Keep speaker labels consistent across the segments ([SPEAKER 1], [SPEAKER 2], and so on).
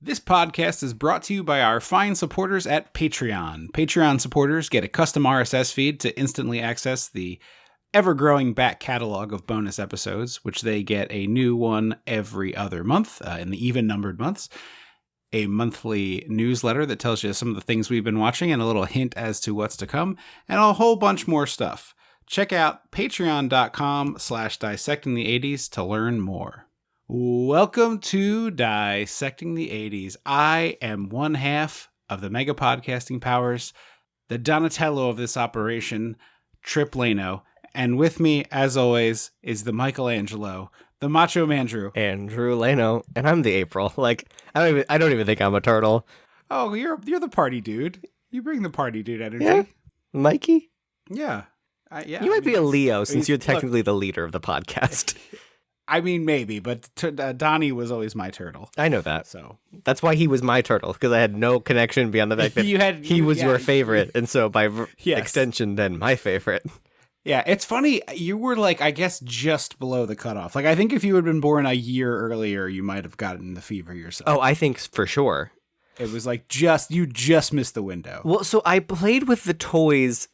[SPEAKER 1] This podcast is brought to you by our fine supporters at Patreon. Patreon supporters get a custom RSS feed to instantly access the ever-growing back catalog of bonus episodes, which they get a new one every other month in the even-numbered months. A monthly newsletter that tells you some of the things we've been watching and a little hint as to what's to come, and a whole bunch more stuff. Check out patreon.com/dissectingthe80s to learn more. Welcome to Dissecting the 80s. I am one half of the mega podcasting powers, the Donatello of this operation, Trip Lano, and with me, as always, is the Michelangelo, the Macho Mandrew.
[SPEAKER 2] Andrew Lano, and I'm the April. Like, I don't even think I'm a turtle.
[SPEAKER 1] Oh, you're the party dude. You bring the party dude energy.
[SPEAKER 2] Yeah, Mikey.
[SPEAKER 1] Yeah,
[SPEAKER 2] You might be a Leo since you're technically the leader of the podcast.
[SPEAKER 1] I mean, maybe, but Donnie was always my turtle.
[SPEAKER 2] I know that.
[SPEAKER 1] So
[SPEAKER 2] that's why he was my turtle, because I had no connection beyond the fact that he was your favorite, and so by extension, then my favorite.
[SPEAKER 1] Yeah, it's funny. You were like, I guess, just below the cutoff. Like, I think if you had been born a year earlier, you might have gotten the fever yourself.
[SPEAKER 2] Oh, I think for sure.
[SPEAKER 1] It was like you just missed the window.
[SPEAKER 2] Well, so I played with the toys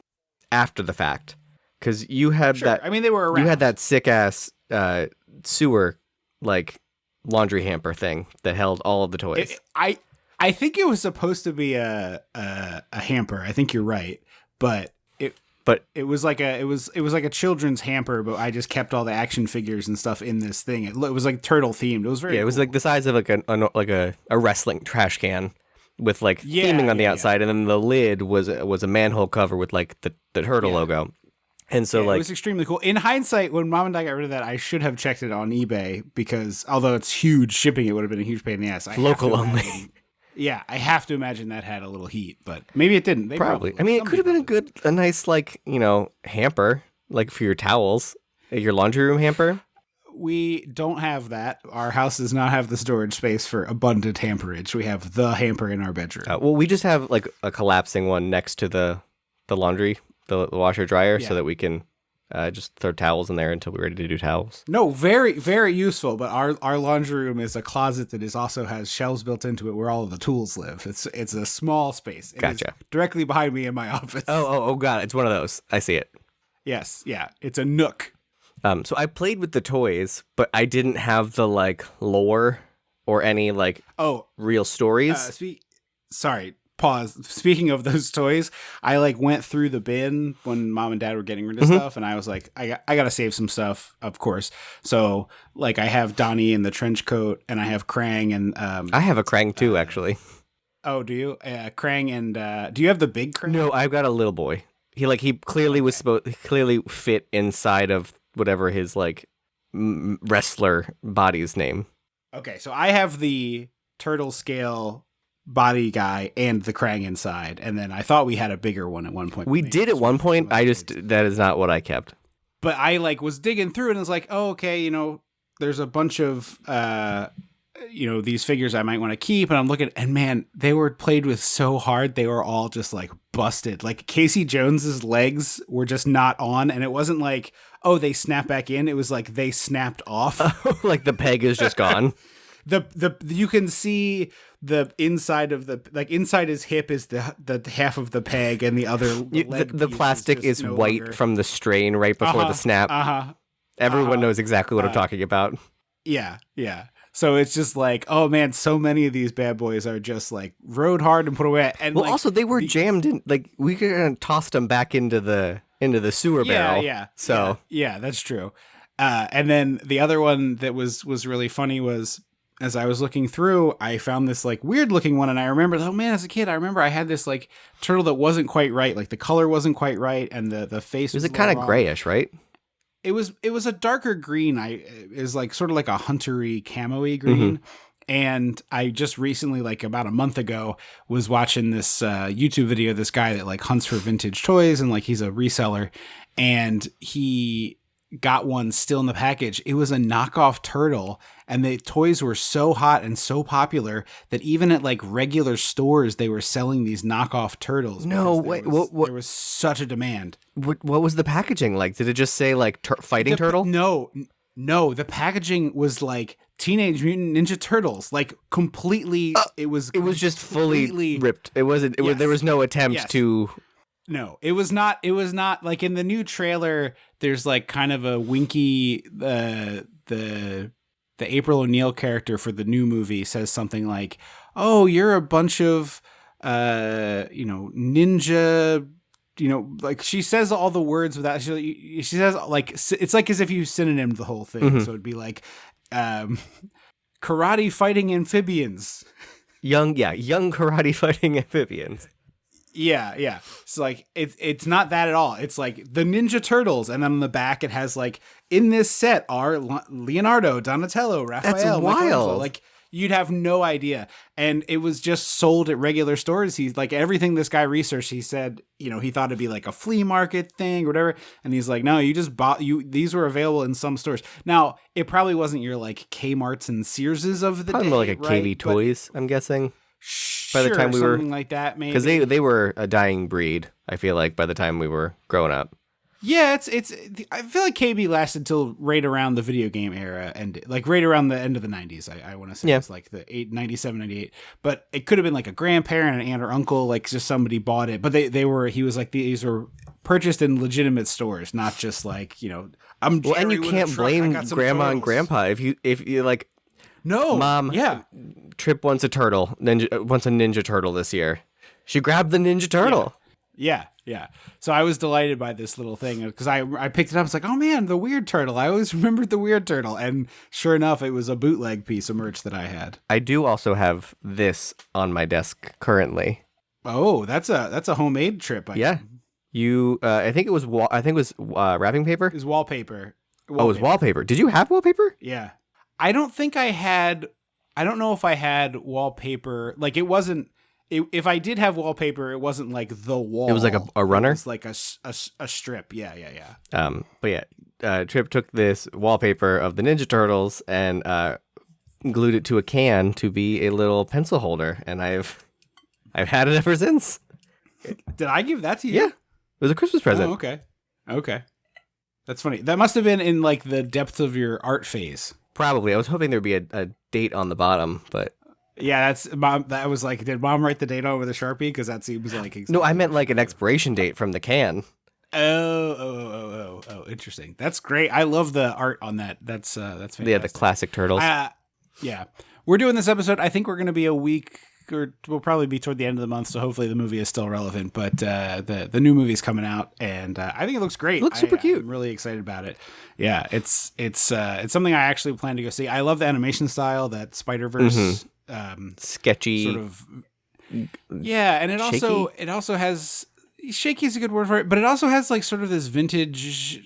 [SPEAKER 2] after the fact, because you had that.
[SPEAKER 1] I mean, they were around.
[SPEAKER 2] You had that sick ass sewer like laundry hamper thing that held all of the toys.
[SPEAKER 1] I think it was supposed to be a hamper. I think you're right, but it was like a children's hamper. But I just kept all the action figures and stuff in this thing. It was like turtle themed. It was very
[SPEAKER 2] It was like the size of like a wrestling trash can with like theming on the outside, and then the lid was a manhole cover with like the turtle logo. And so, it
[SPEAKER 1] was extremely cool. In hindsight, when Mom and Dad got rid of that, I should have checked it on eBay because, although it's huge, shipping it would have been a huge pain in the ass.
[SPEAKER 2] Local only.
[SPEAKER 1] Yeah, I have to imagine that had a little heat, but maybe it didn't. They
[SPEAKER 2] probably. I mean, it could have been a nice, like, hamper, like for your towels, your laundry room hamper.
[SPEAKER 1] We don't have that. Our house does not have the storage space for abundant hamperage. We have the hamper in our bedroom.
[SPEAKER 2] Well, we just have like a collapsing one next to the laundry. The washer dryer, so that we can just throw towels in there until we're ready to do towels.
[SPEAKER 1] No, very, very useful. But our laundry room is a closet that also has shelves built into it where all of the tools live. It's a small space.
[SPEAKER 2] Gotcha.
[SPEAKER 1] Directly behind me in my office.
[SPEAKER 2] Oh, God. It's one of those. I see it.
[SPEAKER 1] Yes. Yeah. It's a nook.
[SPEAKER 2] So I played with the toys, but I didn't have the like lore or any like real stories.
[SPEAKER 1] Sorry. Pause. Speaking of those toys, I like went through the bin when Mom and Dad were getting rid of stuff, and I was like, I gotta save some stuff, of course. So like, I have Donnie in the trench coat, and I have Krang, and
[SPEAKER 2] I have a Krang too, actually.
[SPEAKER 1] Oh, do you? Krang and do you have the big Krang?
[SPEAKER 2] No, I've got a little boy. He clearly was clearly fit inside of whatever his like wrestler body's name. Okay,
[SPEAKER 1] so I have the turtle scale body guy and the Krang inside, and then I thought we had a bigger one at one point.
[SPEAKER 2] We did at one point. That is not what I kept.
[SPEAKER 1] But I like was digging through and was like, oh, okay, there's a bunch of these figures I might want to keep, and I'm looking, and man, they were played with so hard. They were all just like busted. Like Casey Jones's legs were just not on, and it wasn't like, oh, they snap back in. It was like they snapped off.
[SPEAKER 2] Like the peg is just gone.
[SPEAKER 1] The you can see the inside of inside his hip is the half of the peg, and the other
[SPEAKER 2] the plastic is no white longer from the strain right before the snap. Everyone knows exactly what I'm talking about.
[SPEAKER 1] Yeah. So it's just like, oh man, so many of these bad boys are just like rode hard and put away. And
[SPEAKER 2] also they were jammed in. Like we could have tossed them back into the sewer barrel.
[SPEAKER 1] Yeah.
[SPEAKER 2] So
[SPEAKER 1] yeah, that's true. And then the other one that was really funny was, as I was looking through, I found this like weird looking one, and I remember, oh man, as a kid, I remember I had this like turtle that wasn't quite right, like the color wasn't quite right, and the face was
[SPEAKER 2] kind of grayish, right?
[SPEAKER 1] It was a darker green. It was like sort of like a huntery camo-y green. Mm-hmm. And I just recently, like about a month ago, was watching this YouTube video of this guy that like hunts for vintage toys, and like he's a reseller, and he got one still in the package. It was a knockoff turtle, and the toys were so hot and so popular that even at like regular stores they were selling these knockoff turtles.
[SPEAKER 2] No, wait,
[SPEAKER 1] there was such a demand.
[SPEAKER 2] What was the packaging like? Did it just say like fighting turtle?
[SPEAKER 1] No, No, the packaging was like Teenage Mutant Ninja Turtles, like completely. It was
[SPEAKER 2] just fully ripped. It wasn't. It was. There was no attempt to.
[SPEAKER 1] No, it was not. It was not like in the new trailer. There's like kind of a winky. The April O'Neil character for the new movie says something like, "Oh, you're a bunch of, ninja." Like she says all the words without, she says like, it's like as if you synonymed the whole thing. So it'd be like, karate fighting amphibians.
[SPEAKER 2] Young karate fighting amphibians.
[SPEAKER 1] Yeah. It's like, it's not that at all. It's like the Ninja Turtles. And then on the back, it has like, in this set are Leonardo, Donatello, Raphael.
[SPEAKER 2] That's wild.
[SPEAKER 1] Like, you'd have no idea. And it was just sold at regular stores. He's like, everything this guy researched, he said, he thought it'd be like a flea market thing or whatever. And he's like, no, you just these were available in some stores. Now, it probably wasn't your like Kmart's and Sears's of the
[SPEAKER 2] probably
[SPEAKER 1] day.
[SPEAKER 2] More like a KB Toys, I'm guessing. By the time we were,
[SPEAKER 1] something like that, maybe.
[SPEAKER 2] Because they were a dying breed, I feel like, by the time we were growing up.
[SPEAKER 1] Yeah, it's. I feel like KB lasted till right around the video game era, and like right around the end of the 90s. I want to say it's like the 97, 98. But it could have been like a grandparent, an aunt or uncle, like just somebody bought it. But he was like, these were purchased in legitimate stores, not just like, I'm Jerry
[SPEAKER 2] and you can't blame grandma and grandpa if you like.
[SPEAKER 1] No,
[SPEAKER 2] Mom.
[SPEAKER 1] Yeah,
[SPEAKER 2] Trip wants a Ninja Turtle this year. She grabbed the Ninja Turtle.
[SPEAKER 1] Yeah. So I was delighted by this little thing because I picked it up. I was like, oh man, the Weird Turtle. I always remembered the Weird Turtle. And sure enough, it was a bootleg piece of merch that I had.
[SPEAKER 2] I do also have this on my desk currently.
[SPEAKER 1] Oh, that's a homemade Trip.
[SPEAKER 2] Yeah. I think it was wrapping paper. It
[SPEAKER 1] was wallpaper.
[SPEAKER 2] Oh, it was wallpaper. Did you have wallpaper?
[SPEAKER 1] Yeah. I don't think I had. I don't know if I had wallpaper. Like it wasn't. If I did have wallpaper, it wasn't like the wall.
[SPEAKER 2] It was like a runner.
[SPEAKER 1] It was like a strip. Yeah.
[SPEAKER 2] But yeah, Trip took this wallpaper of the Ninja Turtles and glued it to a can to be a little pencil holder, and I've had it ever since.
[SPEAKER 1] Did I give that to you?
[SPEAKER 2] Yeah, it was a Christmas present.
[SPEAKER 1] Oh, okay. That's funny. That must have been in like the depth of your art phase.
[SPEAKER 2] Probably. I was hoping there'd be a date on the bottom, but.
[SPEAKER 1] Yeah, that's Mom. That was like, did Mom write the date on with a Sharpie? Because that seems like exactly.
[SPEAKER 2] No, I meant like an expiration date from the can.
[SPEAKER 1] Oh, interesting. That's great. I love the art on that. That's fantastic.
[SPEAKER 2] Yeah, the classic turtles.
[SPEAKER 1] Yeah, we're doing this episode. I think we're going to be a week, or we'll probably be toward the end of the month. So hopefully the movie is still relevant. But the new movie's coming out, and I think it looks great.
[SPEAKER 2] It looks super cute.
[SPEAKER 1] I'm really excited about it. Yeah, it's something I actually plan to go see. I love the animation style, that Spider-Verse.
[SPEAKER 2] Mm-hmm. Sketchy
[SPEAKER 1] sort of, yeah, and it also has, shaky is a good word for it, but it also has like sort of this vintage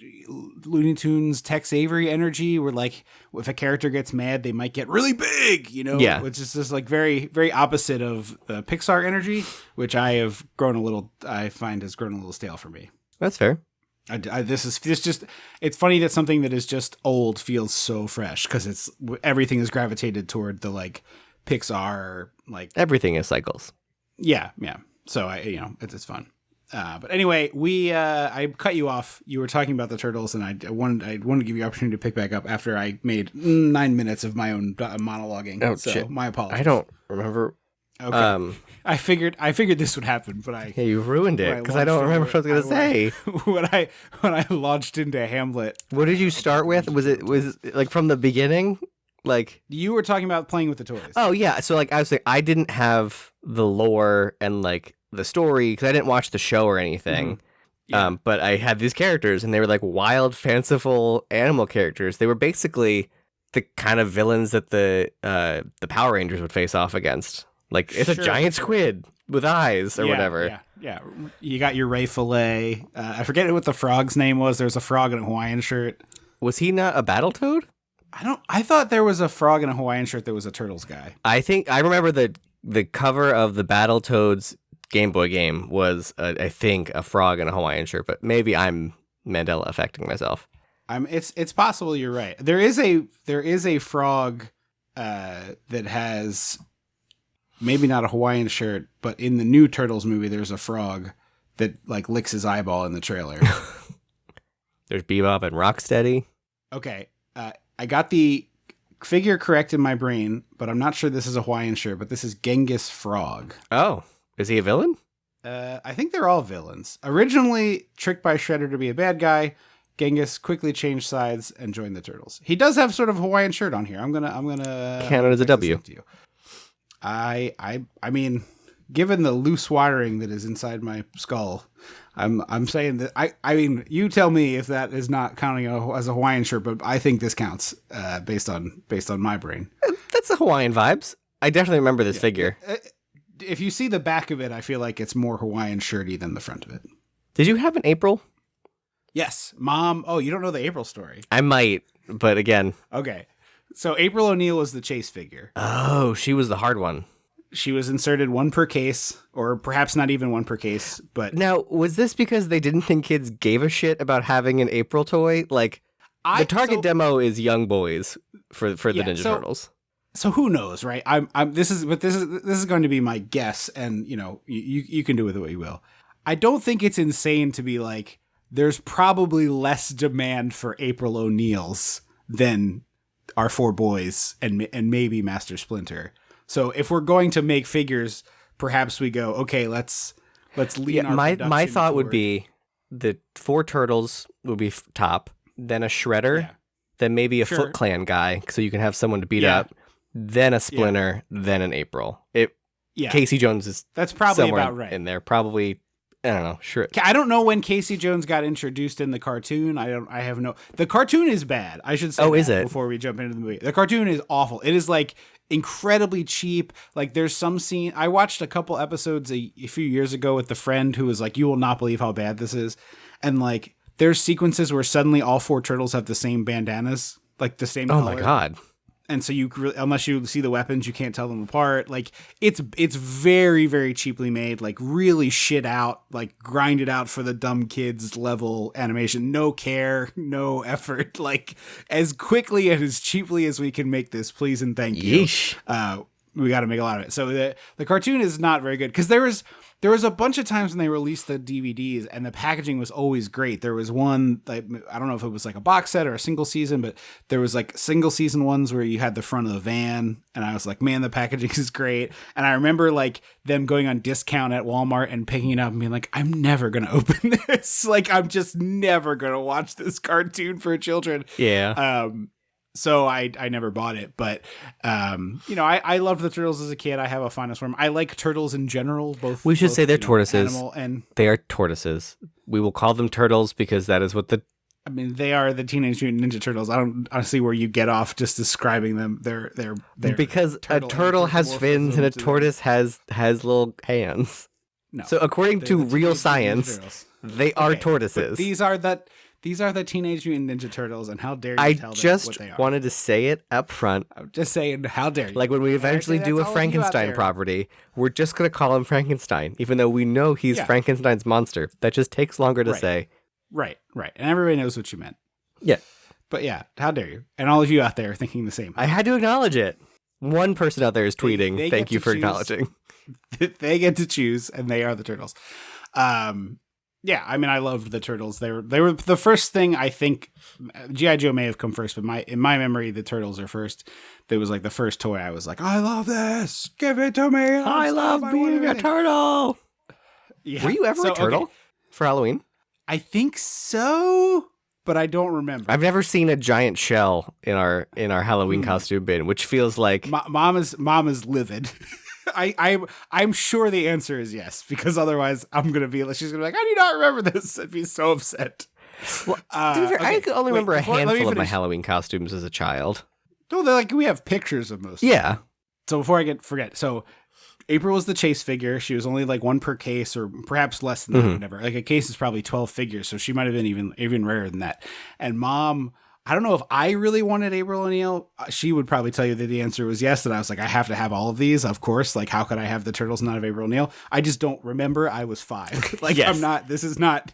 [SPEAKER 1] Looney Tunes Tex Avery energy where like if a character gets mad they might get really big,
[SPEAKER 2] yeah,
[SPEAKER 1] which is just like very, very opposite of the Pixar energy, which I find has grown a little stale for me.
[SPEAKER 2] That's fair.
[SPEAKER 1] It's funny that something that is just old feels so fresh because everything is gravitated toward the like Pixar, like
[SPEAKER 2] everything is cycles.
[SPEAKER 1] Yeah. So it's fun. But anyway, I cut you off. You were talking about the turtles, and I wanted to give you the opportunity to pick back up after I made 9 minutes of my own monologuing.
[SPEAKER 2] Oh,
[SPEAKER 1] so
[SPEAKER 2] shit.
[SPEAKER 1] My apologies.
[SPEAKER 2] I don't remember.
[SPEAKER 1] Okay. I figured this would happen, but
[SPEAKER 2] you ruined it because I don't remember what I was going to say.
[SPEAKER 1] When I launched into Hamlet.
[SPEAKER 2] What did you start with? Was it like from the beginning? Like
[SPEAKER 1] you were talking about playing with the toys.
[SPEAKER 2] Oh yeah, so like I was saying, I didn't have the lore and like the story because I didn't watch the show or anything. Mm-hmm. Yeah. But I had these characters, and they were like wild, fanciful animal characters. They were basically the kind of villains that the Power Rangers would face off against. Like it's a giant squid with eyes or whatever.
[SPEAKER 1] Yeah. You got your Ray Fillet. I forget what the frog's name was. There was a frog in a Hawaiian shirt.
[SPEAKER 2] Was he not a Battletoad?
[SPEAKER 1] I thought there was a frog in a Hawaiian shirt that was a Turtles guy.
[SPEAKER 2] I think I remember the cover of the Battletoads Game Boy game was I think a frog in a Hawaiian shirt, but maybe I'm Mandela affecting myself.
[SPEAKER 1] It's possible you're right. There is a frog that has maybe not a Hawaiian shirt, but in the new Turtles movie there's a frog that like licks his eyeball in the trailer.
[SPEAKER 2] There's Bebop and Rocksteady.
[SPEAKER 1] Okay. I got the figure correct in my brain, but I'm not sure this is a Hawaiian shirt, but this is Genghis Frog.
[SPEAKER 2] Oh, is he a villain?
[SPEAKER 1] I think they're all villains. Originally tricked by Shredder to be a bad guy, Genghis quickly changed sides and joined the Turtles. He does have sort of a Hawaiian shirt on here. I'm gonna
[SPEAKER 2] count it as a W.
[SPEAKER 1] I mean, given the loose wiring that is inside my skull, I'm saying that I mean, you tell me if that is not counting as a Hawaiian shirt, but I think this counts based on my brain.
[SPEAKER 2] That's the Hawaiian vibes. I definitely remember this figure.
[SPEAKER 1] If you see the back of it, I feel like it's more Hawaiian shirty than the front of it.
[SPEAKER 2] Did you have an April?
[SPEAKER 1] Yes, Mom. Oh, you don't know the April story?
[SPEAKER 2] I might, but again.
[SPEAKER 1] Okay. So April O'Neil was the chase figure.
[SPEAKER 2] Oh, she was the hard one.
[SPEAKER 1] She was inserted one per case, or perhaps not even one per case. But
[SPEAKER 2] now, was this because they didn't think kids gave a shit about having an April toy? Like, the target demo is young boys for the Ninja Turtles.
[SPEAKER 1] So who knows, right? This is going to be my guess, and you can do with it what you will. I don't think it's insane to be like, there's probably less demand for April O'Neils than our 4 boys and maybe Master Splinter. So if we're going to make figures, perhaps we go, okay, let's lean our production
[SPEAKER 2] my thought
[SPEAKER 1] forward.
[SPEAKER 2] would be the 4 Turtles would be top, then a Shredder, then maybe a Foot Clan guy, so you can have someone to beat up, then a Splinter, then an April. Casey Jones is
[SPEAKER 1] that's probably
[SPEAKER 2] somewhere
[SPEAKER 1] about right
[SPEAKER 2] in there. Probably, I don't know. Sure.
[SPEAKER 1] I don't know when Casey Jones got introduced in the cartoon. The cartoon is bad. I should say.
[SPEAKER 2] Oh, is it?
[SPEAKER 1] Before we jump into the movie, the cartoon is awful. It is like incredibly cheap. Like there's some scene. I watched a couple episodes a few years ago with a friend who was like, "You will not believe how bad this is," and like there's sequences where suddenly all 4 turtles have the same bandanas, like the same color.
[SPEAKER 2] Oh my god.
[SPEAKER 1] And so unless you see the weapons, you can't tell them apart. Like it's very, very cheaply made, like really shit out, like grinded out for the dumb kids level animation. No care, no effort. Like as quickly and as cheaply as we can make this, please and thank you.
[SPEAKER 2] Yeesh.
[SPEAKER 1] We got to make a lot of it. So the cartoon is not very good because there was a bunch of times when they released the DVDs and the packaging was always great. There was one, like, I don't know if it was like a box set or a single season, but there was like single season ones where you had the front of the van and I was like, man, the packaging is great. And I remember like them going on discount at Walmart and picking it up and being like, I'm never going to open this. Like, I'm just never going to watch this cartoon for children.
[SPEAKER 2] Yeah.
[SPEAKER 1] So I never bought it, but I loved the Turtles as a kid. I have a fondness for them. I like turtles in general. Both.
[SPEAKER 2] We should say they're tortoises.
[SPEAKER 1] And
[SPEAKER 2] they are tortoises. We will call them turtles because that is what
[SPEAKER 1] they are the Teenage Mutant Ninja Turtles. I don't see where you get off just describing them. They're
[SPEAKER 2] because a turtle has fins and a tortoise has little hands. No. So according to real science, they are tortoises.
[SPEAKER 1] These are the Teenage Mutant Ninja Turtles, and how dare you tell them what they are.
[SPEAKER 2] I just wanted to say it up front.
[SPEAKER 1] I'm just saying, how dare you.
[SPEAKER 2] Like when we eventually do a Frankenstein property, we're just going to call him Frankenstein, even though we know he's Frankenstein's monster. That just takes longer to say.
[SPEAKER 1] Right. And everybody knows what you meant.
[SPEAKER 2] Yeah.
[SPEAKER 1] But yeah, how dare you. And all of you out there thinking the same.
[SPEAKER 2] I had to acknowledge it. One person out there is tweeting, they thank you for acknowledging.
[SPEAKER 1] They get to choose, and they are the Turtles. Yeah, I mean, I loved the Turtles. They were the first thing. I think G.I. Joe may have come first, but in my memory, the Turtles are first. It was like the first toy I was like, I love this. Give it to me.
[SPEAKER 2] I love being a turtle. Yeah. Were you ever a turtle for Halloween?
[SPEAKER 1] I think so, but I don't remember.
[SPEAKER 2] I've never seen a giant shell in our Halloween costume bin, which feels like
[SPEAKER 1] mom is livid. I'm sure the answer is yes, because otherwise she's gonna be like, I do not remember this. I'd be so upset.
[SPEAKER 2] Well, I could only remember a handful of my Halloween costumes as a child.
[SPEAKER 1] No, they're like, we have pictures of most.
[SPEAKER 2] Yeah.
[SPEAKER 1] Of them. So before I forget, so April was the chase figure. She was only like one per case, or perhaps less than that. Whatever. Like a case is probably 12 figures, so she might have been even rarer than that. And Mom, I don't know if I really wanted April O'Neil. She would probably tell you that the answer was yes. And I was like, I have to have all of these. Of course. Like, how could I have the Turtles and not have April O'Neil? I just don't remember. I was 5. Like, yes. I'm not. This is not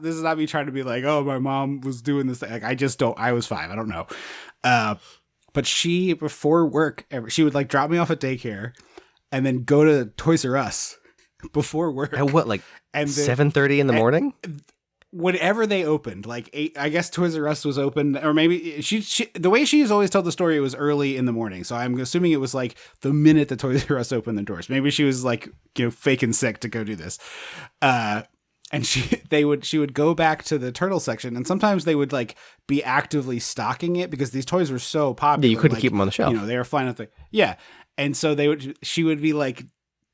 [SPEAKER 1] me trying to be like, oh, my mom was doing this thing. Like, I just don't. I was 5. I don't know. But she, before work, she would like drop me off at daycare, and then go to Toys R Us before work.
[SPEAKER 2] At what, like 7:30 in the morning?
[SPEAKER 1] whenever they opened, like I guess Toys R Us was open, or maybe she the way she's always told the story, it was early in the morning. So I'm assuming it was like the minute the Toys R Us opened the doors. Maybe she was like, faking sick to go do this. And she would go back to the turtle section, and sometimes they would like be actively stocking it because these toys were so popular.
[SPEAKER 2] Yeah, you couldn't keep them on the shelf.
[SPEAKER 1] They were flying up yeah. And so she would be like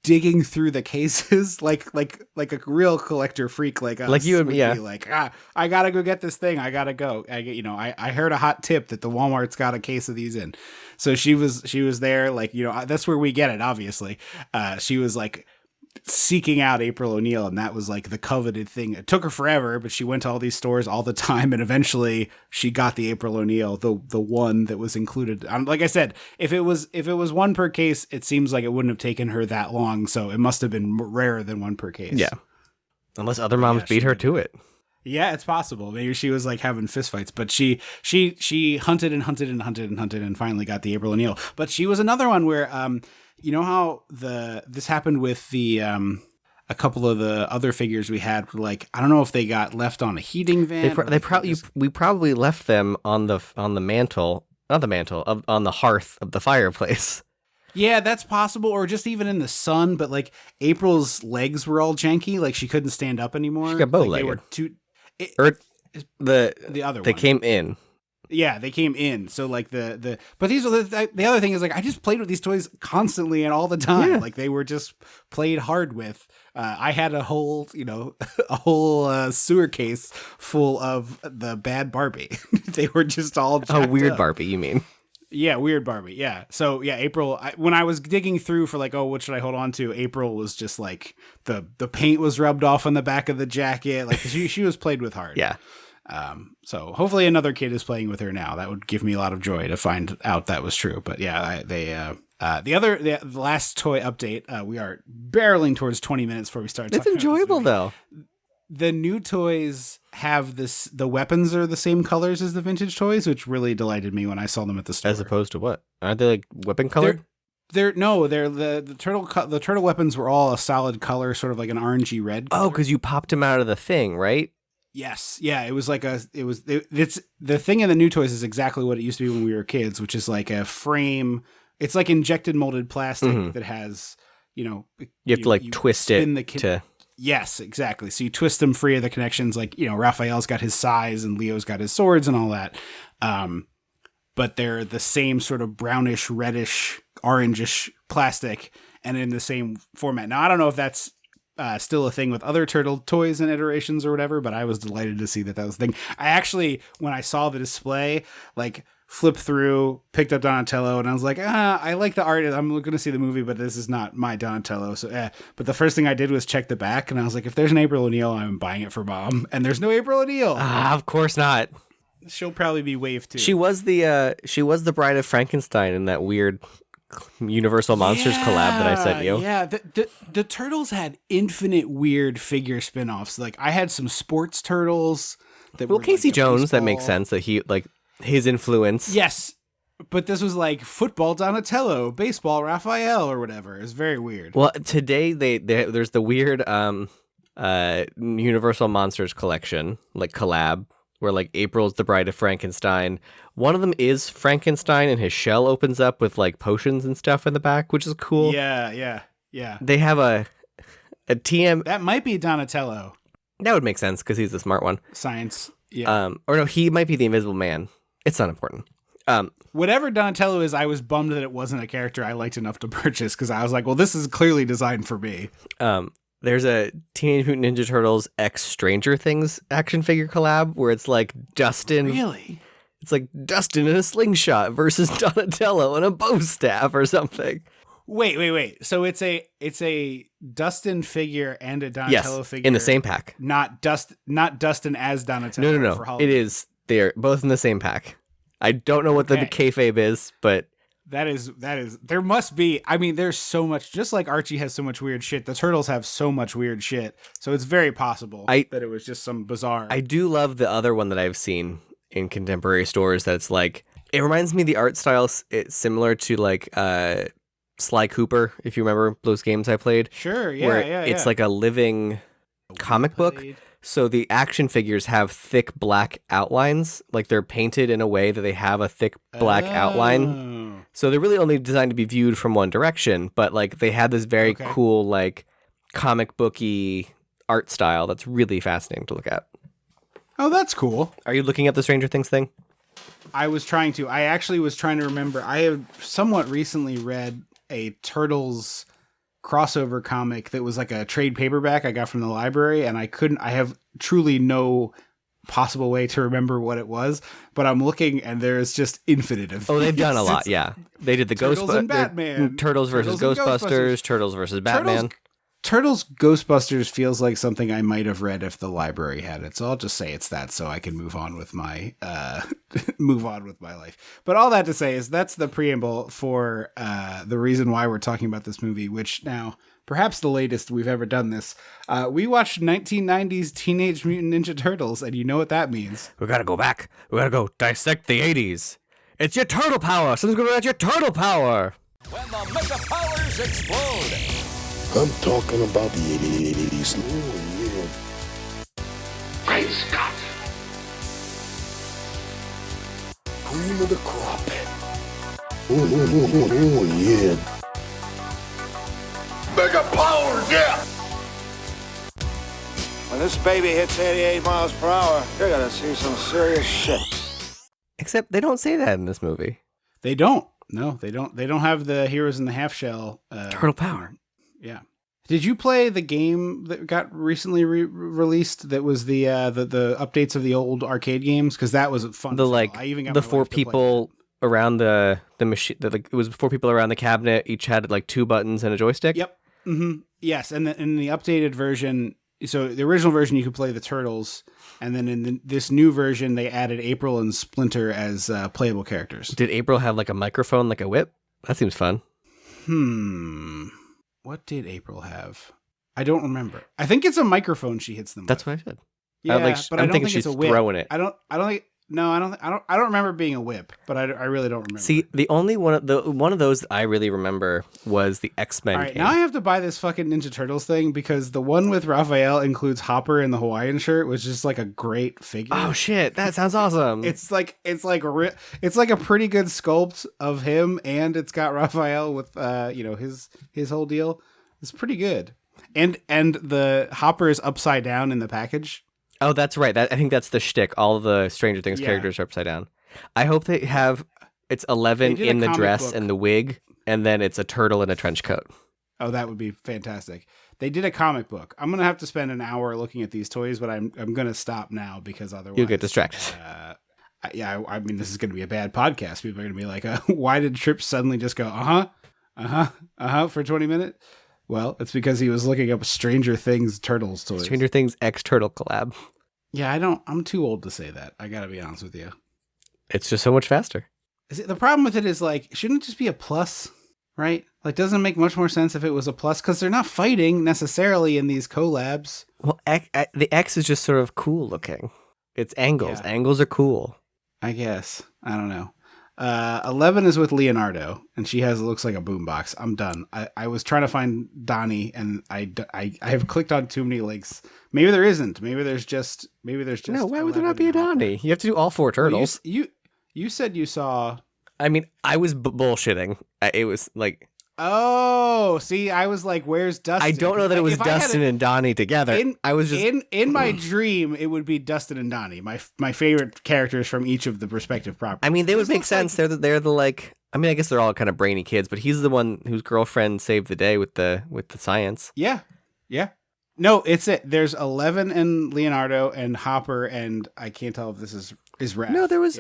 [SPEAKER 1] digging through the cases like a real collector freak like us.
[SPEAKER 2] Like you would
[SPEAKER 1] be like, I gotta go get this thing. I gotta go. I heard a hot tip that the Walmart's got a case of these in. So she was there, like, that's where we get it, obviously. She was like seeking out April O'Neil, and that was like the coveted thing. It took her forever, but she went to all these stores all the time, and eventually she got the April O'Neil, the one that was included. Like I said, if it was one per case, it seems like it wouldn't have taken her that long, so it must have been rarer than one per case.
[SPEAKER 2] Yeah, unless other moms beat her to it.
[SPEAKER 1] Yeah, it's possible. Maybe she was like having fistfights, but she hunted and hunted and hunted and hunted and finally got the April O'Neil. But she was another one where you know how this happened with the a couple of the other figures we had, like, I don't know if they got left on a heating vent.
[SPEAKER 2] We probably left them on the mantle, not the mantle, on the hearth of the fireplace.
[SPEAKER 1] Yeah, that's possible, or just even in the sun. But like April's legs were all janky, like she couldn't stand up anymore.
[SPEAKER 2] She got bow-legged.
[SPEAKER 1] They were too.
[SPEAKER 2] The other
[SPEAKER 1] one.
[SPEAKER 2] They came in.
[SPEAKER 1] Yeah, they came in. So like but these are the other thing is, like, I just played with these toys constantly and all the time. Yeah. Like they were just played hard with. I had a whole sewer case full of the bad Barbie. They were just all
[SPEAKER 2] weird
[SPEAKER 1] up.
[SPEAKER 2] Barbie, you mean?
[SPEAKER 1] Yeah, weird Barbie. Yeah. So yeah, April. When I was digging through for like, what should I hold on to? April was just like the paint was rubbed off on the back of the jacket. Like she was played with hard.
[SPEAKER 2] Yeah.
[SPEAKER 1] So hopefully another kid is playing with her now. That would give me a lot of joy to find out that was true. But yeah, the last toy update. We are barreling towards 20 minutes before we start.
[SPEAKER 2] It's enjoyable though.
[SPEAKER 1] The new toys have the weapons are the same colors as the vintage toys, which really delighted me when I saw them at the store.
[SPEAKER 2] As opposed to what? Aren't they like weapon colored?
[SPEAKER 1] They're the turtle weapons were all a solid color, sort of like an orangey red color.
[SPEAKER 2] Oh, because you popped them out of the thing, right?
[SPEAKER 1] Yes. Yeah. It was like it's the thing in the new toys is exactly what it used to be when we were kids, which is like a frame. It's like injected molded plastic that has, you have to like
[SPEAKER 2] twist it to.
[SPEAKER 1] Yes, exactly. So you twist them free of the connections. Like, Raphael's got his sais and Leo's got his swords and all that. But they're the same sort of brownish, reddish, orangish plastic and in the same format. Now, I don't know if that's still a thing with other turtle toys and iterations or whatever, but I was delighted to see that was a thing. I actually, when I saw the display, like flipped through, picked up Donatello, and I was like, I like the art. I'm going to see the movie, but this is not my Donatello. So, But the first thing I did was check the back, and I was like, if there's an April O'Neil, I'm buying it for Mom. And there's no April O'Neil.
[SPEAKER 2] Of course not.
[SPEAKER 1] She'll probably be Wave 2.
[SPEAKER 2] She was the Bride of Frankenstein in that weird Universal Monsters collab that I sent you.
[SPEAKER 1] Yeah, the Turtles had infinite weird figure spin-offs. Like, I had some sports turtles that were
[SPEAKER 2] Casey
[SPEAKER 1] like
[SPEAKER 2] Jones,
[SPEAKER 1] baseball.
[SPEAKER 2] That makes sense that he like his influence.
[SPEAKER 1] Yes. But this was like football Donatello, baseball Raphael, or whatever. It's very weird.
[SPEAKER 2] Well, today there's the weird Universal Monsters collection, like collab, where like April's the Bride of Frankenstein. One of them is Frankenstein, and his shell opens up with like potions and stuff in the back, which is cool.
[SPEAKER 1] Yeah.
[SPEAKER 2] They have a TM.
[SPEAKER 1] That might be Donatello.
[SPEAKER 2] That would make sense because he's the smart one.
[SPEAKER 1] Science. Yeah.
[SPEAKER 2] Or no, he might be the Invisible Man. It's not important.
[SPEAKER 1] Whatever Donatello is, I was bummed that it wasn't a character I liked enough to purchase because I was like, well, this is clearly designed for me.
[SPEAKER 2] There's a Teenage Mutant Ninja Turtles X Stranger Things action figure collab where it's like Dustin.
[SPEAKER 1] Really?
[SPEAKER 2] It's like Dustin in a slingshot versus Donatello in a bow staff or something.
[SPEAKER 1] Wait. So it's a Dustin figure and a Donatello figure
[SPEAKER 2] in the same pack.
[SPEAKER 1] Not Dustin as Donatello.
[SPEAKER 2] No.
[SPEAKER 1] For Halloween.
[SPEAKER 2] It is. They're both in the same pack. I don't know what the kayfabe is, but
[SPEAKER 1] that is. There must be. I mean, there's so much. Just like Archie has so much weird shit, the Turtles have so much weird shit. So it's very possible that it was just some bizarre.
[SPEAKER 2] I do love the other one that I've seen in contemporary stores. That's like it reminds me the art style. It's similar to like Sly Cooper, if you remember those games I played.
[SPEAKER 1] Sure, yeah,
[SPEAKER 2] where
[SPEAKER 1] yeah.
[SPEAKER 2] It's like a living comic book, So the action figures have thick black outlines. Like they're painted in a way that they have a thick black outline. So they're really only designed to be viewed from one direction. But like they had this very cool like comic booky art style that's really fascinating to look at.
[SPEAKER 1] Oh, that's cool.
[SPEAKER 2] Are you looking at the Stranger Things thing?
[SPEAKER 1] I was trying to. I actually was trying to remember. I have somewhat recently read a Turtles crossover comic that was like a trade paperback I got from the library, and I have truly no possible way to remember what it was, but I'm looking and there's just infinite of
[SPEAKER 2] they've done a lot. Yeah, they did the
[SPEAKER 1] Turtles and Batman,
[SPEAKER 2] Turtles versus Ghostbusters, Turtles versus Batman.
[SPEAKER 1] Turtles Ghostbusters feels like something I might have read if the library had it, so I'll just say it's that, so I can move on with my life. But all that to say is that's the preamble for the reason why we're talking about this movie, which now perhaps the latest we've ever done this. We watched 1990s Teenage Mutant Ninja Turtles, and you know what that means.
[SPEAKER 2] We gotta go back. We gotta go dissect the 80s. It's your turtle power. Someone's gonna get your turtle power.
[SPEAKER 3] When the mega powers explode.
[SPEAKER 4] I'm talking about the 80s. Oh, yeah.
[SPEAKER 5] Great Scott!
[SPEAKER 4] Cream of the crop. Oh, yeah.
[SPEAKER 5] Mega powers, yeah!
[SPEAKER 6] When this baby hits 88 miles per hour, you're gonna see some serious shit.
[SPEAKER 2] Except they don't say that in this movie.
[SPEAKER 1] They don't. No, they don't. They don't have the Heroes in the Half Shell.
[SPEAKER 2] Turtle power.
[SPEAKER 1] Yeah. Did you play the game that got recently released? That was the updates of the old arcade games, because that was fun.
[SPEAKER 2] I even got the 4 people around the machine. It was 4 people around the cabinet. Each had like 2 buttons and a joystick.
[SPEAKER 1] Yep. Mm-hmm. Yes, and in the updated version, so the original version you could play the Turtles, and then in this new version they added April and Splinter as playable characters.
[SPEAKER 2] Did April have like a microphone, like a whip? That seems fun.
[SPEAKER 1] What did April have? I don't remember. I think it's a microphone she hits them
[SPEAKER 2] That's
[SPEAKER 1] with.
[SPEAKER 2] what I said.
[SPEAKER 1] Yeah, but I don't think it's a whip.
[SPEAKER 2] Throwing it.
[SPEAKER 1] I don't think. No, I don't remember being a whip, but I really don't remember.
[SPEAKER 2] See, the only one of those that I really remember was the X-Men.
[SPEAKER 1] All right, now I have to buy this fucking Ninja Turtles thing, because the one with Raphael includes Hopper in the Hawaiian shirt, which is like a great figure.
[SPEAKER 2] Oh shit, that sounds awesome.
[SPEAKER 1] It's like a pretty good sculpt of him, and it's got Raphael with his whole deal. It's pretty good. And the Hopper is upside down in the package.
[SPEAKER 2] Oh, that's right. I think that's the shtick. All of the Stranger Things characters are upside down. I hope they have it's 11 in the dress and the wig, and then it's a turtle in a trench coat.
[SPEAKER 1] Oh, that would be fantastic. They did a comic book. I'm gonna have to spend an hour looking at these toys, but I'm gonna stop now, because otherwise
[SPEAKER 2] you'll get distracted.
[SPEAKER 1] I mean, this is gonna be a bad podcast. People are gonna be like, "Why did Tripp suddenly just go for 20 minutes?" Well, it's because he was looking up Stranger Things Turtles toys.
[SPEAKER 2] Stranger Things X Turtle collab.
[SPEAKER 1] Yeah, I'm too old to say that. I gotta be honest with you.
[SPEAKER 2] It's just so much faster.
[SPEAKER 1] The problem with it is, like, shouldn't it just be a plus, right? Like, doesn't it make much more sense if it was a plus? Because they're not fighting necessarily in these collabs.
[SPEAKER 2] Well, the X is just sort of cool looking. It's angles. Yeah. Angles are cool.
[SPEAKER 1] I guess. I don't know. 11 is with Leonardo, and she looks like a boombox. I'm done. I was trying to find Donnie, and I have clicked on too many links. Maybe there isn't. Maybe there's just.
[SPEAKER 2] No, why would there not be a Donnie? You have to do all 4 turtles.
[SPEAKER 1] Well, you said you saw.
[SPEAKER 2] I mean, I was bullshitting. It was like.
[SPEAKER 1] Oh, see, I was like, "Where's Dustin?"
[SPEAKER 2] I don't know that it was Dustin and Donnie together.
[SPEAKER 1] I was just in my dream. It would be Dustin and Donnie, my favorite characters from each of the respective properties.
[SPEAKER 2] I mean, they would make sense. They're the like. I mean, I guess they're all kind of brainy kids, but he's the one whose girlfriend saved the day with the science.
[SPEAKER 1] Yeah. No, it's it. There's 11 and Leonardo and Hopper, and I can't tell if this is Raph.
[SPEAKER 2] No, there was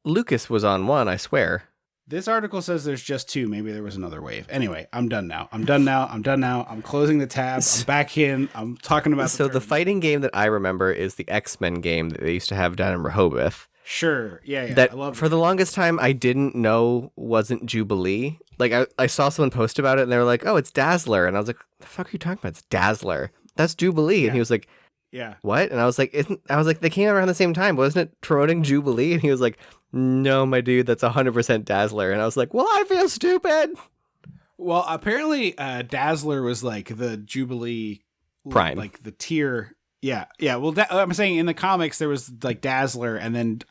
[SPEAKER 2] Lucas was on one. I swear.
[SPEAKER 1] This article says there's just 2. Maybe there was another wave. Anyway, I'm done now. I'm closing the tab. I'm back in. I'm talking about
[SPEAKER 2] the fighting game that I remember is the X-Men game that they used to have down in Rehoboth.
[SPEAKER 1] Sure. Yeah.
[SPEAKER 2] That I love for the longest time I didn't know wasn't Jubilee. Like I saw someone post about it and they were like, "Oh, it's Dazzler." And I was like, "The fuck are you talking about? It's Dazzler. That's Jubilee." Yeah. And he was like,
[SPEAKER 1] "Yeah.
[SPEAKER 2] What?" And I was like, they came out around the same time. Wasn't it promoting Jubilee? And he was like, "No, my dude, that's 100% Dazzler." And I was like, "Well, I feel stupid."
[SPEAKER 1] Well, apparently Dazzler was like the Jubilee
[SPEAKER 2] Prime.
[SPEAKER 1] like the tier. Yeah. Well, I'm saying in the comics there was like Dazzler, and then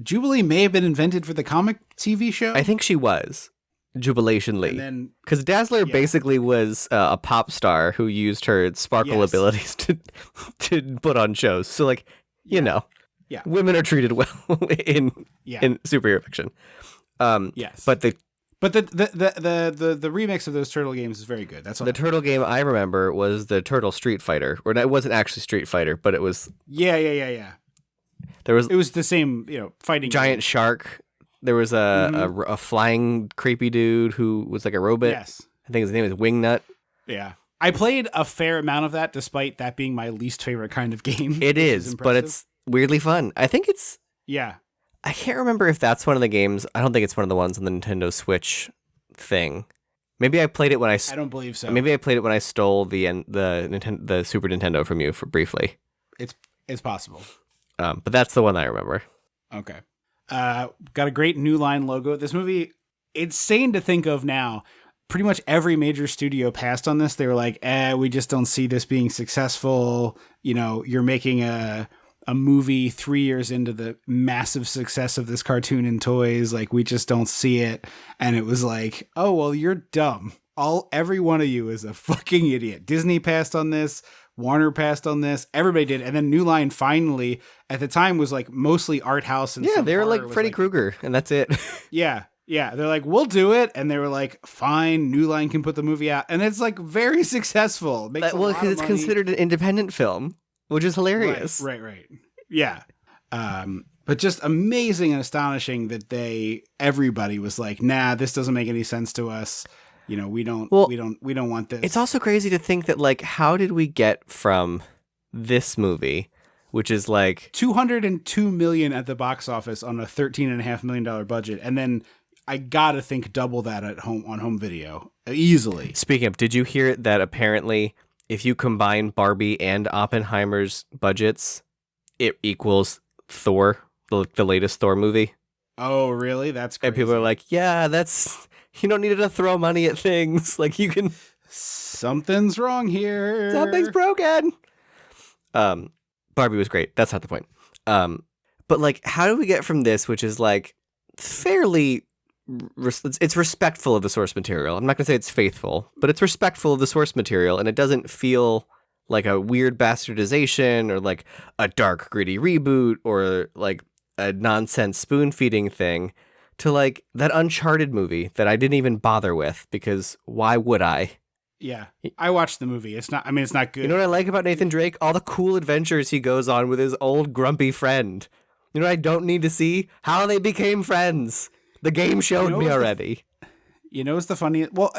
[SPEAKER 1] Jubilee may have been invented for the comic TV show.
[SPEAKER 2] I think she was. Jubilation Lee.
[SPEAKER 1] And then
[SPEAKER 2] because Dazzler basically was a pop star who used her sparkle abilities to put on shows. So like, you know, women are treated well in superhero fiction.
[SPEAKER 1] Yes.
[SPEAKER 2] But the
[SPEAKER 1] remix of those Turtle games is very good. That's all.
[SPEAKER 2] The Turtle game I remember was the Turtle Street Fighter, or it wasn't actually Street Fighter, but it was.
[SPEAKER 1] Yeah.
[SPEAKER 2] It was
[SPEAKER 1] the same, fighting
[SPEAKER 2] giant game. Shark. There was a flying creepy dude who was like a robot.
[SPEAKER 1] Yes.
[SPEAKER 2] I think his name is Wingnut.
[SPEAKER 1] Yeah. I played a fair amount of that, despite that being my least favorite kind of game.
[SPEAKER 2] It is, but it's weirdly fun. I think it's.
[SPEAKER 1] Yeah.
[SPEAKER 2] I can't remember if that's one of the games. I don't think it's one of the ones on the Nintendo Switch thing. Maybe I played it when I
[SPEAKER 1] don't believe so.
[SPEAKER 2] Maybe I played it when I stole the Super Nintendo from you briefly.
[SPEAKER 1] It's possible.
[SPEAKER 2] But that's the one I remember.
[SPEAKER 1] Okay. Got a great New Line logo. This movie, insane to think of now. Pretty much every major studio passed on this. They were like, we just don't see this being successful. You're making a movie 3 years into the massive success of this cartoon in toys. Like, we just don't see it. And it was like, oh, well, you're dumb. Every one of you is a fucking idiot. Disney passed on this. Warner passed on this. Everybody did. And then New Line finally, at the time, was like mostly art house. And
[SPEAKER 2] they were like Freddy Krueger, and that's it.
[SPEAKER 1] Yeah. They're like, we'll do it. And they were like, fine, New Line can put the movie out. And it's like very successful.
[SPEAKER 2] Well, because it's considered an independent film, which is hilarious.
[SPEAKER 1] Right. Yeah. But just amazing and astonishing that everybody was like, nah, this doesn't make any sense to us. We don't want this.
[SPEAKER 2] It's also crazy to think that, like, how did we get from this movie, which is like
[SPEAKER 1] $202 million at the box office on a $13.5 million budget, and then I gotta think double that at home on home video easily.
[SPEAKER 2] Speaking of, did you hear that apparently if you combine Barbie and Oppenheimer's budgets, it equals Thor, the latest Thor movie?
[SPEAKER 1] Oh, really? That's crazy.
[SPEAKER 2] And people are like, yeah, that's. You don't need to throw money at things. Like, you can.
[SPEAKER 1] Something's wrong here.
[SPEAKER 2] Something's broken. Barbie was great. That's not the point. But like, how do we get from this, which is like fairly, it's respectful of the source material. I'm not gonna say it's faithful, but it's respectful of the source material, and it doesn't feel like a weird bastardization or like a dark, gritty reboot or like a nonsense spoon feeding thing. To like that Uncharted movie that I didn't even bother with because why would I?
[SPEAKER 1] Yeah, I watched the movie. It's not good.
[SPEAKER 2] You know what I like about Nathan Drake? All the cool adventures he goes on with his old grumpy friend. You know what I don't need to see? How they became friends. The game showed me already.
[SPEAKER 1] What's the funniest? Well,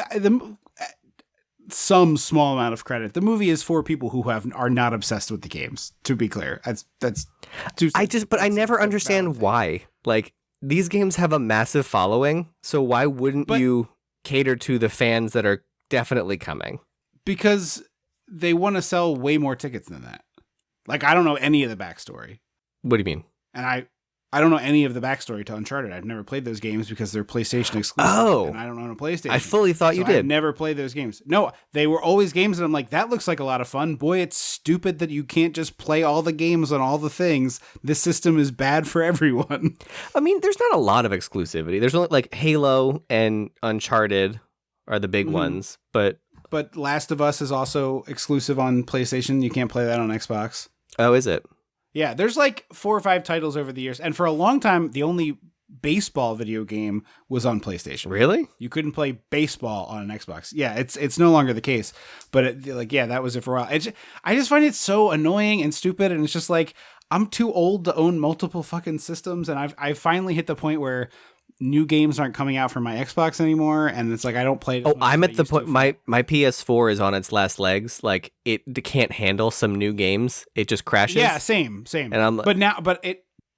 [SPEAKER 1] some small amount of credit. The movie is for people who are not obsessed with the games. To be clear, that's.
[SPEAKER 2] I never understand why. Like. These games have a massive following, so why wouldn't you cater to the fans that are definitely coming?
[SPEAKER 1] Because they want to sell way more tickets than that. Like, I don't know any of the backstory.
[SPEAKER 2] What do you mean?
[SPEAKER 1] And I don't know any of the backstory to Uncharted. I've never played those games because they're PlayStation exclusive.
[SPEAKER 2] Oh.
[SPEAKER 1] And I don't own a PlayStation.
[SPEAKER 2] I fully thought you did.
[SPEAKER 1] I've never played those games. No, they were always games that I'm like, that looks like a lot of fun. Boy, it's stupid that you can't just play all the games on all the things. This system is bad for everyone.
[SPEAKER 2] I mean, there's not a lot of exclusivity. There's only like Halo and Uncharted are the big ones, but
[SPEAKER 1] Last of Us is also exclusive on PlayStation. You can't play that on Xbox.
[SPEAKER 2] Oh, is it?
[SPEAKER 1] Yeah, there's like 4 or 5 titles over the years. And for a long time, the only baseball video game was on PlayStation.
[SPEAKER 2] Really?
[SPEAKER 1] You couldn't play baseball on an Xbox. Yeah, it's no longer the case. But that was it for a while. I just find it so annoying and stupid. And it's just like, I'm too old to own multiple fucking systems. And I've finally hit the point where new games aren't coming out for my Xbox anymore, and it's like I don't play it.
[SPEAKER 2] I'm at the point my PS4 is on its last legs. Like it can't handle some new games. It just crashes.
[SPEAKER 1] Yeah, same.
[SPEAKER 2] And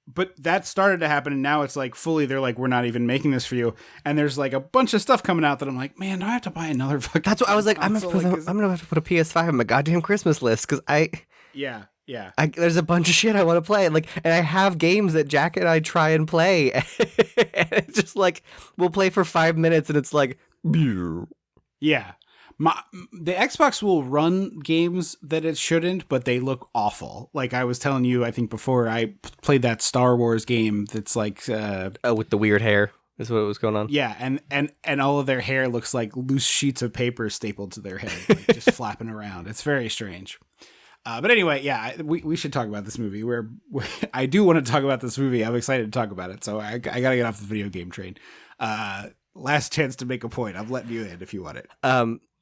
[SPEAKER 1] but that started to happen, and now it's like fully. They're like, we're not even making this for you. And there's like a bunch of stuff coming out that I'm like, man, do I have to buy another fucking?
[SPEAKER 2] That's what I was like. I'm gonna have to put a PS5 on my goddamn Christmas list because
[SPEAKER 1] Yeah.
[SPEAKER 2] There's a bunch of shit I want to play, and I have games that Jack and I try and play, and it's just like we'll play for 5 minutes, and it's like,
[SPEAKER 1] yeah. The Xbox will run games that it shouldn't, but they look awful. Like I was telling you, I think before, I played that Star Wars game that's like
[SPEAKER 2] with the weird hair is what was going on.
[SPEAKER 1] Yeah, and all of their hair looks like loose sheets of paper stapled to their head, like just flapping around. It's very strange. But anyway, yeah, we should talk about this movie. I do want to talk about this movie. I'm excited to talk about it. So I got to get off the video game train. Last chance to make a point. I'm letting you in if you want it.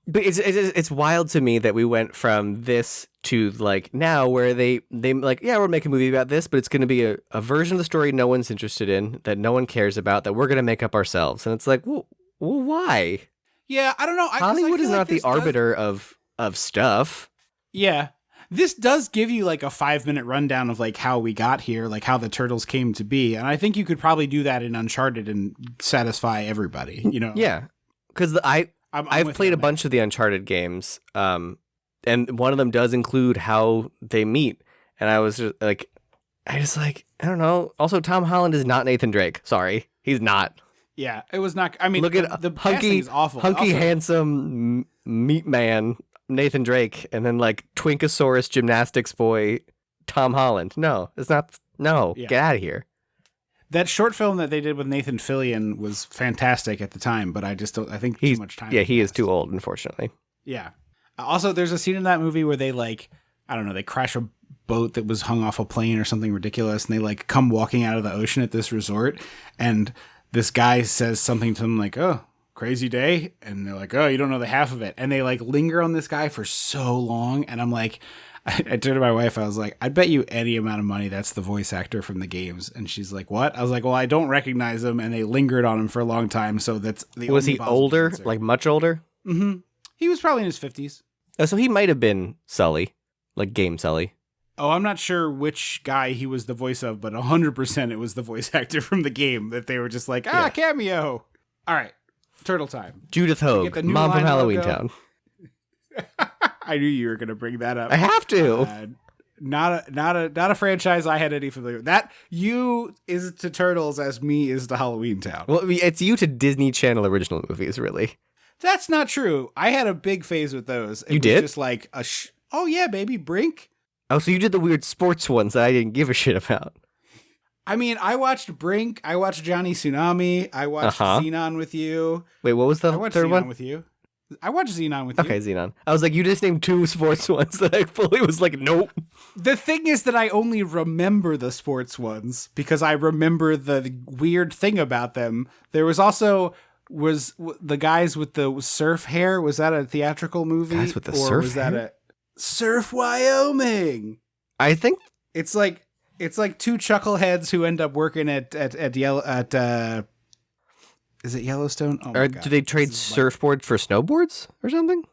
[SPEAKER 2] But it's wild to me that we went from this to like now where they like, yeah, we're making a movie about this, but it's going to be a version of the story no one's interested in, that no one cares about, that we're going to make up ourselves. And it's like, well why?
[SPEAKER 1] Yeah, I don't know.
[SPEAKER 2] Hollywood is not the arbiter of stuff.
[SPEAKER 1] Yeah. This does give you like a 5-minute rundown of like how we got here, like how the turtles came to be. And I think you could probably do that in Uncharted and satisfy everybody, you know?
[SPEAKER 2] Yeah. Because I've played a bunch of the Uncharted games, and one of them does include how they meet. And I was just like, I don't know. Also, Tom Holland is not Nathan Drake. Sorry. He's not.
[SPEAKER 1] Yeah, it was not. I mean,
[SPEAKER 2] look at
[SPEAKER 1] the casting is awful.
[SPEAKER 2] Hunky, handsome meat man Nathan Drake, and then like Twinkosaurus gymnastics boy Tom Holland. No, it's not. No, Get out of here.
[SPEAKER 1] That short film that they did with Nathan Fillion was fantastic at the time, but I just don't. I think too much time.
[SPEAKER 2] Yeah, he is too old, unfortunately.
[SPEAKER 1] Yeah. Also, there's a scene in that movie where they like, I don't know, they crash a boat that was hung off a plane or something ridiculous, and they like come walking out of the ocean at this resort, and this guy says something to them like, "Oh, crazy day," and they're like, "Oh, you don't know the half of it," and they like linger on this guy for so long, and I'm like, I turned to my wife, I was like, "I'd bet you any amount of money that's the voice actor from the games," and she's like, "What?" I was like, "Well, I don't recognize him," and they lingered on him for a long time, so that's the.
[SPEAKER 2] Was he older, like much older?
[SPEAKER 1] Mm-hmm. He was probably in his 50s.
[SPEAKER 2] Oh, so he might have been Sully, like Game Sully.
[SPEAKER 1] Oh, I'm not sure which guy he was the voice of, but 100% it was the voice actor from the game that they were just like, cameo. All right, turtle time.
[SPEAKER 2] Judith Hogue, mom from Halloween Town.
[SPEAKER 1] I knew you were going to bring that up.
[SPEAKER 2] I have to.
[SPEAKER 1] Not a franchise I had any familiar with. That you is to Turtles as me is to Halloween Town.
[SPEAKER 2] Well, it's you to Disney Channel original movies, really.
[SPEAKER 1] That's not true. I had a big phase with those.
[SPEAKER 2] You did?
[SPEAKER 1] Just like oh yeah, baby, Brink.
[SPEAKER 2] Oh, so you did the weird sports ones that I didn't give a shit about.
[SPEAKER 1] I mean, I watched Brink. I watched Johnny Tsunami. I watched Xenon with you.
[SPEAKER 2] Wait, what was the third one?
[SPEAKER 1] With you. I watched Xenon with you.
[SPEAKER 2] Okay, Xenon. I was like, you just named 2 sports ones that I fully was like, nope.
[SPEAKER 1] The thing is that I only remember the sports ones because I remember the weird thing about them. There was also the guys with the surf hair. Was that a theatrical movie?
[SPEAKER 2] Guys with the surf hair? Or was that a
[SPEAKER 1] Surf Wyoming?
[SPEAKER 2] I think
[SPEAKER 1] it's like 2 chuckleheads who end up working at is it Yellowstone? Oh my God.
[SPEAKER 2] Do they trade surfboards for snowboards or something?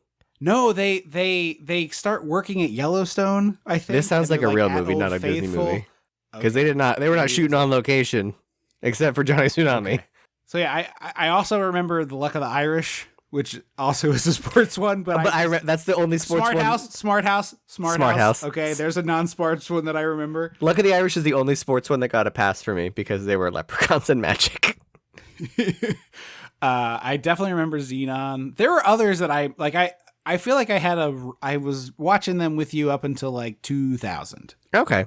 [SPEAKER 1] No, they start working at Yellowstone, I think.
[SPEAKER 2] This sounds like a real movie, not a Disney movie. Because they were not shooting on location, except for Johnny Tsunami.
[SPEAKER 1] Okay. So yeah, I also remember The Luck of the Irish, which also is a sports one, but
[SPEAKER 2] that's the only sports one.
[SPEAKER 1] Smart House. Okay, there's a non-sports one that I remember.
[SPEAKER 2] Luck of the Irish is the only sports one that got a pass for me because they were leprechauns and magic.
[SPEAKER 1] I definitely remember Xenon. There were others that I feel like I was watching them with you up until like 2000.
[SPEAKER 2] Okay.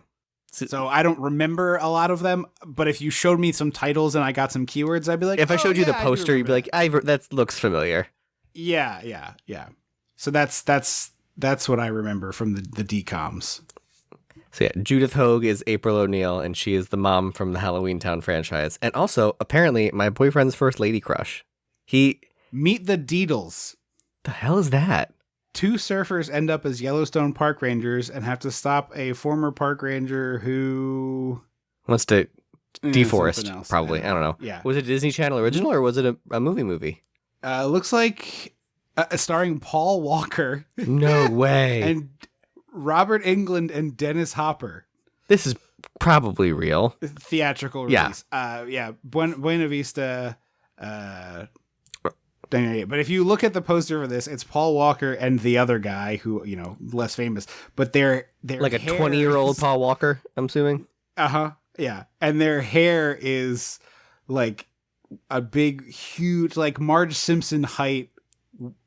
[SPEAKER 1] So I don't remember a lot of them, but if you showed me some titles and I got some keywords, I'd be like,
[SPEAKER 2] if I showed you the poster, you'd be like, that looks familiar.
[SPEAKER 1] Yeah. So that's what I remember from the DComs.
[SPEAKER 2] So yeah, Judith Hogue is April O'Neil, and she is the mom from the Halloween Town franchise. And also, apparently, my boyfriend's first lady crush.
[SPEAKER 1] Meet the Deedles.
[SPEAKER 2] The hell is that?
[SPEAKER 1] 2 surfers end up as Yellowstone park rangers and have to stop a former park ranger who
[SPEAKER 2] wants to deforest, probably. I don't know.
[SPEAKER 1] Yeah.
[SPEAKER 2] Was it a Disney Channel original, or was it a movie?
[SPEAKER 1] Looks like starring Paul Walker.
[SPEAKER 2] No way.
[SPEAKER 1] And Robert Englund and Dennis Hopper.
[SPEAKER 2] This is probably real.
[SPEAKER 1] Theatrical release. Yeah. Buena Vista. But if you look at the poster for this, it's Paul Walker and the other guy who, less famous, but they're
[SPEAKER 2] like a 20-year-old Paul Walker, I'm assuming.
[SPEAKER 1] Yeah. And their hair is like a big, huge, like Marge Simpson height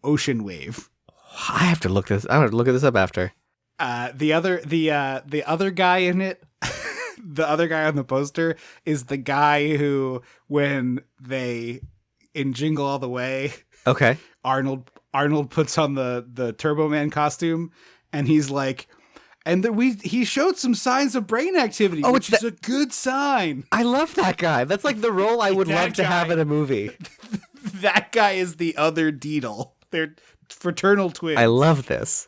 [SPEAKER 1] ocean wave.
[SPEAKER 2] I have to look this. I have to look at this up after.
[SPEAKER 1] The other guy in it, the other guy on the poster is the guy who, when they in Jingle All the Way,
[SPEAKER 2] Okay.
[SPEAKER 1] Arnold puts on the Turbo Man costume, and he's like, and he showed some signs of brain activity, which is a good sign.
[SPEAKER 2] I love that guy. That's like the role I would love to have in a movie.
[SPEAKER 1] That guy is the other Deedle. They're fraternal twins.
[SPEAKER 2] I love this.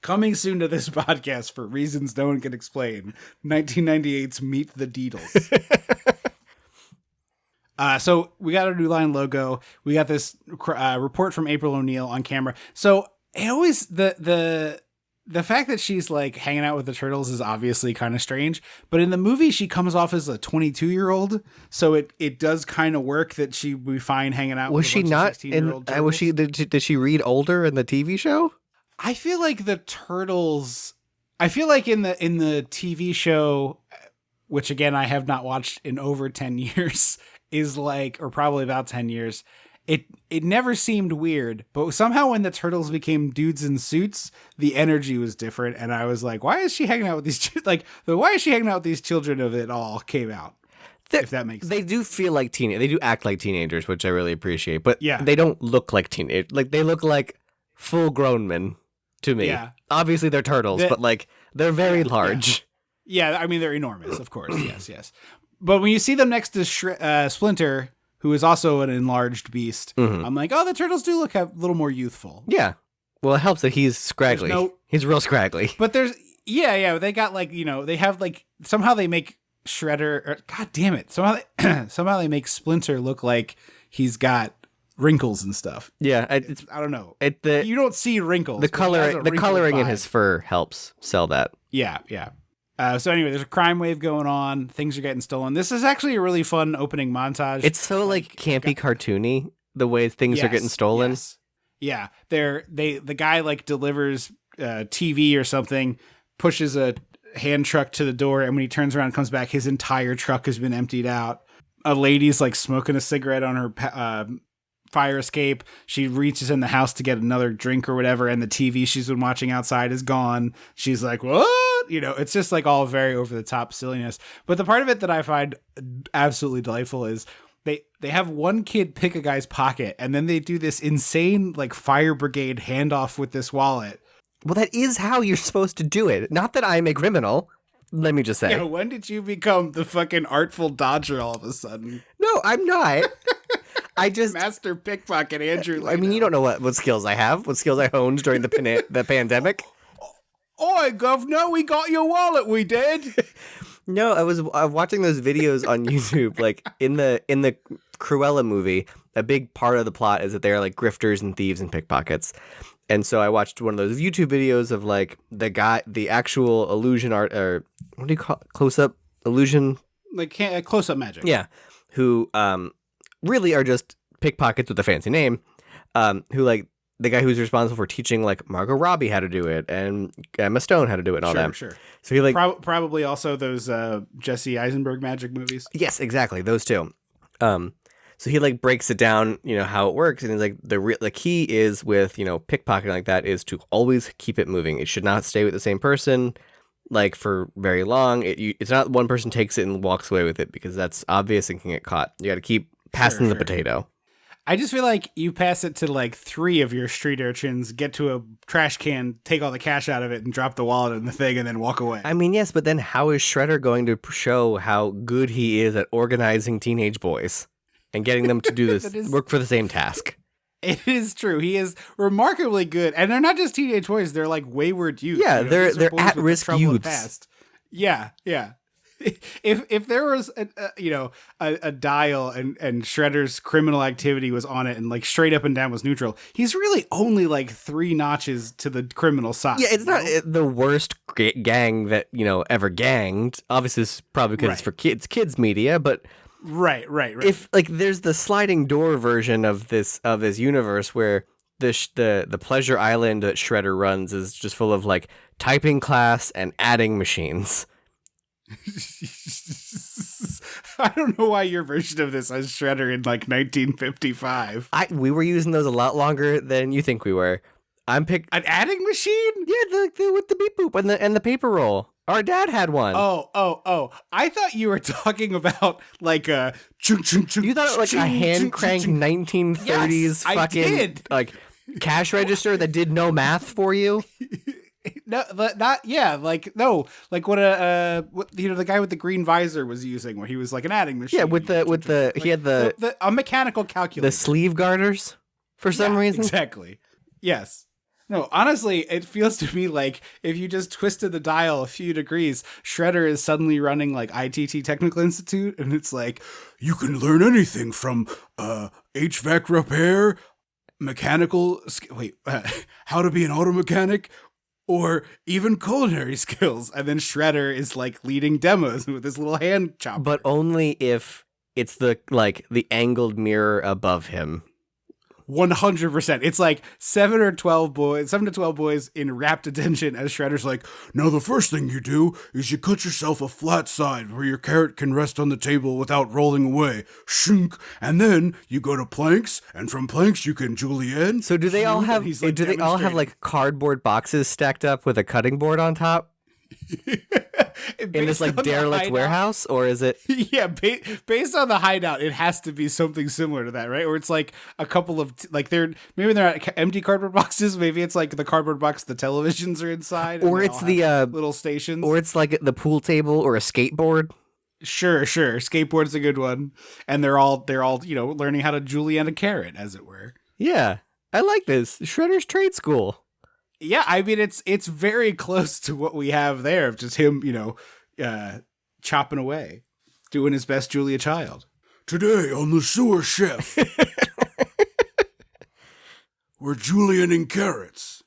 [SPEAKER 1] Coming soon to this podcast for reasons no one can explain. 1998's Meet the Deedles. So we got our New Line logo. We got this report from April O'Neil on camera. So it always the fact that she's like hanging out with the turtles is obviously kind of strange, but in the movie she comes off as a 22-year-old, so it does kind of work that she would be fine hanging out.
[SPEAKER 2] Was she not in? Was she? Did she read older in the TV show?
[SPEAKER 1] I feel like the turtles. I feel like in the TV show, which again I have not watched in over 10 years, is like, or probably about 10 years. It never seemed weird, but somehow when the turtles became dudes in suits, the energy was different, and I was like, why is she hanging out with these why is she hanging out with these children of it all came out? If that makes sense.
[SPEAKER 2] They do feel like they do act like teenagers, which I really appreciate, but
[SPEAKER 1] yeah,
[SPEAKER 2] they don't look like teenagers. Like they look like full grown men to me. Yeah. Obviously they're turtles, but like they're very large.
[SPEAKER 1] Yeah, I mean they're enormous, of course. Yes. But when you see them next to Splinter, who is also an enlarged beast, I'm like, oh, the turtles do look a little more youthful.
[SPEAKER 2] Yeah. Well, it helps that he's scraggly. He's real scraggly.
[SPEAKER 1] But there's, they got like, they have like, somehow they make Shredder, God damn it. Somehow they make Splinter look like he's got wrinkles and stuff.
[SPEAKER 2] Yeah.
[SPEAKER 1] I don't know.
[SPEAKER 2] You
[SPEAKER 1] don't see wrinkles.
[SPEAKER 2] The coloring in his fur helps sell that.
[SPEAKER 1] Yeah. So anyway, there's a crime wave going on. Things are getting stolen. This is actually a really fun opening montage.
[SPEAKER 2] It's so like campy, cartoony the way things are getting stolen.
[SPEAKER 1] Yes. Yeah, the guy like delivers TV or something, pushes a hand truck to the door, and when he turns around and comes back, his entire truck has been emptied out. A lady's like smoking a cigarette on her fire escape. She reaches in the house to get another drink or whatever, and the TV she's been watching outside is gone. She's like, what? It's just like all very over the top silliness. But the part of it that I find absolutely delightful is they have one kid pick a guy's pocket, and then they do this insane like fire brigade handoff with this wallet.
[SPEAKER 2] Well, that is how you're supposed to do it. Not that I'm a criminal. Let me just say.
[SPEAKER 1] Yeah, when did you become the fucking artful dodger all of a sudden?
[SPEAKER 2] No, I'm not. I just
[SPEAKER 1] master pickpocket Andrew Leno.
[SPEAKER 2] I mean, you don't know what skills I have, what skills I honed during the pandemic.
[SPEAKER 1] Oi, governor, we got your wallet, we did.
[SPEAKER 2] No, I was watching those videos on YouTube. Like in the Cruella movie, a big part of the plot is that they're like grifters and thieves and pickpockets. And so I watched one of those YouTube videos of like the actual illusion art, or what do you call it? Close-up illusion?
[SPEAKER 1] Like close-up magic.
[SPEAKER 2] Yeah. Who really are just pickpockets with a fancy name. Who like the guy who's responsible for teaching like Margot Robbie how to do it and Emma Stone how to do it and all that.
[SPEAKER 1] Sure.
[SPEAKER 2] So he like
[SPEAKER 1] probably also those Jesse Eisenberg magic movies.
[SPEAKER 2] Yes, exactly. Those two. So he like breaks it down, how it works, and he's like the key is with pickpocketing like that is to always keep it moving. It should not stay with the same person like for very long. It's not one person takes it and walks away with it, because that's obvious and can get caught. You got to keep passing the potato.
[SPEAKER 1] I just feel like you pass it to like 3 of your street urchins, get to a trash can, take all the cash out of it, and drop the wallet in the thing, and then walk away.
[SPEAKER 2] I mean, yes, but then how is Shredder going to show how good he is at organizing teenage boys and getting them to do this work for the same task?
[SPEAKER 1] It is true. He is remarkably good, and they're not just teenage boys; they're like wayward youth.
[SPEAKER 2] Yeah, they're at-risk youths.
[SPEAKER 1] Yeah. If there was a dial and Shredder's criminal activity was on it and like straight up and down was neutral, he's really only like 3 notches to the criminal side.
[SPEAKER 2] Yeah, it's not the worst gang that ever ganged. Obviously, it's probably because it's for kids media, but
[SPEAKER 1] right.
[SPEAKER 2] If like there's the sliding door version of this universe where the pleasure island that Shredder runs is just full of like typing class and adding machines.
[SPEAKER 1] I don't know why your version of this has Shredder in like 1955.
[SPEAKER 2] We were using those a lot longer than you think we were. An
[SPEAKER 1] adding machine?
[SPEAKER 2] Yeah, with the beep boop and the paper roll. Our dad had one.
[SPEAKER 1] Oh. I thought you were talking about like a chung chung chung.
[SPEAKER 2] You thought it was like a hand crank 1930s
[SPEAKER 1] yes,
[SPEAKER 2] fucking like cash register that did no math for you?
[SPEAKER 1] No, not like what the guy with the green visor was using, where he was like an adding machine.
[SPEAKER 2] Yeah, he had
[SPEAKER 1] a mechanical calculator,
[SPEAKER 2] the sleeve garters for some reason.
[SPEAKER 1] Exactly. Yes. No, honestly, it feels to me like if you just twisted the dial a few degrees, Shredder is suddenly running like ITT Technical Institute, and it's like you can learn anything from HVAC repair, how to be an auto mechanic, or even culinary skills. And then Shredder is like leading demos with his little hand chopper.
[SPEAKER 2] But only if it's the angled mirror above him.
[SPEAKER 1] 100%. It's like 7 to 12 boys in rapt attention as Shredder's like, now the first thing you do is you cut yourself a flat side where your carrot can rest on the table without rolling away. Shunk. And then you go to planks, and from planks you can julienne.
[SPEAKER 2] So do they all have like cardboard boxes stacked up with a cutting board on top? In this like derelict warehouse, or is it?
[SPEAKER 1] Yeah, based on the hideout, it has to be something similar to that, right? Or it's like a couple of they're not empty cardboard boxes. Maybe it's like the cardboard box the televisions are inside,
[SPEAKER 2] or it's the
[SPEAKER 1] little stations,
[SPEAKER 2] or it's like the pool table or a skateboard.
[SPEAKER 1] Sure. Skateboard's a good one, and they're all learning how to julienne a carrot, as it were.
[SPEAKER 2] Yeah, I like this Shredder's trade school.
[SPEAKER 1] Yeah, I mean it's very close to what we have there of just him, chopping away, doing his best Julia Child.
[SPEAKER 4] Today on the Sewer Chef, we're julienning carrots.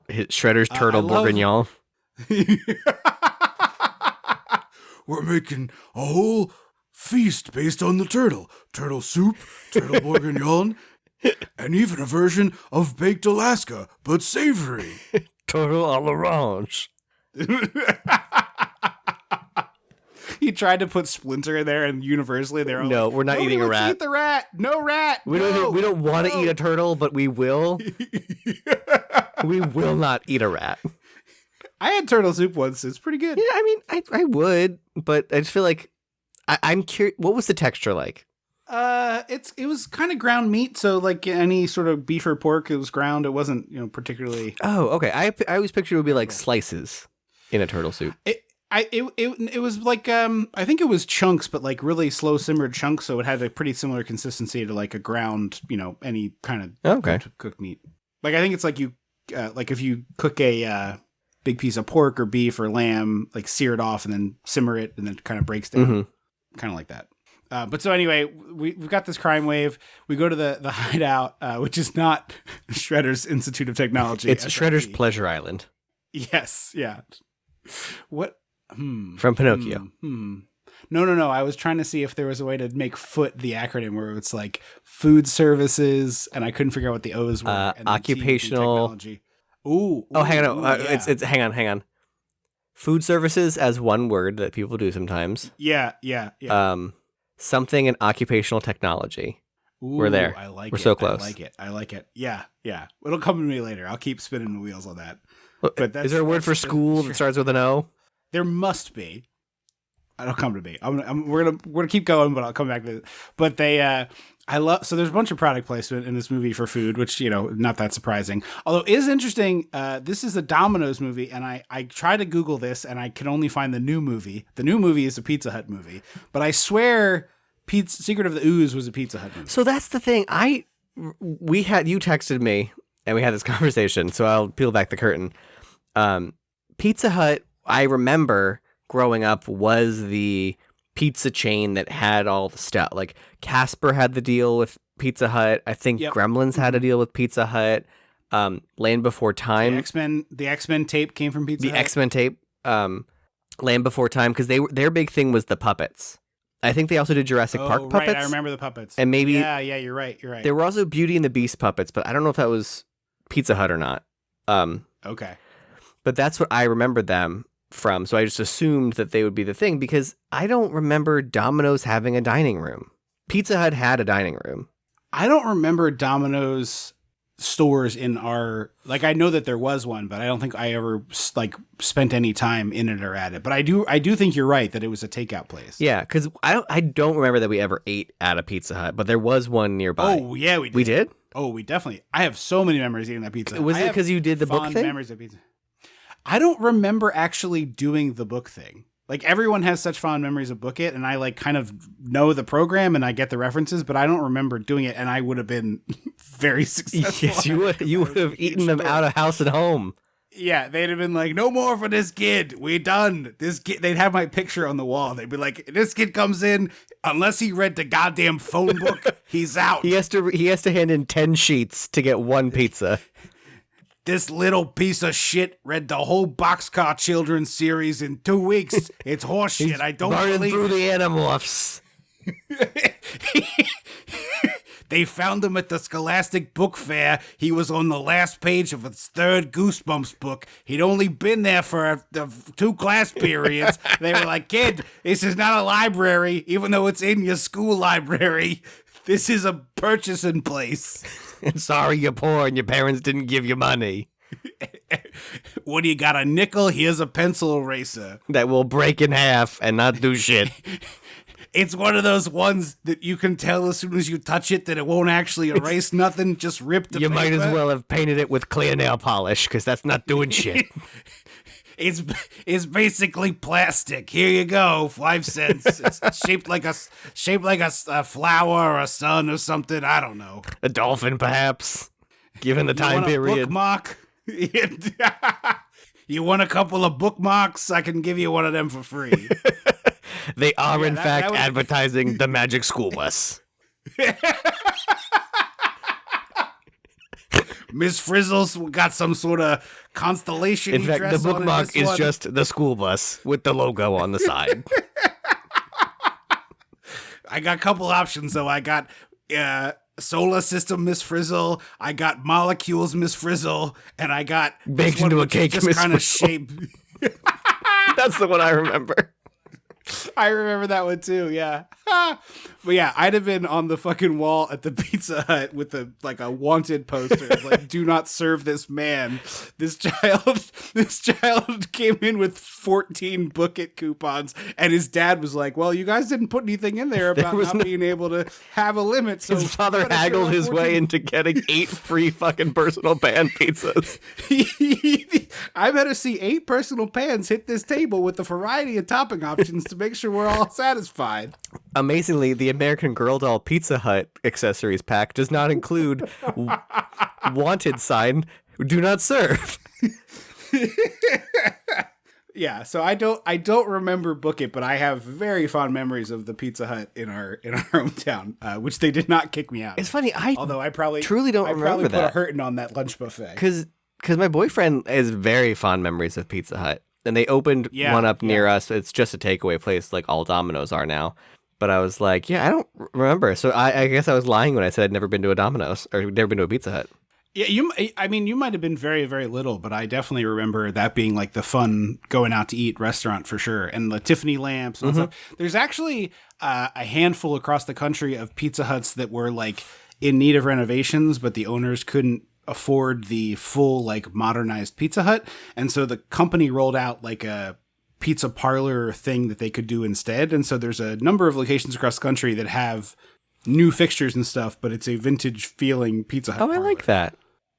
[SPEAKER 2] Shredder's turtle bourguignon.
[SPEAKER 4] We're making a whole feast based on the turtle. Turtle soup, turtle bourguignon, and even a version of baked Alaska, but savory.
[SPEAKER 2] Turtle à l'orange.
[SPEAKER 1] He tried to put Splinter in there, and universally they're all
[SPEAKER 2] no, we're not eating a rat.
[SPEAKER 1] Eat the rat. No rat.
[SPEAKER 2] We don't want to eat a turtle, but we will. We will not eat a rat.
[SPEAKER 1] I had turtle soup once. It's pretty good.
[SPEAKER 2] Yeah, I mean, I would, but I just feel like I'm curious. What was the texture like?
[SPEAKER 1] It was kind of ground meat, so like any sort of beef or pork, it was ground. It wasn't, particularly.
[SPEAKER 2] Oh, okay. I always pictured it would be like slices in a turtle soup.
[SPEAKER 1] It was like I think it was chunks, but like really slow simmered chunks, so it had a pretty similar consistency to like a ground, any kind of cooked meat. Like I think it's like you like if you cook a big piece of pork or beef or lamb, like sear it off and then simmer it, and then it kind of breaks down, kind of like that. But so anyway, we've got this crime wave. We go to the hideout, which is not Shredder's Institute of Technology.
[SPEAKER 2] It's Shredder's Pleasure Island.
[SPEAKER 1] Yes, yeah. What?
[SPEAKER 2] From Pinocchio.
[SPEAKER 1] No. I was trying to see if there was a way to make FOOT the acronym where it's like food services, and I couldn't figure out what the O's were. And
[SPEAKER 2] occupational
[SPEAKER 1] technology. Ooh.
[SPEAKER 2] Oh, hang on.
[SPEAKER 1] Yeah.
[SPEAKER 2] It's hang on. Food services as one word that people do sometimes.
[SPEAKER 1] Yeah.
[SPEAKER 2] Something in occupational technology.
[SPEAKER 1] Ooh,
[SPEAKER 2] we're there.
[SPEAKER 1] I like
[SPEAKER 2] we're
[SPEAKER 1] it.
[SPEAKER 2] so close.
[SPEAKER 1] I like it. Yeah. It'll come to me later. I'll keep spinning the wheels on that. But
[SPEAKER 2] is there a word for school that starts with an O?
[SPEAKER 1] There must be. It'll come to me. We're gonna keep going, but I'll come back to it. But so there's a bunch of product placement in this movie for food, which, not that surprising. Although it is interesting, this is a Domino's movie, and I tried to Google this, and I can only find the new movie. The new movie is a Pizza Hut movie, but I swear Secret of the Ooze was a Pizza Hut movie.
[SPEAKER 2] So that's the thing. You texted me, and we had this conversation, so I'll peel back the curtain. Pizza Hut, I remember growing up, was the pizza chain that had all the stuff. Like Casper had the deal with Pizza Hut. I think Gremlins had a deal with Pizza Hut. Land Before Time.
[SPEAKER 1] The X-Men tape came from Pizza Hut.
[SPEAKER 2] The X-Men tape. Land Before Time, because their big thing was the puppets. I think they also did Jurassic Park puppets.
[SPEAKER 1] Right, I remember the puppets.
[SPEAKER 2] And maybe
[SPEAKER 1] you're right.
[SPEAKER 2] There were also Beauty and the Beast puppets, but I don't know if that was Pizza Hut or not.
[SPEAKER 1] Okay.
[SPEAKER 2] But that's what I remember them from, so I just assumed that they would be the thing, because I don't remember Domino's having a dining room. Pizza Hut had a dining room.
[SPEAKER 1] I don't remember Domino's stores in our, like, I know that there was one, but I don't think I ever like spent any time in it or at it. But I do think you're right that it was a takeout place.
[SPEAKER 2] Yeah, because I don't remember that we ever ate at a Pizza Hut, but there was one nearby.
[SPEAKER 1] Oh yeah, we did.
[SPEAKER 2] We did?
[SPEAKER 1] Oh, we definitely. I have so many memories eating that pizza.
[SPEAKER 2] Was it because you did the book
[SPEAKER 1] fond
[SPEAKER 2] thing?
[SPEAKER 1] Memories of pizza. I don't remember actually doing the book thing. Like, everyone has such fond memories of Book It, and I like kind of know the program and I get the references, but I don't remember doing it, and I would have been very successful.
[SPEAKER 2] Yes, you would. You would have eaten them out of house and home.
[SPEAKER 1] Yeah, they'd have been like, no more for this kid. We're done. This kid. They'd have my picture on the wall. They'd be like, this kid comes in, unless he read the goddamn phone book, he's out.
[SPEAKER 2] He has to hand in 10 sheets to get one pizza.
[SPEAKER 1] This little piece of shit read the whole Boxcar Children's series in 2 weeks. It's horseshit. I don't
[SPEAKER 2] Burning
[SPEAKER 1] believe
[SPEAKER 2] through
[SPEAKER 1] it.
[SPEAKER 2] the Animorphs.
[SPEAKER 1] They found him at the Scholastic Book Fair. He was on the last page of his third Goosebumps book. He'd only been there for 2 class periods. They were like, kid, this is not a library, even though it's in your school library. This is a purchasing place.
[SPEAKER 2] Sorry you're poor and your parents didn't give you money.
[SPEAKER 1] What do you got, a nickel? Here's a pencil eraser.
[SPEAKER 2] That will break in half and not do shit.
[SPEAKER 1] It's one of those ones that you can tell as soon as you touch it that it won't actually erase nothing, just rip the
[SPEAKER 2] You
[SPEAKER 1] paper.
[SPEAKER 2] might as well have painted it with clear nail polish, because that's not doing shit.
[SPEAKER 1] It's basically plastic. Here you go, 5 cents. It's shaped like a flower or a sun or something. I don't know.
[SPEAKER 2] A dolphin, perhaps, given the time
[SPEAKER 1] You want a
[SPEAKER 2] period.
[SPEAKER 1] bookmark? You want a couple of bookmarks? I can give you one of them for free.
[SPEAKER 2] They are, in
[SPEAKER 1] that
[SPEAKER 2] fact,
[SPEAKER 1] would-
[SPEAKER 2] advertising the Magic School Bus.
[SPEAKER 1] Miss Frizzle's got some sort of constellation.
[SPEAKER 2] In fact, the
[SPEAKER 1] dress on in
[SPEAKER 2] bookmark
[SPEAKER 1] this
[SPEAKER 2] is
[SPEAKER 1] one.
[SPEAKER 2] just the school bus with the logo on the side.
[SPEAKER 1] I got a couple options though. I got Solar System Miss Frizzle. I got Molecules Miss Frizzle, and I got
[SPEAKER 2] Baked into a cake,
[SPEAKER 1] just
[SPEAKER 2] Miss
[SPEAKER 1] kind of
[SPEAKER 2] Frizzle.
[SPEAKER 1] shape.
[SPEAKER 2] That's the one I remember.
[SPEAKER 1] I remember that one too. Yeah, but yeah, I'd have been on the fucking wall at the Pizza Hut with a wanted poster, like "Do not serve this man." This child came in with 14 Book It coupons, and his dad was like, "Well, you guys didn't put anything in there about
[SPEAKER 2] was
[SPEAKER 1] not
[SPEAKER 2] no-
[SPEAKER 1] being able to have a limit." So
[SPEAKER 2] His father
[SPEAKER 1] I'm gonna
[SPEAKER 2] haggled
[SPEAKER 1] serve
[SPEAKER 2] his
[SPEAKER 1] 14
[SPEAKER 2] way into getting 8 free fucking personal pan pizzas.
[SPEAKER 1] I better see 8 personal pans hit this table with a variety of topping options to make sure we're all satisfied.
[SPEAKER 2] Amazingly, the American Girl doll Pizza Hut accessories pack does not include wanted sign, do not serve.
[SPEAKER 1] Yeah, so I don't remember Book It, but I have very fond memories of the Pizza Hut in our hometown, which they did not kick me out.
[SPEAKER 2] It's funny, I
[SPEAKER 1] Although I probably
[SPEAKER 2] truly don't
[SPEAKER 1] I probably
[SPEAKER 2] remember
[SPEAKER 1] put a
[SPEAKER 2] that.
[SPEAKER 1] hurting on that lunch buffet.
[SPEAKER 2] Because my boyfriend has very fond memories of Pizza Hut. And they opened one up near us. It's just a takeaway place like all Domino's are now. But I was like, yeah, I don't remember. So I guess I was lying when I said I'd never been to a Domino's or never been to a Pizza Hut.
[SPEAKER 1] Yeah, you might have been very, very little, but I definitely remember that being like the fun going out to eat restaurant for sure. And the Tiffany lamps and stuff. There's actually a handful across the country of Pizza Huts that were like in need of renovations, but the owners couldn't afford the full like modernized Pizza Hut. And so the company rolled out like a pizza parlor thing that they could do instead. And so there's a number of locations across the country that have new fixtures and stuff, but it's a vintage feeling Pizza Hut
[SPEAKER 2] Oh, I
[SPEAKER 1] parlor.
[SPEAKER 2] like that.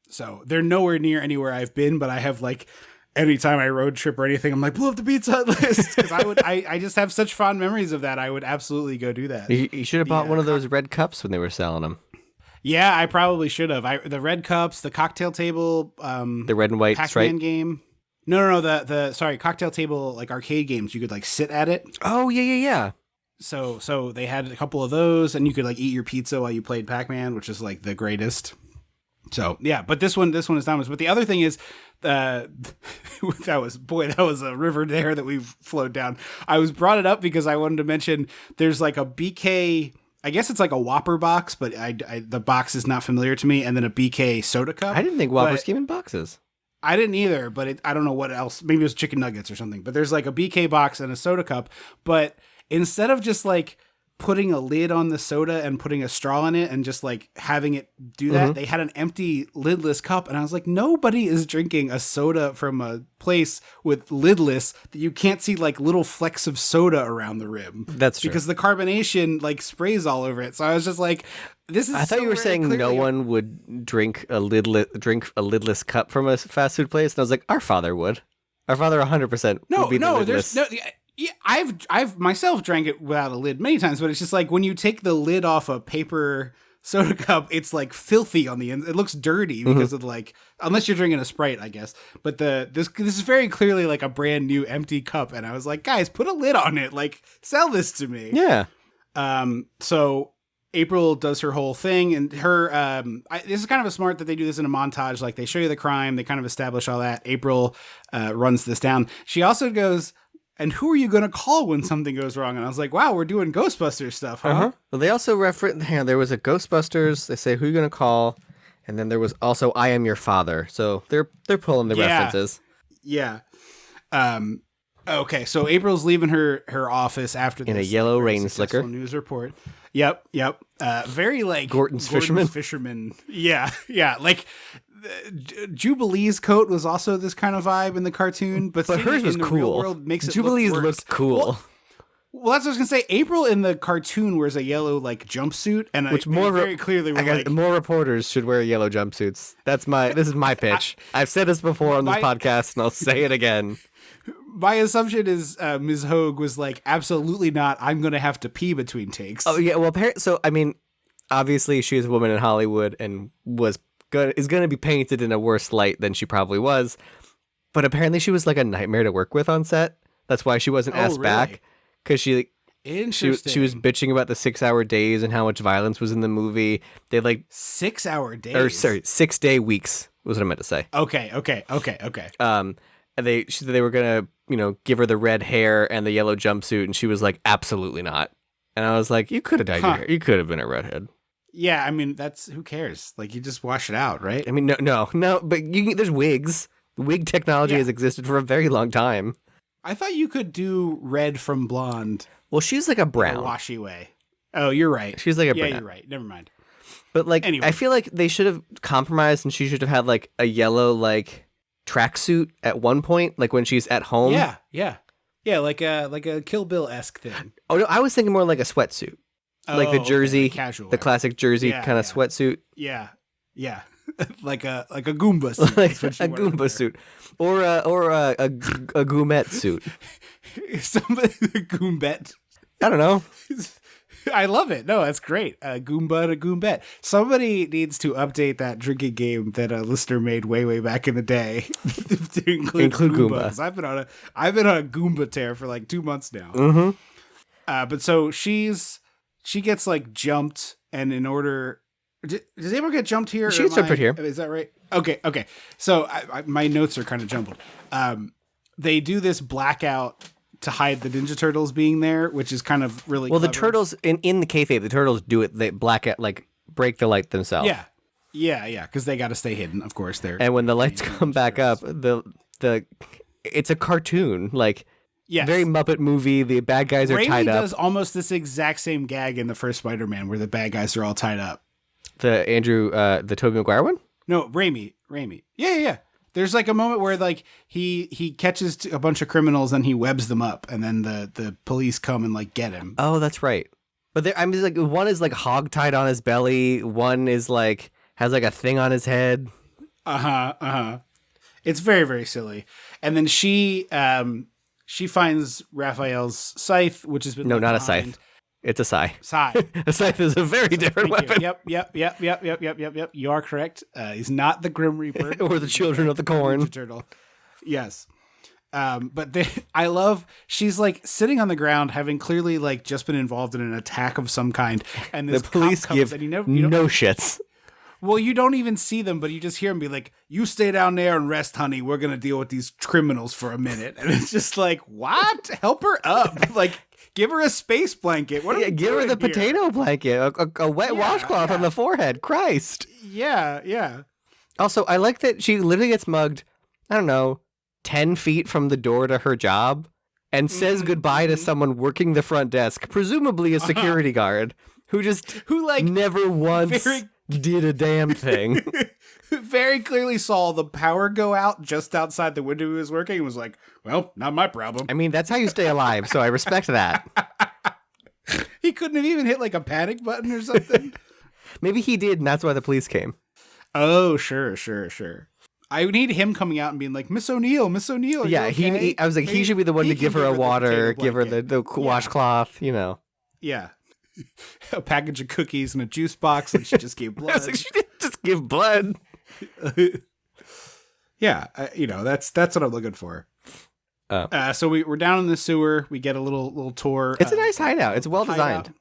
[SPEAKER 1] So they're nowhere near anywhere I've been, but I have like anytime I road trip or anything, I'm like, pull up the Pizza Hut list. Cause I just have such fond memories of that. I would absolutely go do that.
[SPEAKER 2] You should have bought one of those red cups when they were selling them.
[SPEAKER 1] Yeah, I probably should have. The red cups, the cocktail table,
[SPEAKER 2] The red and white
[SPEAKER 1] Pac-Man
[SPEAKER 2] stripe.
[SPEAKER 1] game. No, the cocktail table, like arcade games. You could like sit at it.
[SPEAKER 2] Oh, yeah.
[SPEAKER 1] So they had a couple of those, and you could like eat your pizza while you played Pac-Man, which is like the greatest. So yeah, but this one is Thomas. But the other thing is, that was a river there that we've flowed down. I was brought it up because I wanted to mention there's like a BK. I guess it's like a Whopper box, but the box is not familiar to me. And then a BK soda cup.
[SPEAKER 2] I didn't think Whoppers
[SPEAKER 1] But-
[SPEAKER 2] came in boxes.
[SPEAKER 1] I didn't either, but I don't know what else. Maybe it was chicken nuggets or something. But there's like a BK box and a soda cup. But instead of just like putting a lid on the soda and putting a straw in it and just like having it do that. They had an empty lidless cup, and I was like, nobody is drinking a soda from a place with lidless that you can't see like little flecks of soda around the rim.
[SPEAKER 2] That's true.
[SPEAKER 1] Because the carbonation like sprays all over it. So I was just like, this is
[SPEAKER 2] I thought you were saying no one would drink a lidless cup from a fast food place, and I was like, our father would. Our father 100% would be the lidless.
[SPEAKER 1] There's no. Yeah, I've myself drank it without a lid many times, but it's just like when you take the lid off a paper soda cup, it's like filthy on the end. It looks dirty because of like, unless you're drinking a Sprite, I guess. But this is very clearly like a brand new empty cup, and I was like, guys, put a lid on it. Like, sell this to me.
[SPEAKER 2] Yeah.
[SPEAKER 1] So April does her whole thing, and her this is kind of a smart that they do this in a montage. Like, they show you the crime, they kind of establish all that. April runs this down. She also goes, and who are you going to call when something goes wrong? And I was like, wow, we're doing Ghostbusters stuff, huh?
[SPEAKER 2] Well, they also reference, there was a Ghostbusters, they say, who are you going to call? And then there was also, I am your father. So they're pulling the references.
[SPEAKER 1] Yeah. Okay, so April's leaving her office after this.
[SPEAKER 2] In a yellow rain slicker.
[SPEAKER 1] News report. Yep. Very like
[SPEAKER 2] Gordon's
[SPEAKER 1] fisherman. Yeah. Like Jubilee's coat was also this kind of vibe in the cartoon, but
[SPEAKER 2] hers was
[SPEAKER 1] in the
[SPEAKER 2] cool.
[SPEAKER 1] real world makes it
[SPEAKER 2] Jubilee's
[SPEAKER 1] look worse.
[SPEAKER 2] looked cool.
[SPEAKER 1] Well, that's what I was gonna say. April in the cartoon wears a yellow like jumpsuit, and very clearly
[SPEAKER 2] more reporters should wear yellow jumpsuits. This is my pitch. I've said this before on this podcast, and I'll say it again.
[SPEAKER 1] My assumption is Ms. Hogue was like, absolutely not. I'm going to have to pee between takes.
[SPEAKER 2] Oh, yeah. Well, so, I mean, obviously she is a woman in Hollywood and is going to be painted in a worse light than she probably was. But apparently she was like a nightmare to work with on set. That's why she wasn't asked back. Because she was bitching about the 6-hour days and how much violence was in the movie. They like
[SPEAKER 1] 6-hour days?
[SPEAKER 2] Or sorry, 6-day weeks was what I meant to say.
[SPEAKER 1] Okay.
[SPEAKER 2] And they were gonna, give her the red hair and the yellow jumpsuit, and she was like, absolutely not. And I was like, you could have dyed your hair. You could have been a redhead.
[SPEAKER 1] Yeah, I mean, who cares? Like, you just wash it out, right?
[SPEAKER 2] I mean, no, but there's wigs. Wig technology has existed for a very long time.
[SPEAKER 1] I thought you could do red from blonde.
[SPEAKER 2] Well, she's like a brown.
[SPEAKER 1] In a washy way. Oh, you're right.
[SPEAKER 2] She's like a brown.
[SPEAKER 1] Yeah, you're right. Never mind.
[SPEAKER 2] But like,
[SPEAKER 1] anyway.
[SPEAKER 2] I feel like they should have compromised, and she should have had like a yellow like tracksuit at one point, like when she's at home.
[SPEAKER 1] Yeah, like a Kill Bill-esque thing.
[SPEAKER 2] Oh no, I was thinking more like a sweatsuit, like the jersey,
[SPEAKER 1] casual,
[SPEAKER 2] the classic jersey kind of sweatsuit.
[SPEAKER 1] Yeah, like a Goomba suit.
[SPEAKER 2] Like a Goomba suit, or a Goomette suit.
[SPEAKER 1] Somebody a Goombette.
[SPEAKER 2] I don't know.
[SPEAKER 1] I love it. No, that's great. Goomba to Goombette. Somebody needs to update that drinking game that a listener made way back in the day to include Goomba. 'Cause I've been on a Goomba tear for like 2 months now.
[SPEAKER 2] Mm-hmm.
[SPEAKER 1] But so she gets like jumped, and in order, does anyone get jumped here?
[SPEAKER 2] She gets jumped right here.
[SPEAKER 1] Is that right? Okay. So my notes are kind of jumbled. They do this blackout to hide the Ninja Turtles being there, which is kind of really
[SPEAKER 2] well.
[SPEAKER 1] clever.
[SPEAKER 2] The turtles in the kayfabe, the turtles do it. They black out, like break the light themselves.
[SPEAKER 1] Yeah, because they got to stay hidden, of course.
[SPEAKER 2] And when the lights come back up, it's a cartoon, like very Muppet movie. The bad guys are tied up.
[SPEAKER 1] Raimi does almost this exact same gag in the first Spider-Man, where the bad guys are all tied up.
[SPEAKER 2] The Tobey Maguire one?
[SPEAKER 1] No, Raimi. Yeah. There's like a moment where like he catches a bunch of criminals and he webs them up, and then the police come and like get him.
[SPEAKER 2] Oh, that's right. But like one is like hog-tied on his belly. One is like has like a thing on his head.
[SPEAKER 1] It's very, very silly. And then she finds Raphael's scythe, which has been
[SPEAKER 2] not a scythe. It's a sai. A scythe is a very different weapon.
[SPEAKER 1] Yep. You are correct. He's not the Grim Reaper.
[SPEAKER 2] Or the Children of the Corn.
[SPEAKER 1] Turtle. Yes. But I love, she's like sitting on the ground, having clearly like just been involved in an attack of some kind. And this
[SPEAKER 2] the police
[SPEAKER 1] cop comes,
[SPEAKER 2] give
[SPEAKER 1] and
[SPEAKER 2] no shits.
[SPEAKER 1] Well, you don't even see them, but you just hear them be like, you stay down there and rest, honey. We're going to deal with these criminals for a minute. And it's just like, what? Help her up. Like, give her a space blanket. What?
[SPEAKER 2] Give her the potato blanket, a wet washcloth on the forehead. Christ.
[SPEAKER 1] Yeah.
[SPEAKER 2] Also, I like that she literally gets mugged, I don't know, 10 feet from the door to her job. and says goodbye to someone working the front desk, presumably a security guard, who
[SPEAKER 1] like
[SPEAKER 2] never once did a damn thing.
[SPEAKER 1] Very clearly saw the power go out just outside the window he was working and was like, well, not my problem.
[SPEAKER 2] I mean, that's how you stay alive, so I respect that.
[SPEAKER 1] He couldn't have even hit like a panic button or something.
[SPEAKER 2] Maybe he did, and that's why the police came.
[SPEAKER 1] Oh, sure. I need him coming out and being like, Miss O'Neill.
[SPEAKER 2] Yeah,
[SPEAKER 1] okay?
[SPEAKER 2] I was like, he should be the one to give her a water, give her the washcloth, you know.
[SPEAKER 1] Yeah. A package of cookies and a juice box, and she just gave blood.
[SPEAKER 2] I was like, she didn't just give blood.
[SPEAKER 1] Yeah, that's what I'm looking for. So we're down in the sewer. We get a little tour.
[SPEAKER 2] It's a nice hideout. It's well designed.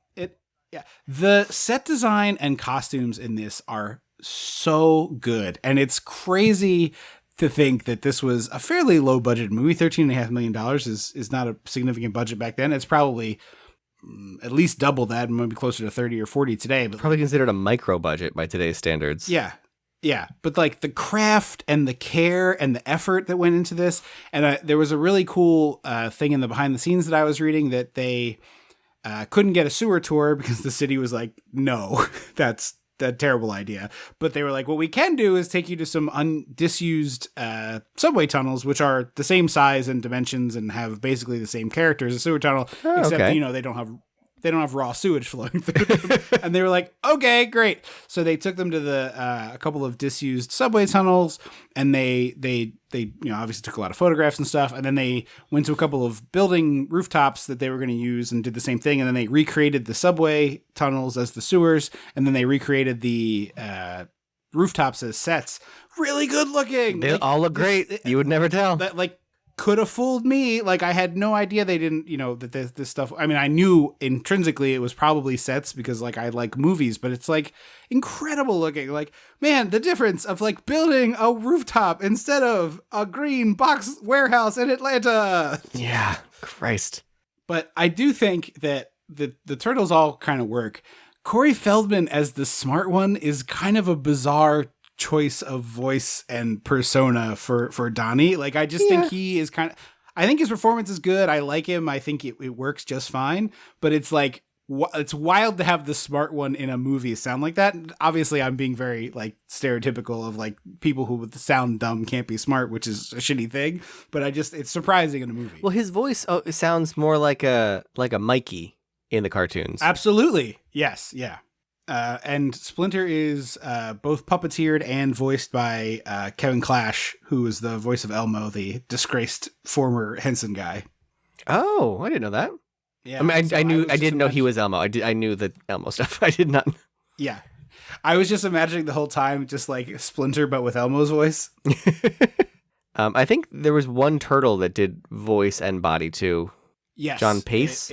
[SPEAKER 1] The set design and costumes in this are so good, and it's crazy to think that this was a fairly low budget movie. $13.5 million is not a significant budget back then. It's probably at least double that, maybe closer to 30 or 40 today. But
[SPEAKER 2] probably considered a micro budget by today's standards.
[SPEAKER 1] Yeah, but like the craft and the care and the effort that went into this, and there was a really cool thing in the behind the scenes that I was reading that they couldn't get a sewer tour because the city was like, no, that's a terrible idea. But they were like, what we can do is take you to some disused subway tunnels, which are the same size and dimensions and have basically the same character as a sewer tunnel, except
[SPEAKER 2] okay.
[SPEAKER 1] They don't have raw sewage flowing through them. And they were like, okay, great. So they took them to a couple of disused subway tunnels, and they obviously took a lot of photographs and stuff. And then they went to a couple of building rooftops that they were going to use and did the same thing. And then they recreated the subway tunnels as the sewers. And then they recreated the rooftops as sets. Really good looking.
[SPEAKER 2] They all look great. You would never tell.
[SPEAKER 1] That could have fooled me. Like, I had no idea they didn't, that this stuff. I mean, I knew intrinsically it was probably sets because like I like movies, but it's like incredible looking. Like, man, the difference of like building a rooftop instead of a green box warehouse in Atlanta.
[SPEAKER 2] Yeah, Christ.
[SPEAKER 1] But I do think that the turtles all kind of work. Corey Feldman as the smart one is kind of a bizarre choice of voice and persona for Donnie. Like, I just think he is I think his performance is good. I like him. I think it works just fine, but it's like, it's wild to have the smart one in a movie sound like that. Obviously I'm being very like stereotypical of like people who sound dumb can't be smart, which is a shitty thing, but it's surprising in a movie.
[SPEAKER 2] Well, his voice sounds more like a Mikey in the cartoons.
[SPEAKER 1] Absolutely. Yes. Yeah. And Splinter is both puppeteered and voiced by Kevin Clash, who is the voice of Elmo, the disgraced former Henson guy.
[SPEAKER 2] Oh, I didn't know that.
[SPEAKER 1] Yeah,
[SPEAKER 2] I mean, I didn't know he was Elmo. I knew the Elmo stuff. I did not.
[SPEAKER 1] Yeah, I was just imagining the whole time, just like Splinter, but with Elmo's voice.
[SPEAKER 2] I think there was one turtle that did voice and body too.
[SPEAKER 1] Yes,
[SPEAKER 2] John Pace.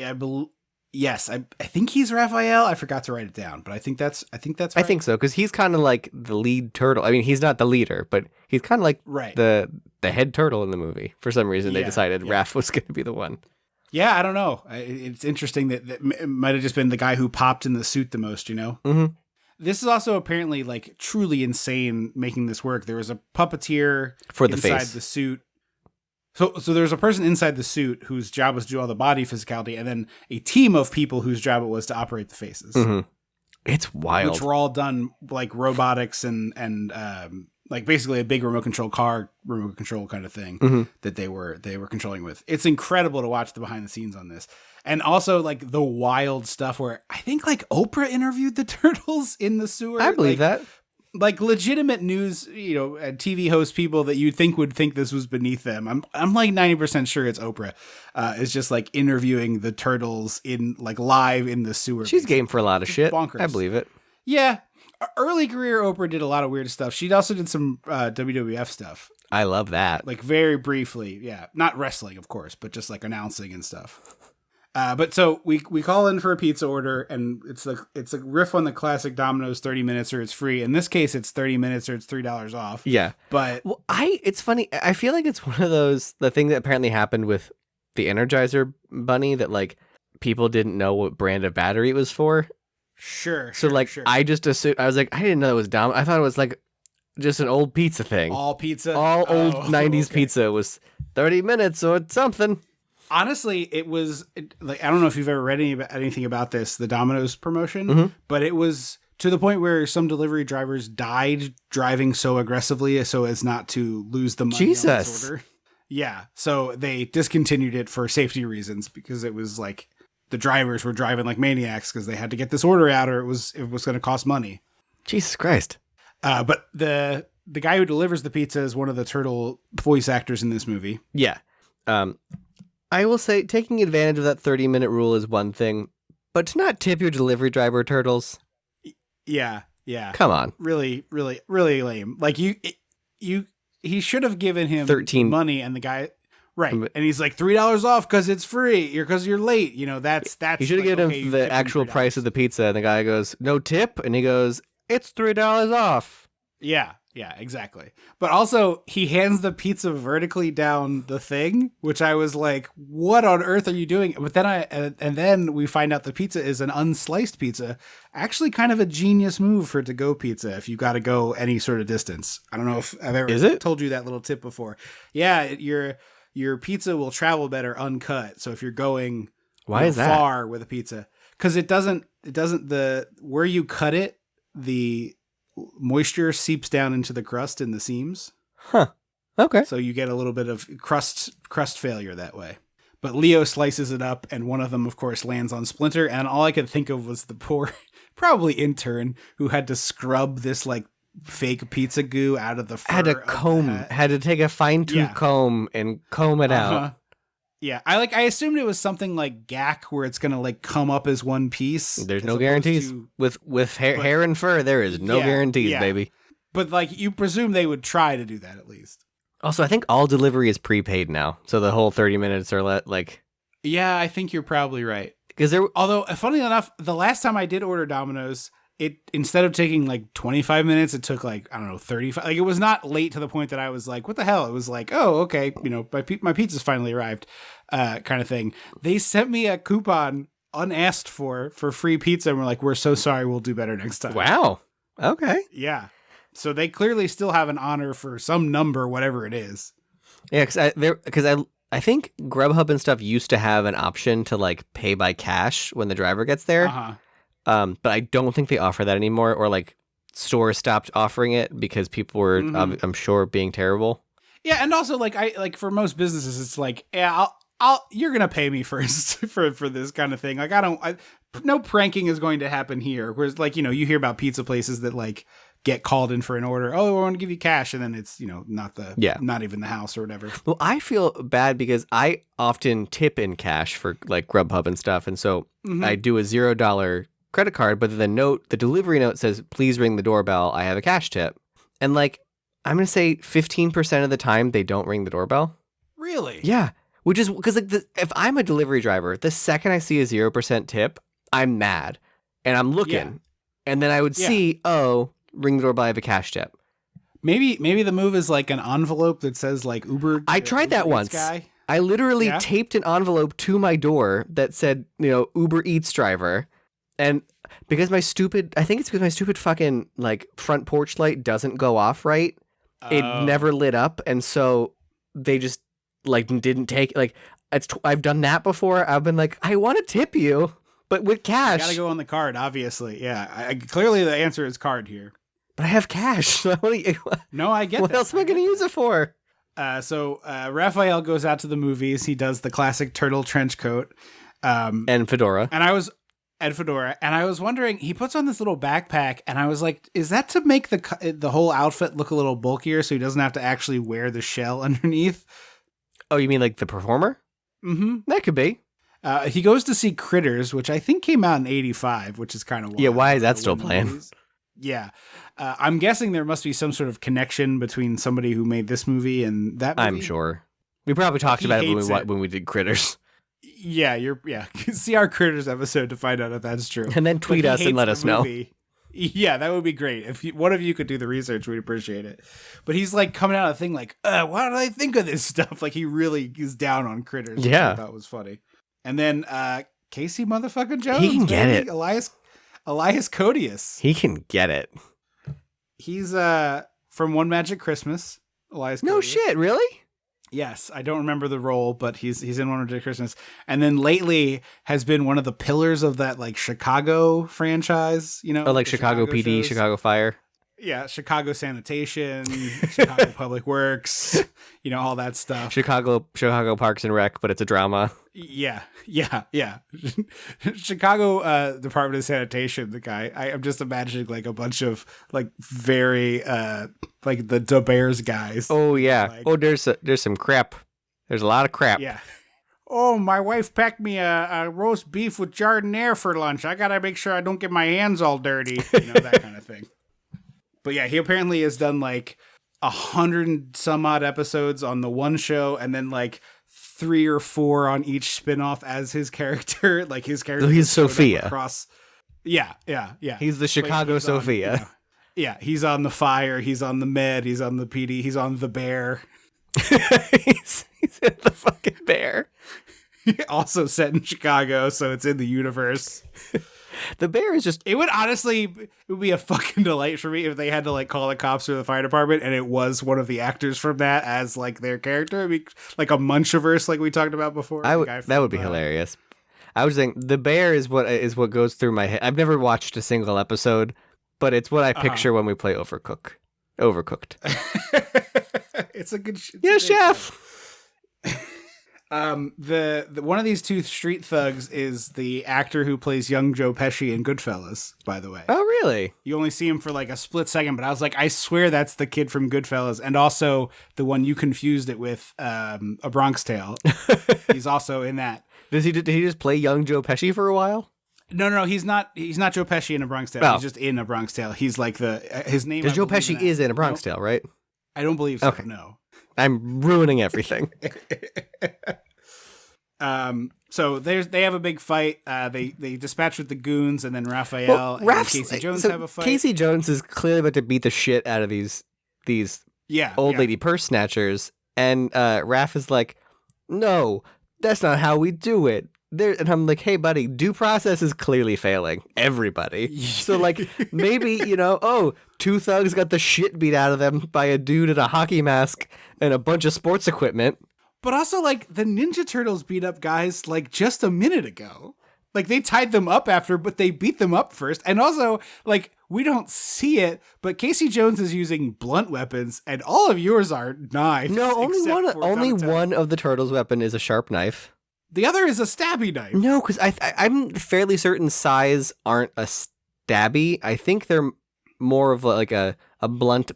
[SPEAKER 1] Yes, I think he's Raphael. I forgot to write it down, but I think that's right.
[SPEAKER 2] I think so, because he's kind of like the lead turtle. I mean, he's not the leader, but he's kind of like the head turtle in the movie. For some reason, they decided Raph was going to be the one.
[SPEAKER 1] Yeah, I don't know. It's interesting that it might have just been the guy who popped in the suit the most,
[SPEAKER 2] Mm-hmm.
[SPEAKER 1] This is also apparently like truly insane making this work. There was a puppeteer
[SPEAKER 2] for the
[SPEAKER 1] inside
[SPEAKER 2] face.
[SPEAKER 1] the suit. So there's a person inside the suit whose job was to do all the body physicality, and then a team of people whose job it was to operate the faces.
[SPEAKER 2] Mm-hmm. It's wild.
[SPEAKER 1] Which were all done like robotics and like basically a big remote control kind of thing that they were controlling with. It's incredible to watch the behind the scenes on this. And also like the wild stuff where I think like Oprah interviewed the turtles in the sewer.
[SPEAKER 2] I believe that.
[SPEAKER 1] Like legitimate news, TV host people that you'd think would think this was beneath them. I'm like 90% sure it's Oprah. Is just like interviewing the turtles in like live in the sewer.
[SPEAKER 2] She's game for a lot of shit.
[SPEAKER 1] Bonkers.
[SPEAKER 2] I believe it.
[SPEAKER 1] Yeah. Early career Oprah did a lot of weird stuff. She also did some WWF stuff.
[SPEAKER 2] I love that.
[SPEAKER 1] Like very briefly. Yeah. Not wrestling, of course, but just like announcing and stuff. But so we call in for a pizza order, and it's a riff on the classic Domino's 30 minutes or it's free. In this case, it's 30 minutes or it's $3 off.
[SPEAKER 2] Yeah.
[SPEAKER 1] But
[SPEAKER 2] it's funny. I feel like it's one of those, the thing that apparently happened with the Energizer Bunny, that like people didn't know what brand of battery it was for.
[SPEAKER 1] Sure.
[SPEAKER 2] So I just assumed, I was like, I didn't know it was Dom. I thought it was like just an old pizza thing.
[SPEAKER 1] All pizza?
[SPEAKER 2] All old 90s pizza was 30 minutes or something.
[SPEAKER 1] Honestly, it was like, I don't know if you've ever read anything about this, the Domino's promotion, but it was to the point where some delivery drivers died driving so aggressively so as not to lose the money on this order. Yeah. So they discontinued it for safety reasons because it was like the drivers were driving like maniacs because they had to get this order out or it was going to cost money.
[SPEAKER 2] Jesus Christ.
[SPEAKER 1] But the guy who delivers the pizza is one of the turtle voice actors in this movie.
[SPEAKER 2] Yeah. I will say taking advantage of that 30-minute rule is one thing, but to not tip your delivery driver, Turtles.
[SPEAKER 1] Yeah. Yeah.
[SPEAKER 2] Come on.
[SPEAKER 1] Really, really, really lame. Like he should have given him
[SPEAKER 2] 13
[SPEAKER 1] money and the guy, right. And he's like $3 off cause it's free. Cause you're late. You know, that's,
[SPEAKER 2] you should have
[SPEAKER 1] like,
[SPEAKER 2] given him the actual price of the pizza. And the guy goes, no tip. And he goes, it's $3 off.
[SPEAKER 1] Yeah. Yeah, exactly. But also he hands the pizza vertically down the thing, which I was like, what on earth are you doing? But then then we find out the pizza is an unsliced pizza. Actually kind of a genius move for to-go pizza if you got to go any sort of distance. I don't know if I've ever told you that little tip before. Yeah, your pizza will travel better uncut. So if you're going far with a pizza, cuz it doesn't where you cut it, the moisture seeps down into the crust in the seams.
[SPEAKER 2] Huh. Okay.
[SPEAKER 1] So you get a little bit of crust failure that way. But Leo slices it up, and one of them, of course, lands on Splinter. And all I could think of was the poor, probably intern who had to scrub this like fake pizza goo out of the fur.
[SPEAKER 2] Had to take a fine-tooth comb and comb it out.
[SPEAKER 1] Yeah, I assumed it was something like gack where it's gonna like come up as one piece.
[SPEAKER 2] There's no guarantees with hair and fur. There is no guarantees, baby.
[SPEAKER 1] But like you presume they would try to do that at least.
[SPEAKER 2] Also, I think all delivery is prepaid now, so the whole 30 minutes or like. Yeah,
[SPEAKER 1] I think you're probably right. Although, funny enough, the last time I did order Domino's, it instead of taking like 25 minutes, it took like, I don't know, 35. Like it was not late to the point that I was like, what the hell? It was like, oh, okay, you know, my pizza's finally arrived, kind of thing. They sent me a coupon unasked for free pizza, and we're like, we're so sorry, we'll do better next time.
[SPEAKER 2] Wow. Okay.
[SPEAKER 1] Yeah. So they clearly still have an honor for some number, whatever it is.
[SPEAKER 2] Yeah, because I think Grubhub and stuff used to have an option to like pay by cash when the driver gets there.
[SPEAKER 1] Uh-huh.
[SPEAKER 2] But I don't think they offer that anymore, or like stores stopped offering it because people were, I'm sure, being terrible.
[SPEAKER 1] Yeah, and also like for most businesses, it's like, yeah, you're gonna pay me first for this kind of thing. Like no pranking is going to happen here. Whereas like, you know, you hear about pizza places that like get called in for an order. Oh, I want to give you cash, and then it's, you know, not even the house or whatever.
[SPEAKER 2] Well, I feel bad because I often tip in cash for like Grubhub and stuff, and so I do a $0 credit card, but the delivery note says, please ring the doorbell, I have a cash tip. And like, I'm going to say 15% of the time they don't ring the doorbell.
[SPEAKER 1] Really?
[SPEAKER 2] Yeah. Which is because like if I'm a delivery driver, the second I see a 0% tip, I'm mad and I'm looking and then I would see, ring the doorbell, I have a cash tip.
[SPEAKER 1] Maybe the move is like an envelope that says like Uber.
[SPEAKER 2] I tried that once.
[SPEAKER 1] Guy.
[SPEAKER 2] I literally taped an envelope to my door that said, you know, Uber Eats driver. And because I think it's because my stupid fucking like front porch light doesn't go off right. It never lit up. And so they just like didn't take like I've done that before. I've been like, I want to tip you, but with cash.
[SPEAKER 1] You gotta go on the card, obviously. Yeah. Clearly the answer is card here.
[SPEAKER 2] But I have cash.
[SPEAKER 1] No, I get
[SPEAKER 2] what
[SPEAKER 1] that.
[SPEAKER 2] Else am I going to use it for?
[SPEAKER 1] So Raphael goes out to the movies. He does the classic turtle trench coat.
[SPEAKER 2] And fedora.
[SPEAKER 1] And I was wondering, he puts on this little backpack, and I was like, is that to make the whole outfit look a little bulkier so he doesn't have to actually wear the shell underneath?
[SPEAKER 2] Oh, you mean like the performer?
[SPEAKER 1] Mm-hmm.
[SPEAKER 2] That could be.
[SPEAKER 1] He goes to see Critters, which I think came out in 85, which is kind of wild.
[SPEAKER 2] Yeah, why is that still playing?
[SPEAKER 1] Yeah. I'm guessing there must be some sort of connection between somebody who made this movie and that movie.
[SPEAKER 2] I'm sure. We probably talked about it when we did Critters.
[SPEAKER 1] Yeah, see our Critters episode to find out if that's true.
[SPEAKER 2] And then tweet us and let us know.
[SPEAKER 1] Yeah, that would be great. If one of you could do the research, we'd appreciate it. But he's like coming out of the thing like, why did I think of this stuff? Like he really is down on Critters.
[SPEAKER 2] Yeah.
[SPEAKER 1] Which I thought was funny. And then Casey motherfucking Jones.
[SPEAKER 2] He can get it.
[SPEAKER 1] Elias Codius.
[SPEAKER 2] He can get it.
[SPEAKER 1] He's from One Magic Christmas. Elias Codius.
[SPEAKER 2] No shit, really?
[SPEAKER 1] Yes, I don't remember the role, but he's in one of Dick Christmas, and then lately has been one of the pillars of that like Chicago franchise. You know,
[SPEAKER 2] Oh, like
[SPEAKER 1] the
[SPEAKER 2] Chicago PD,
[SPEAKER 1] shows.
[SPEAKER 2] Chicago Fire.
[SPEAKER 1] Yeah, Chicago Sanitation, Chicago Public Works, you know, all that stuff.
[SPEAKER 2] Chicago Parks and Rec, but it's a drama.
[SPEAKER 1] Yeah. Chicago Department of Sanitation, the guy. I'm just imagining like a bunch of like very like the Da Bears guys.
[SPEAKER 2] Oh yeah.
[SPEAKER 1] Like,
[SPEAKER 2] There's some crap. There's a lot of crap.
[SPEAKER 1] yeah. Oh, my wife packed me a roast beef with jardiniere for lunch. I gotta make sure I don't get my hands all dirty. You know, that kind of thing. But yeah, he apparently has done like 100 and some odd episodes on the one show, and then like 3 or 4 on each spinoff as his character. Like his character.
[SPEAKER 2] So he's Sophia.
[SPEAKER 1] Across. Yeah.
[SPEAKER 2] He's the Chicago
[SPEAKER 1] he's
[SPEAKER 2] Sophia.
[SPEAKER 1] On, yeah, he's on the fire. He's on the med. He's on the PD. He's on the bear.
[SPEAKER 2] he's in the fucking bear.
[SPEAKER 1] Also set in Chicago, so it's in the universe.
[SPEAKER 2] The bear is just...
[SPEAKER 1] It would be a fucking delight for me if they had to like call the cops or the fire department and it was one of the actors from that as like their character. It'd be like a Munchiverse like we talked about before.
[SPEAKER 2] That would be hilarious. I was saying the bear is what goes through my head. I've never watched a single episode, but it's what I picture when we play Overcooked.
[SPEAKER 1] It's a good
[SPEAKER 2] chef.
[SPEAKER 1] The one of these two street thugs is the actor who plays young Joe Pesci in Goodfellas, by the way.
[SPEAKER 2] Oh, really?
[SPEAKER 1] You only see him for like a split second, but I was like, I swear that's the kid from Goodfellas, and also the one you confused it with, A Bronx Tale. He's also in that.
[SPEAKER 2] Did he just play young Joe Pesci for a while?
[SPEAKER 1] No, he's not. He's not Joe Pesci in A Bronx Tale.
[SPEAKER 2] Oh.
[SPEAKER 1] He's just in A Bronx Tale. He's like his name.
[SPEAKER 2] Because Joe Pesci is in A Bronx Tale, right?
[SPEAKER 1] I don't believe so.
[SPEAKER 2] Okay.
[SPEAKER 1] No.
[SPEAKER 2] I'm ruining everything.
[SPEAKER 1] So they have a big fight. They dispatch with the goons, and then Raphael and Casey Jones have a fight.
[SPEAKER 2] Casey Jones is clearly about to beat the shit out of these old lady purse snatchers, and Raph is like, "No, that's not how we do it." And I'm like, "Hey, buddy, due process is clearly failing everybody. So like, maybe two thugs got the shit beat out of them by a dude in a hockey mask and a bunch of sports equipment."
[SPEAKER 1] But also, like, the Ninja Turtles beat up guys, like, just a minute ago. Like, they tied them up after, but they beat them up first. And also, like, we don't see it, but Casey Jones is using blunt weapons, and all of yours are knives.
[SPEAKER 2] No, only one of the Turtles' weapon is a sharp knife.
[SPEAKER 1] The other is a stabby knife.
[SPEAKER 2] No, because I'm fairly certain sais aren't a stabby. I think they're more of like a blunt,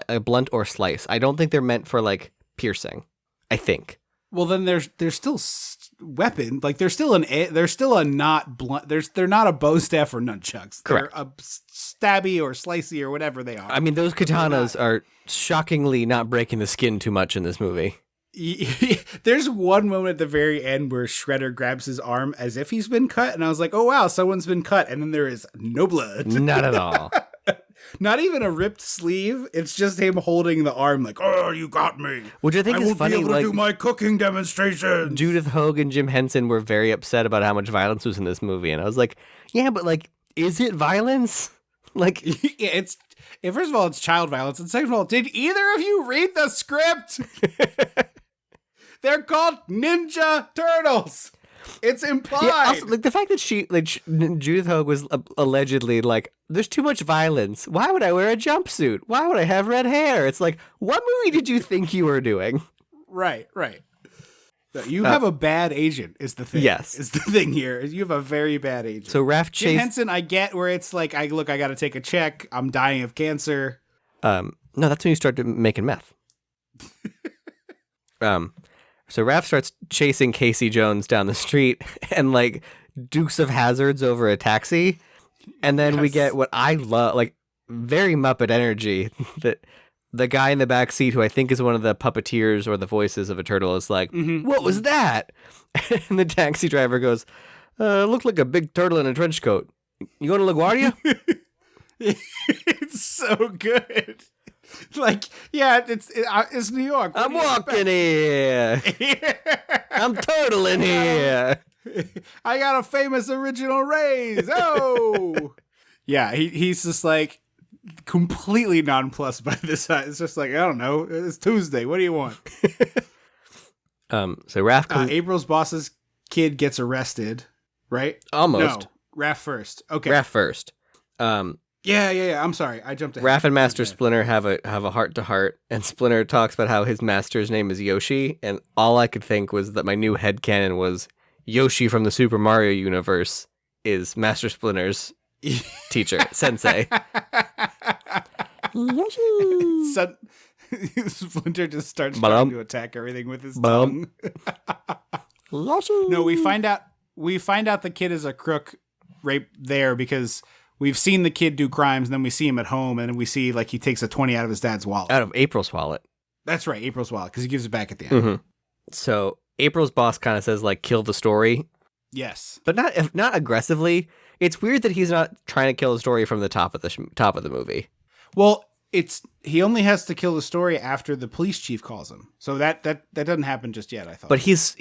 [SPEAKER 2] a blunt or slice. I don't think they're meant for, like, piercing. I think.
[SPEAKER 1] Well, then there's still weapon. Like they're still a not blunt. They're not a bow staff or nunchucks.
[SPEAKER 2] Correct.
[SPEAKER 1] They're a stabby or slicey or whatever they are.
[SPEAKER 2] I mean, those katanas are shockingly not breaking the skin too much in this movie.
[SPEAKER 1] There's one moment at the very end where Shredder grabs his arm as if he's been cut, and I was like, "Oh wow, someone's been cut," and then there is no blood.
[SPEAKER 2] Not at all.
[SPEAKER 1] Not even a ripped sleeve. It's just him holding the arm like, "Oh, you got me."
[SPEAKER 2] Which I think is
[SPEAKER 4] won't
[SPEAKER 2] funny.
[SPEAKER 4] be able
[SPEAKER 2] Like,
[SPEAKER 4] to do my cooking demonstration.
[SPEAKER 2] Judith Hoag and Jim Henson were very upset about how much violence was in this movie, and I was like, "Yeah, but like, is it violence?" Like,
[SPEAKER 1] yeah, first of all, it's child violence, and second of all, did either of you read the script? They're called Ninja Turtles. It's implied.
[SPEAKER 2] Yeah, also, like the fact that Judith Hoag was allegedly like, "There's too much violence. Why would I wear a jumpsuit? Why would I have red hair?" It's like, what movie did you think you were doing?
[SPEAKER 1] Right. You have a bad agent, is the thing.
[SPEAKER 2] Yes.
[SPEAKER 1] Is the thing here. You have a very bad agent.
[SPEAKER 2] So Raph
[SPEAKER 1] Jim Henson, I get where it's like, I got to take a check. I'm dying of cancer.
[SPEAKER 2] No, that's when you start making meth. So Raph starts chasing Casey Jones down the street and like Dukes of Hazzards over a taxi. And then we get what I love, like very Muppet energy, that the guy in the back seat, who I think is one of the puppeteers or the voices of a turtle, is like, "What was that?" And the taxi driver goes, "Looked like a big turtle in a trench coat. You going to LaGuardia?"
[SPEAKER 1] It's so good. Like, yeah, it's New York.
[SPEAKER 2] I'm walking here. I'm turtling here.
[SPEAKER 1] I got a famous original raise. Oh, yeah. He's just like completely nonplussed by this. It's just like, I don't know. It's Tuesday. What do you want?
[SPEAKER 2] So Raph comes...
[SPEAKER 1] April's boss's kid gets arrested, right?
[SPEAKER 2] Almost.
[SPEAKER 1] No, Raph first. Okay.
[SPEAKER 2] Raph first.
[SPEAKER 1] Yeah. I'm sorry. I jumped ahead.
[SPEAKER 2] Raph and Master Splinter have a heart-to-heart, and Splinter talks about how his master's name is Yoshi, and all I could think was that my new headcanon was Yoshi from the Super Mario universe is Master Splinter's teacher, sensei.
[SPEAKER 1] Splinter just starts trying to attack everything with his tongue. No, we find out the kid is a crook right there because we've seen the kid do crimes, and then we see him at home, and we see like he takes a 20 out of his dad's wallet.
[SPEAKER 2] Out of April's wallet.
[SPEAKER 1] That's right, April's wallet, because he gives it back at the end.
[SPEAKER 2] Mm-hmm. So April's boss kind of says like, kill the story.
[SPEAKER 1] Yes,
[SPEAKER 2] but not aggressively. It's weird that he's not trying to kill the story from the top of the movie.
[SPEAKER 1] Well, he only has to kill the story after the police chief calls him. So that doesn't happen just yet, I thought.
[SPEAKER 2] But he's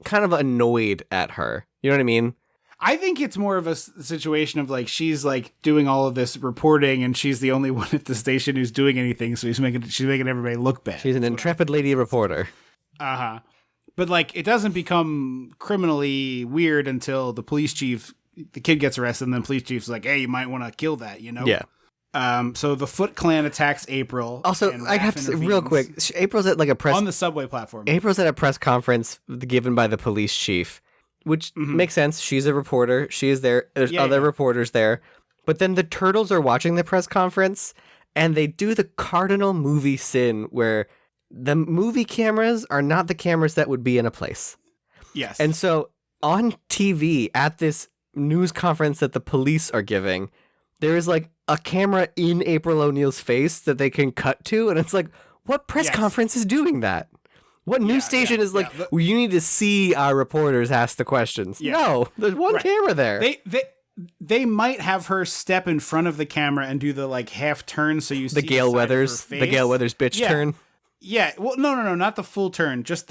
[SPEAKER 2] kind of annoyed at her. You know what I mean?
[SPEAKER 1] I think it's more of a situation of like she's like doing all of this reporting and she's the only one at the station who's doing anything, so she's making everybody look bad.
[SPEAKER 2] She's an intrepid lady reporter.
[SPEAKER 1] Uh-huh. But like it doesn't become criminally weird until the kid gets arrested, and then the police chief's like, "Hey, you might want to kill that," you know?
[SPEAKER 2] Yeah.
[SPEAKER 1] So the Foot Clan attacks April.
[SPEAKER 2] Also, I have to say real quick, April's at like a press...
[SPEAKER 1] On the subway platform.
[SPEAKER 2] April's at a press conference given by the police chief, which makes sense. She's a reporter. She is there. There's other reporters there. But then the turtles are watching the press conference, and they do the cardinal movie sin where the movie cameras are not the cameras that would be in a place.
[SPEAKER 1] Yes.
[SPEAKER 2] And so on TV at this news conference that the police are giving, there is like a camera in April O'Neil's face that they can cut to, and it's like, what press conference is doing that? What news station is like, well, you need to see our reporters ask the questions? Yeah. No, there's one camera there.
[SPEAKER 1] They might have her step in front of the camera and do the like half turn so you see
[SPEAKER 2] the Gale Weathers bitch turn.
[SPEAKER 1] Yeah, well, no, not the full turn. Just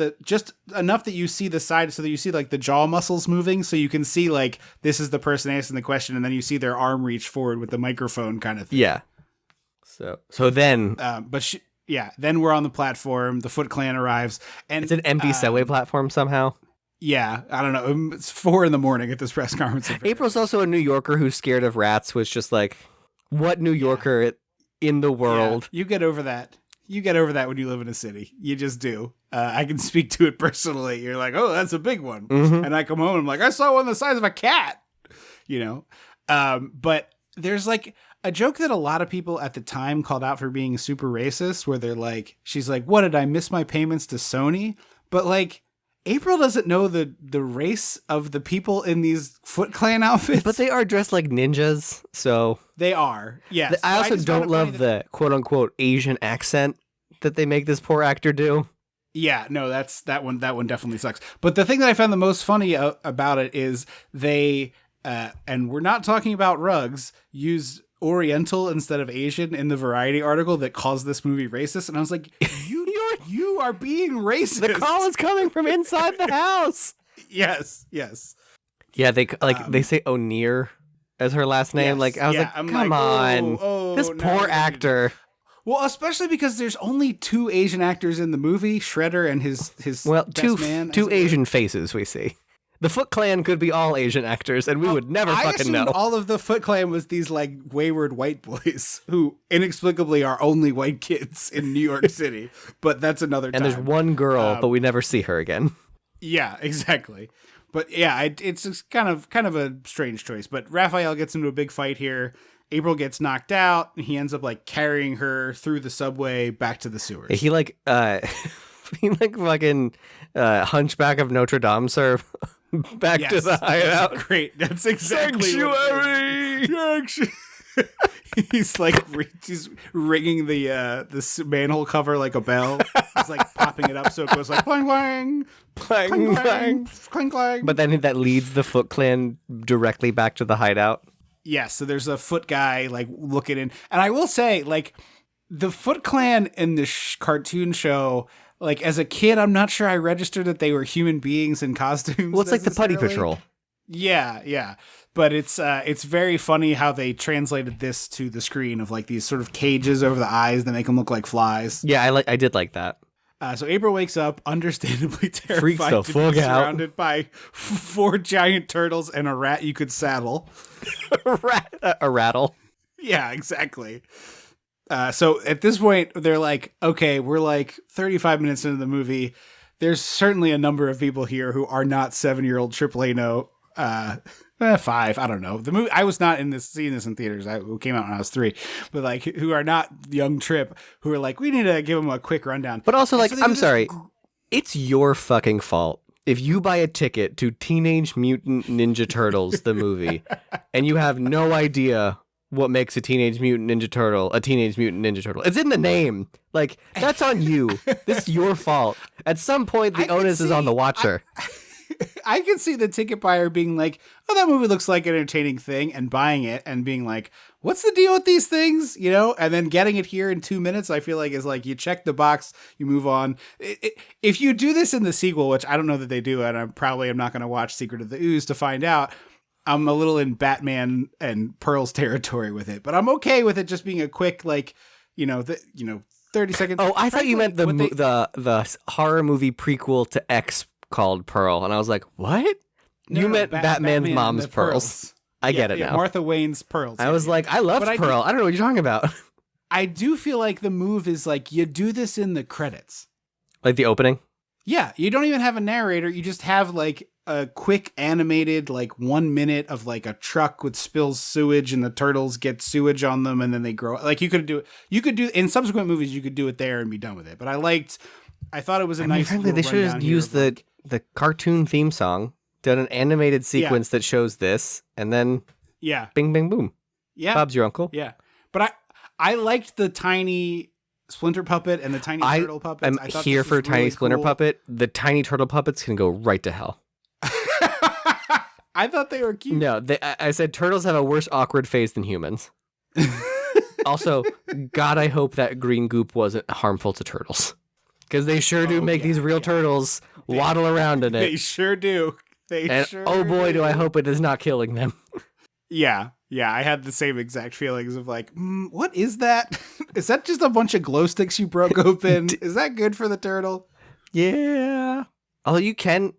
[SPEAKER 1] enough that you see the side, so that you see like the jaw muscles moving, so you can see like this is the person asking the question, and then you see their arm reach forward with the microphone, kind of thing.
[SPEAKER 2] Yeah. So then,
[SPEAKER 1] then we're on the platform. The Foot Clan arrives, and
[SPEAKER 2] it's an empty subway platform somehow.
[SPEAKER 1] Yeah, I don't know. It's 4 a.m. at this press conference.
[SPEAKER 2] April's also a New Yorker who's scared of rats. Was just like, what New Yorker in the world?
[SPEAKER 1] Yeah, you get over that. You get over that when you live in a city. You just do. I can speak to it personally. You're like, oh, that's a big one. Mm-hmm. And I come home and I'm like, I saw one the size of a cat. You know? But there's like a joke that a lot of people at the time called out for being super racist, where they're like, she's like, what, did I miss my payments to Sony? But like, April doesn't know the race of the people in these Foot Clan outfits.
[SPEAKER 2] But they are dressed like ninjas, so...
[SPEAKER 1] They are, yes.
[SPEAKER 2] I also don't love the quote-unquote Asian accent that they make this poor actor do.
[SPEAKER 1] Yeah, no, that one definitely sucks. But the thing that I found the most funny about it is they, and we're not talking about rugs, used Oriental instead of Asian in the Variety article that calls this movie racist. And I was like, you are being racist.
[SPEAKER 2] The call is coming from inside the house.
[SPEAKER 1] Yes.
[SPEAKER 2] Yeah, they say O'Near as her last name.
[SPEAKER 1] Yes,
[SPEAKER 2] like I was like, come on, this poor actor.
[SPEAKER 1] Well, especially because there's only 2 Asian actors in the movie, Shredder and his best man.
[SPEAKER 2] Two Asian faces we see. The Foot Clan could be all Asian actors, and we would never fucking know.
[SPEAKER 1] All of the Foot Clan was these like wayward white boys who inexplicably are only white kids in New York City. But that's another time.
[SPEAKER 2] And there's one girl, but we never see her again.
[SPEAKER 1] Yeah, exactly. But yeah, it's just kind of a strange choice. But Raphael gets into a big fight here. April gets knocked out, and he ends up like carrying her through the subway back to the sewers.
[SPEAKER 2] He like fucking Hunchback of Notre Dame, sir. Back to the hideout.
[SPEAKER 1] That's great. That's exactly
[SPEAKER 2] Sanctuary.
[SPEAKER 1] He's like he's ringing the manhole cover like a bell. He's like popping it up so it goes like clang clang
[SPEAKER 2] clang
[SPEAKER 1] clang
[SPEAKER 2] clang
[SPEAKER 1] clang clang.
[SPEAKER 2] But then that leads the Foot Clan directly back to the hideout.
[SPEAKER 1] Yeah, so there's a foot guy like looking in, and I will say like the Foot Clan in the cartoon show. Like, as a kid, I'm not sure I registered that they were human beings in costumes.
[SPEAKER 2] Well, it's like the Putty Patrol.
[SPEAKER 1] Yeah. But it's very funny how they translated this to the screen of, like, these sort of cages over the eyes that make them look like flies.
[SPEAKER 2] Yeah, I did like that.
[SPEAKER 1] So April wakes up, understandably terrified,
[SPEAKER 2] Freaks the
[SPEAKER 1] to
[SPEAKER 2] fuck
[SPEAKER 1] be
[SPEAKER 2] out.
[SPEAKER 1] surrounded by 4 giant turtles and a rat you could saddle.
[SPEAKER 2] A rattle.
[SPEAKER 1] Yeah, exactly. So at this point, they're like, okay, we're like 35 minutes into the movie. There's certainly a number of people here who are not 7-year-old AAA no. 5, I don't know. The movie, I was not seeing this in theaters. It came out when I was 3, but like who are not young Trip, who are like, we need to give them a quick rundown.
[SPEAKER 2] But also, like,
[SPEAKER 1] So they
[SPEAKER 2] I'm
[SPEAKER 1] do this
[SPEAKER 2] sorry, it's your fucking fault if you buy a ticket to Teenage Mutant Ninja Turtles, the movie, and you have no idea what makes a Teenage Mutant Ninja Turtle a Teenage Mutant Ninja Turtle. It's in the name. Like, that's on you. This is your fault. At some point, the onus is on the watcher.
[SPEAKER 1] I can see the ticket buyer being like, oh, that movie looks like an entertaining thing, and buying it and being like, what's the deal with these things? You know, and then getting it here in 2 minutes, I feel like is like, you check the box, you move on. If you do this in the sequel, which I don't know that they do, and I probably am not going to watch Secret of the Ooze to find out, I'm a little in Batman and Pearl's territory with it, but I'm okay with it just being a quick, like, 30 seconds.
[SPEAKER 2] Oh, I thought you meant the horror movie prequel to X called Pearl, and I was like, what? You meant Batman's
[SPEAKER 1] Batman
[SPEAKER 2] mom's
[SPEAKER 1] and the
[SPEAKER 2] pearls. I get it now.
[SPEAKER 1] Martha Wayne's pearls.
[SPEAKER 2] I was like, I love Pearl. I don't know what you're talking about.
[SPEAKER 1] I do feel like the move is like, you do this in the credits.
[SPEAKER 2] Like the opening?
[SPEAKER 1] Yeah, you don't even have a narrator. You just have like a quick animated, like 1 minute of like a truck with spills sewage and the turtles get sewage on them and then they grow. Like you could do in subsequent movies, you could do it there and be done with it. But I thought it was a nice.
[SPEAKER 2] Frankly, they should have used the cartoon theme song, done an animated sequence that shows this, and then bing, bing, boom.
[SPEAKER 1] Yeah.
[SPEAKER 2] Bob's your uncle.
[SPEAKER 1] Yeah. But I liked the tiny Splinter puppet and the tiny turtle puppets.
[SPEAKER 2] I'm here for Tiny
[SPEAKER 1] really
[SPEAKER 2] Splinter
[SPEAKER 1] cool.
[SPEAKER 2] puppet. The tiny turtle puppets can go right to hell.
[SPEAKER 1] I thought they were cute.
[SPEAKER 2] No, I said turtles have a worse awkward face than humans. Also, God, I hope that green goop wasn't harmful to turtles. Because they sure do make these real turtles waddle around in it.
[SPEAKER 1] They sure do.
[SPEAKER 2] Oh boy, do I hope it is not killing them.
[SPEAKER 1] Yeah, I had the same exact feelings of like, what is that? Is that just a bunch of glow sticks you broke open? Is that good for the turtle?
[SPEAKER 2] Yeah. Although you can,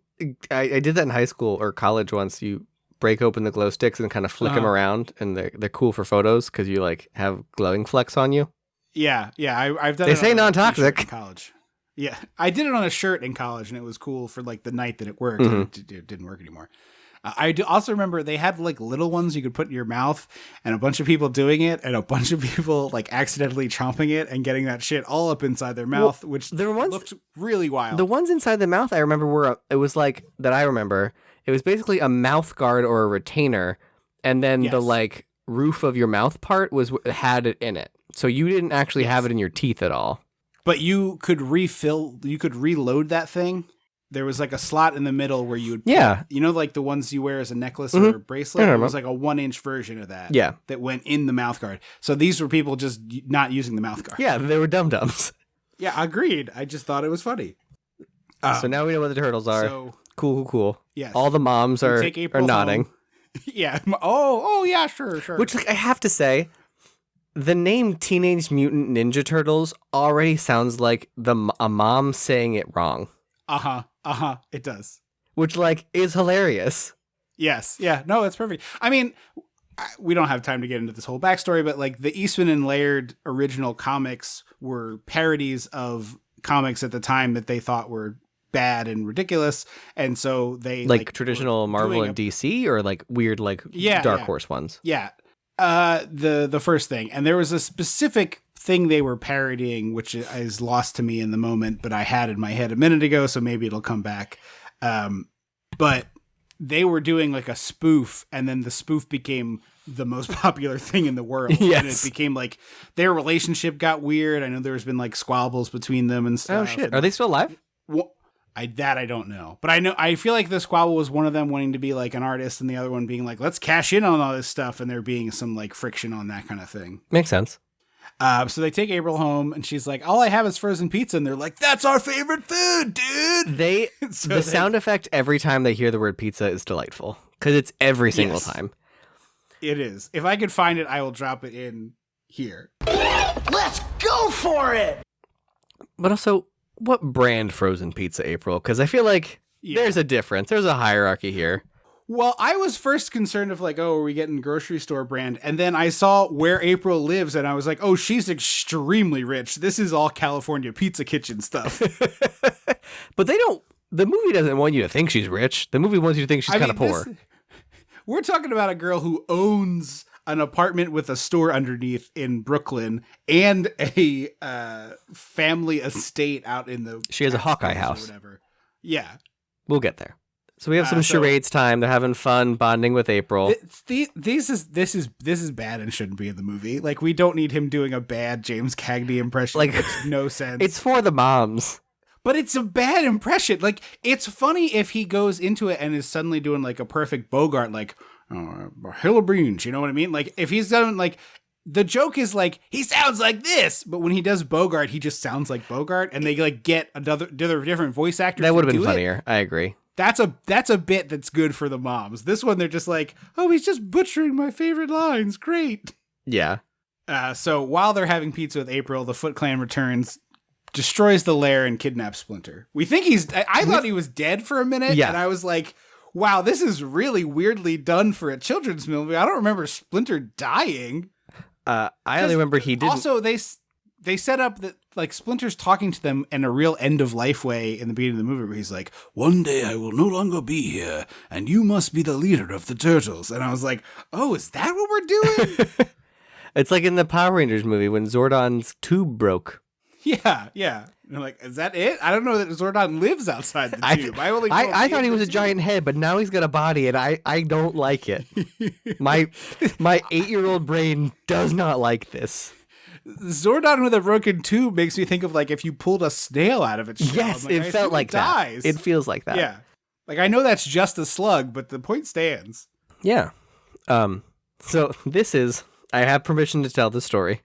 [SPEAKER 2] I did that in high school or college once. You break open the glow sticks and kind of flick them around, and they're cool for photos because you like have glowing flecks on you.
[SPEAKER 1] Yeah. I've done.
[SPEAKER 2] They
[SPEAKER 1] it
[SPEAKER 2] say
[SPEAKER 1] on a
[SPEAKER 2] non-toxic.
[SPEAKER 1] t-shirt in college. Yeah, I did it on a shirt in college, and it was cool for like the night that it worked.
[SPEAKER 2] Mm-hmm.
[SPEAKER 1] It didn't work anymore. I do also remember they had like little ones you could put in your mouth, and a bunch of people doing it, and a bunch of people like accidentally chomping it and getting that shit all up inside their mouth, which looked really wild.
[SPEAKER 2] The ones inside the mouth, I remember it was basically a mouth guard or a retainer, and then the like roof of your mouth part had it in it, so you didn't actually have it in your teeth at all.
[SPEAKER 1] But you could reload that thing. There was like a slot in the middle where you would put, like the ones you wear as a necklace or a bracelet. It was like a 1-inch version of that.
[SPEAKER 2] Yeah.
[SPEAKER 1] That went in the mouth guard. So these were people just not using the mouth guard.
[SPEAKER 2] Yeah, they were dum-dums.
[SPEAKER 1] Yeah, agreed. I just thought it was funny.
[SPEAKER 2] So now we know what the turtles are.
[SPEAKER 1] So,
[SPEAKER 2] cool.
[SPEAKER 1] Yes.
[SPEAKER 2] All the moms are nodding.
[SPEAKER 1] Yeah. Oh yeah, sure.
[SPEAKER 2] Which, like, I have to say, the name Teenage Mutant Ninja Turtles already sounds like a mom saying it wrong.
[SPEAKER 1] It does.
[SPEAKER 2] Which, like, is hilarious.
[SPEAKER 1] Yes. Yeah. No, it's perfect. I mean, we don't have time to get into this whole backstory, but like the Eastman and Laird original comics were parodies of comics at the time that they thought were bad and ridiculous, and so they
[SPEAKER 2] like traditional Marvel and DC, or like weird like Dark Horse ones.
[SPEAKER 1] Yeah. The first thing, and there was a specific thing they were parodying, which is lost to me in the moment, but I had in my head a minute ago, so maybe it'll come back. But they were doing like a spoof, and then the spoof became the most popular thing in the world.
[SPEAKER 2] Yes.
[SPEAKER 1] And it became like their relationship got weird. I know there's been like squabbles between them and stuff.
[SPEAKER 2] Oh shit. Are they still alive?
[SPEAKER 1] Well, I don't know. But I feel like the squabble was one of them wanting to be like an artist and the other one being like, let's cash in on all this stuff, and there being some like friction on that kind of thing.
[SPEAKER 2] Makes sense.
[SPEAKER 1] So they take April home, and she's like, all I have is frozen pizza. And they're like, that's our favorite food, dude.
[SPEAKER 2] The sound effect every time they hear the word pizza is delightful, because it's every single time.
[SPEAKER 1] It is. If I could find it, I will drop it in here.
[SPEAKER 5] Let's go for it!
[SPEAKER 2] But also, What brand frozen pizza, April? Because I feel like there's a difference. There's a hierarchy here.
[SPEAKER 1] Well, I was first concerned of like, oh, are we getting grocery store brand? And then I saw where April lives and I was like, oh, she's extremely rich. This is all California Pizza Kitchen stuff.
[SPEAKER 2] But the movie doesn't want you to think she's rich. The movie wants you to think she's kind of poor.
[SPEAKER 1] We're talking about a girl who owns an apartment with a store underneath in Brooklyn and a family estate out in the...
[SPEAKER 2] She has a Hawkeye house.
[SPEAKER 1] Or whatever. Yeah.
[SPEAKER 2] We'll get there. So we have some charades time. They're having fun, bonding with April.
[SPEAKER 1] This is bad and shouldn't be in the movie. Like, we don't need him doing a bad James Cagney impression. Like, it makes no sense.
[SPEAKER 2] It's for the moms.
[SPEAKER 1] But it's a bad impression. Like, it's funny if he goes into it and is suddenly doing like a perfect Bogart, like, a hill of beans, you know what I mean? Like, if he's done like, the joke is like, he sounds like this, but when he does Bogart, he just sounds like Bogart, and they like get another different voice actors.
[SPEAKER 2] That would have been funnier. I agree.
[SPEAKER 1] That's a bit that's good for the moms. This one, they're just like, oh, he's just butchering my favorite lines. Great.
[SPEAKER 2] Yeah.
[SPEAKER 1] So while they're having pizza with April, the Foot Clan returns, destroys the lair, and kidnaps Splinter. We think I thought he was dead for a minute.
[SPEAKER 2] Yeah.
[SPEAKER 1] And I was like, wow, this is really weirdly done for a children's movie. I don't remember Splinter dying.
[SPEAKER 2] I only remember he didn't.
[SPEAKER 1] Also, they set up that like Splinter's talking to them in a real end of life way in the beginning of the movie where he's like, one day I will no longer be here and you must be the leader of the turtles. And I was like, oh, is that what we're doing?
[SPEAKER 2] It's like in the Power Rangers movie when Zordon's tube broke.
[SPEAKER 1] Yeah. And I'm like, is that it? I don't know that Zordon lives outside the tube.
[SPEAKER 2] I thought he was a giant head, but now he's got a body and I don't like it. My 8-year-old brain does not like this.
[SPEAKER 1] Zordon with a broken tube makes me think of like if you pulled a snail out of its shell.
[SPEAKER 2] Yes,
[SPEAKER 1] Like,
[SPEAKER 2] it felt like that.
[SPEAKER 1] Dies.
[SPEAKER 2] It feels like that.
[SPEAKER 1] Yeah. Like I know that's just a slug, but the point stands.
[SPEAKER 2] Yeah. So I have permission to tell the story.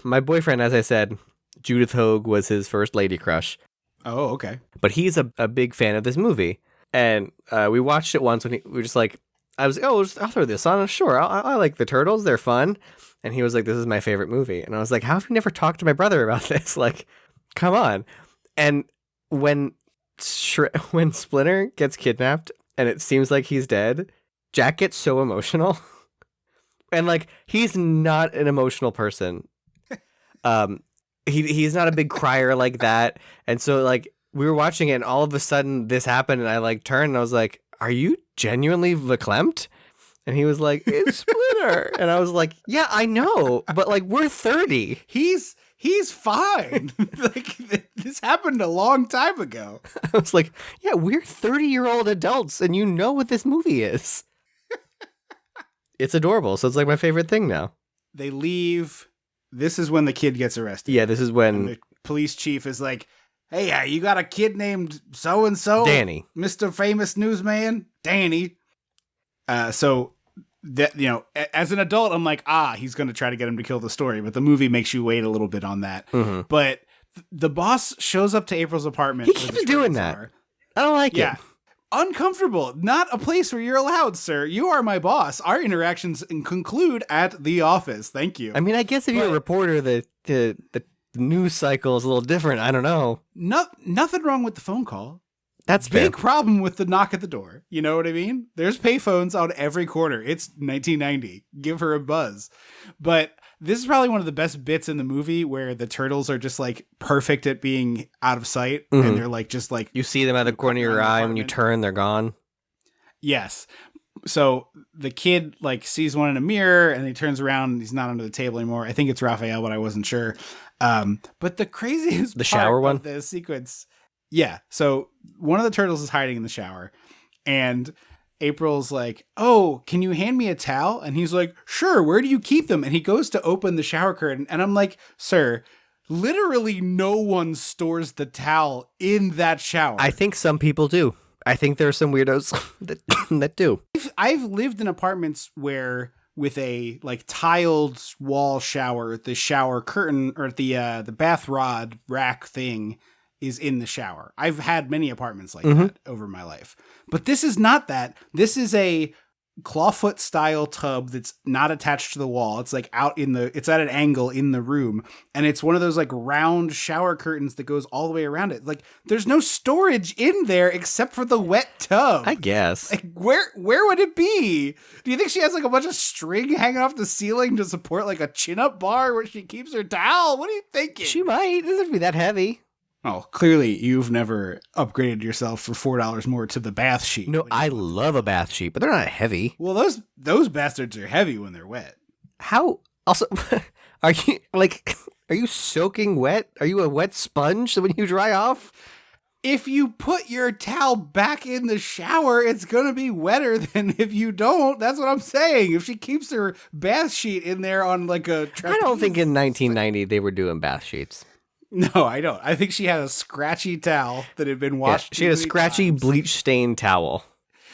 [SPEAKER 2] My boyfriend, as I said, Judith Hogue was his first lady crush.
[SPEAKER 1] Oh, okay.
[SPEAKER 2] But he's a big fan of this movie. And we watched it once when we were just like, I was like, oh, I'll throw this on. Sure, I like the Turtles. They're fun. And he was like, this is my favorite movie. And I was like, how have you never talked to my brother about this? Like, come on. And when Splinter gets kidnapped and it seems like he's dead, Jack gets so emotional. And like, he's not an emotional person. He's not a big crier like that. And so like, we were watching it and all of a sudden this happened and I like turned and I was like, are you genuinely verklempt? And he was like, it's Splinter. And I was like, yeah, I know, but like we're 30.
[SPEAKER 1] He's fine. Like this happened a long time ago.
[SPEAKER 2] I was like, yeah, we're 30-year-old adults and you know what this movie is. It's adorable. So it's like my favorite thing now.
[SPEAKER 1] They leave. This is when the kid gets arrested.
[SPEAKER 2] Yeah, this is when
[SPEAKER 1] and the police chief is like, hey, you got a kid named so-and-so?
[SPEAKER 2] Danny.
[SPEAKER 1] Mr. Famous Newsman? Danny. So that, you know, as an adult, I'm like, he's going to try to get him to kill the story. But the movie makes you wait a little bit on that.
[SPEAKER 2] Mm-hmm.
[SPEAKER 1] But the boss shows up to April's apartment.
[SPEAKER 2] He keeps doing that. I don't like it.
[SPEAKER 1] Uncomfortable. Not a place where you're allowed, sir. You are my boss. Our interactions conclude at the office. Thank you.
[SPEAKER 2] I mean, I guess if you're a reporter, the news cycle is a little different. I don't know.
[SPEAKER 1] Nothing wrong with the phone call.
[SPEAKER 2] That's
[SPEAKER 1] big problem with the knock at the door. You know what I mean? There's payphones on every corner. It's 1990. Give her a buzz. But this is probably one of the best bits in the movie where the turtles are just like perfect at being out of sight. Mm-hmm. And they're like, just like,
[SPEAKER 2] you see them at the corner of your eye. When you turn, they're gone.
[SPEAKER 1] Yes. So the kid like sees one in a mirror and he turns around and he's not under the table anymore. I think it's Raphael, but I wasn't sure. But the craziest
[SPEAKER 2] the shower one
[SPEAKER 1] of the sequence. Yeah. So one of the turtles is hiding in the shower and April's like, oh, can you hand me a towel? And he's like, sure. Where do you keep them? And he goes to open the shower curtain. And I'm like, sir, literally no one stores the towel in that shower.
[SPEAKER 2] I think some people do. I think there are some weirdos that do.
[SPEAKER 1] I've lived in apartments where with a like tiled wall shower, the shower curtain or the bath rod rack thing is in the shower. I've had many apartments like that over my life. But this is not that. This is a clawfoot style tub that's not attached to the wall. It's like it's at an angle in the room. And it's one of those like round shower curtains that goes all the way around it. Like there's no storage in there except for the wet tub.
[SPEAKER 2] I guess.
[SPEAKER 1] Like where would it be? Do you think she has like a bunch of string hanging off the ceiling to support like a chin up bar where she keeps her towel? What are you thinking?
[SPEAKER 2] She might. It doesn't have to be that heavy.
[SPEAKER 1] Oh, clearly you've never upgraded yourself for $4 more to the bath sheet.
[SPEAKER 2] No, I love a bath sheet, but they're not heavy.
[SPEAKER 1] Well, those bastards are heavy when they're wet.
[SPEAKER 2] How? Also, are you soaking wet? Are you a wet sponge when you dry off?
[SPEAKER 1] If you put your towel back in the shower, it's going to be wetter than if you don't. That's what I'm saying. If she keeps her bath sheet in there on like a trapeze,
[SPEAKER 2] I don't think in 1990 they were doing bath sheets.
[SPEAKER 1] No, I don't. I think she had a scratchy towel that had been washed.
[SPEAKER 2] Yeah, she had a scratchy bleach stained towel.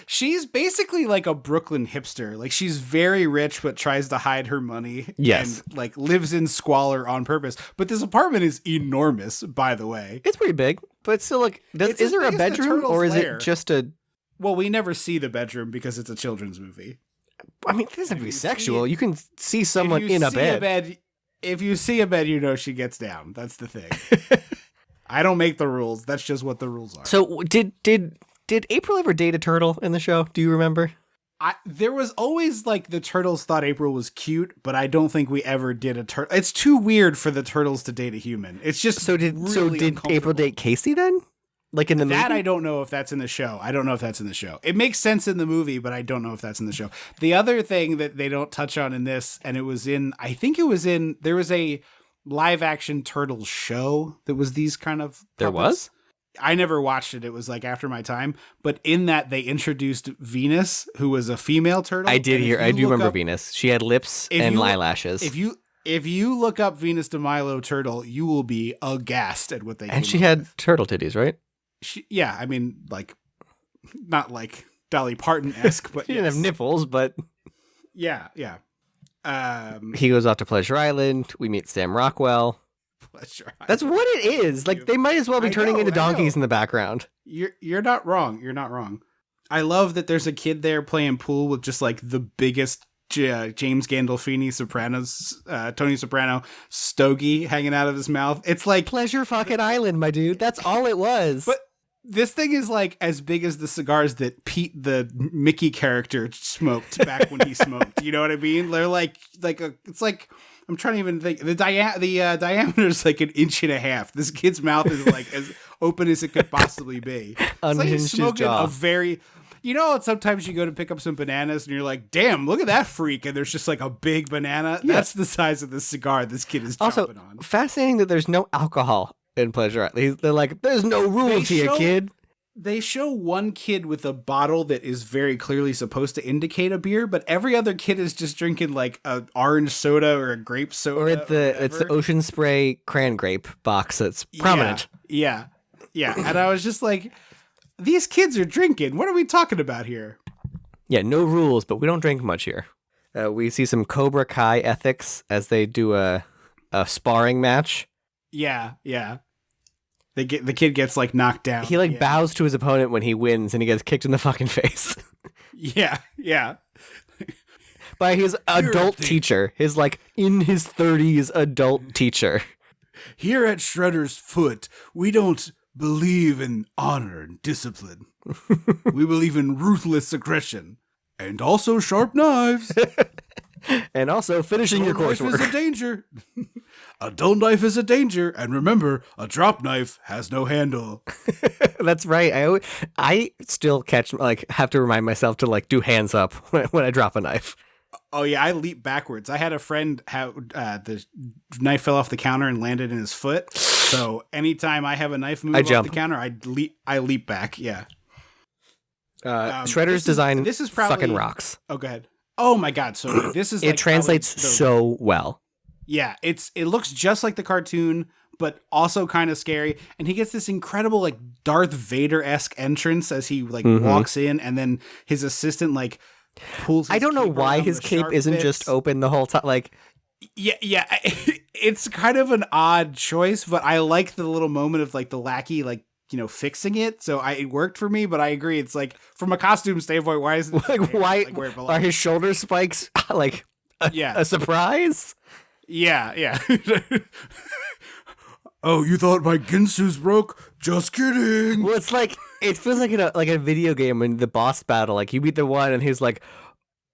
[SPEAKER 1] She's basically like a Brooklyn hipster. Like she's very rich, but tries to hide her money.
[SPEAKER 2] Yes.
[SPEAKER 1] And like lives in squalor on purpose. But this apartment is enormous, by the way.
[SPEAKER 2] It's pretty big, but it's still like, is there a bedroom or is it just a...
[SPEAKER 1] Well, we never see the bedroom because it's a children's movie.
[SPEAKER 2] I mean, it doesn't have to be sexual. You can see someone in a bed.
[SPEAKER 1] If you see a bed, you know she gets down. That's the thing. I don't make the rules. That's just what the rules are.
[SPEAKER 2] So did April ever date a turtle in the show? Do you remember?
[SPEAKER 1] There was always like the turtles thought April was cute, but I don't think we ever did a turtle. It's too weird for the turtles to date a human. It's just did
[SPEAKER 2] April date Casey then? Like in the movie?
[SPEAKER 1] That I don't know if that's in the show. It makes sense in the movie, but I don't know if that's in the show. The other thing that they don't touch on in this, and there was a live action turtle show that was these kind of puppets.
[SPEAKER 2] There was?
[SPEAKER 1] I never watched it. It was like after my time. But in that, they introduced Venus, who was a female turtle.
[SPEAKER 2] I do remember Venus. She had lips and eyelashes.
[SPEAKER 1] If you look up Venus de Milo turtle, you will be aghast at what they.
[SPEAKER 2] And she had turtle titties, right?
[SPEAKER 1] I mean, like, not like Dolly Parton-esque, but
[SPEAKER 2] she didn't have nipples, but
[SPEAKER 1] yeah.
[SPEAKER 2] He goes off to Pleasure Island. We meet Sam Rockwell.
[SPEAKER 1] Pleasure Island.
[SPEAKER 2] That's what it is. Like they might as well be turning into donkeys in the background.
[SPEAKER 1] You're not wrong. You're not wrong. I love that there's a kid there playing pool with just like the biggest James Gandolfini Tony Soprano stogie hanging out of his mouth. It's like
[SPEAKER 2] Pleasure fucking Island, my dude. That's all it was.
[SPEAKER 1] But this thing is like as big as the cigars that Pete the Mickey character smoked back when he smoked. You know what I mean? They're it's like I'm trying to even think. The diameter is like 1.5 inches. This kid's mouth is like as open as it could possibly be. It's like he's smoking a very. You know, sometimes you go to pick up some bananas and you're like, damn, look at that freak. And there's just like a big banana. Yeah. That's the size of the cigar this kid is chomping on.
[SPEAKER 2] Fascinating that there's no alcohol in Pleasure Island. They're like, there's no rules here, kid.
[SPEAKER 1] They show one kid with a bottle that is very clearly supposed to indicate a beer, but every other kid is just drinking like an orange soda or a grape soda.
[SPEAKER 2] Or it's the Ocean Spray cran grape box that's prominent.
[SPEAKER 1] Yeah. And I was just like, these kids are drinking. What are we talking about here?
[SPEAKER 2] Yeah, no rules, but we don't drink much here. We see some Cobra Kai ethics as they do a sparring match.
[SPEAKER 1] Yeah. The kid gets like knocked down.
[SPEAKER 2] He bows to his opponent when he wins, and he gets kicked in the fucking face.
[SPEAKER 1] Yeah.
[SPEAKER 2] By his adult teacher, his in his 30s adult teacher.
[SPEAKER 4] Here at Shredder's Foot, we don't believe in honor and discipline. We believe in ruthless aggression and also sharp knives.
[SPEAKER 2] And also finishing your coursework.
[SPEAKER 4] Knife is a danger. A dull knife is a danger, and remember, a drop knife has no handle.
[SPEAKER 2] That's right. I still have to remind myself to do hands up when I drop a knife.
[SPEAKER 1] Oh yeah, I leap backwards. I had a friend how the knife fell off the counter and landed in his foot. So anytime I have a knife move off the counter, I leap back. Yeah.
[SPEAKER 2] Shredder's design.
[SPEAKER 1] This is probably
[SPEAKER 2] fucking rocks.
[SPEAKER 1] Oh, go ahead. Oh my god! So this is
[SPEAKER 2] it translates so well.
[SPEAKER 1] Yeah, it looks just like the cartoon, but also kind of scary. And he gets this incredible Darth Vader-esque entrance as he walks in, and then his assistant pulls.
[SPEAKER 2] I don't know why his cape isn't just open the whole time.
[SPEAKER 1] Yeah, it's kind of an odd choice, but I like the little moment of the lackey fixing it. So it worked for me, but I agree. It's like from a costume standpoint, why isn't
[SPEAKER 2] Like, why
[SPEAKER 1] where it belongs?
[SPEAKER 2] are his shoulder spikes like a surprise?
[SPEAKER 1] Yeah.
[SPEAKER 4] Oh, you thought my Ginsu's broke? Just kidding.
[SPEAKER 2] Well, it's like it feels like a video game in the boss battle. Like you beat the one, and he's like,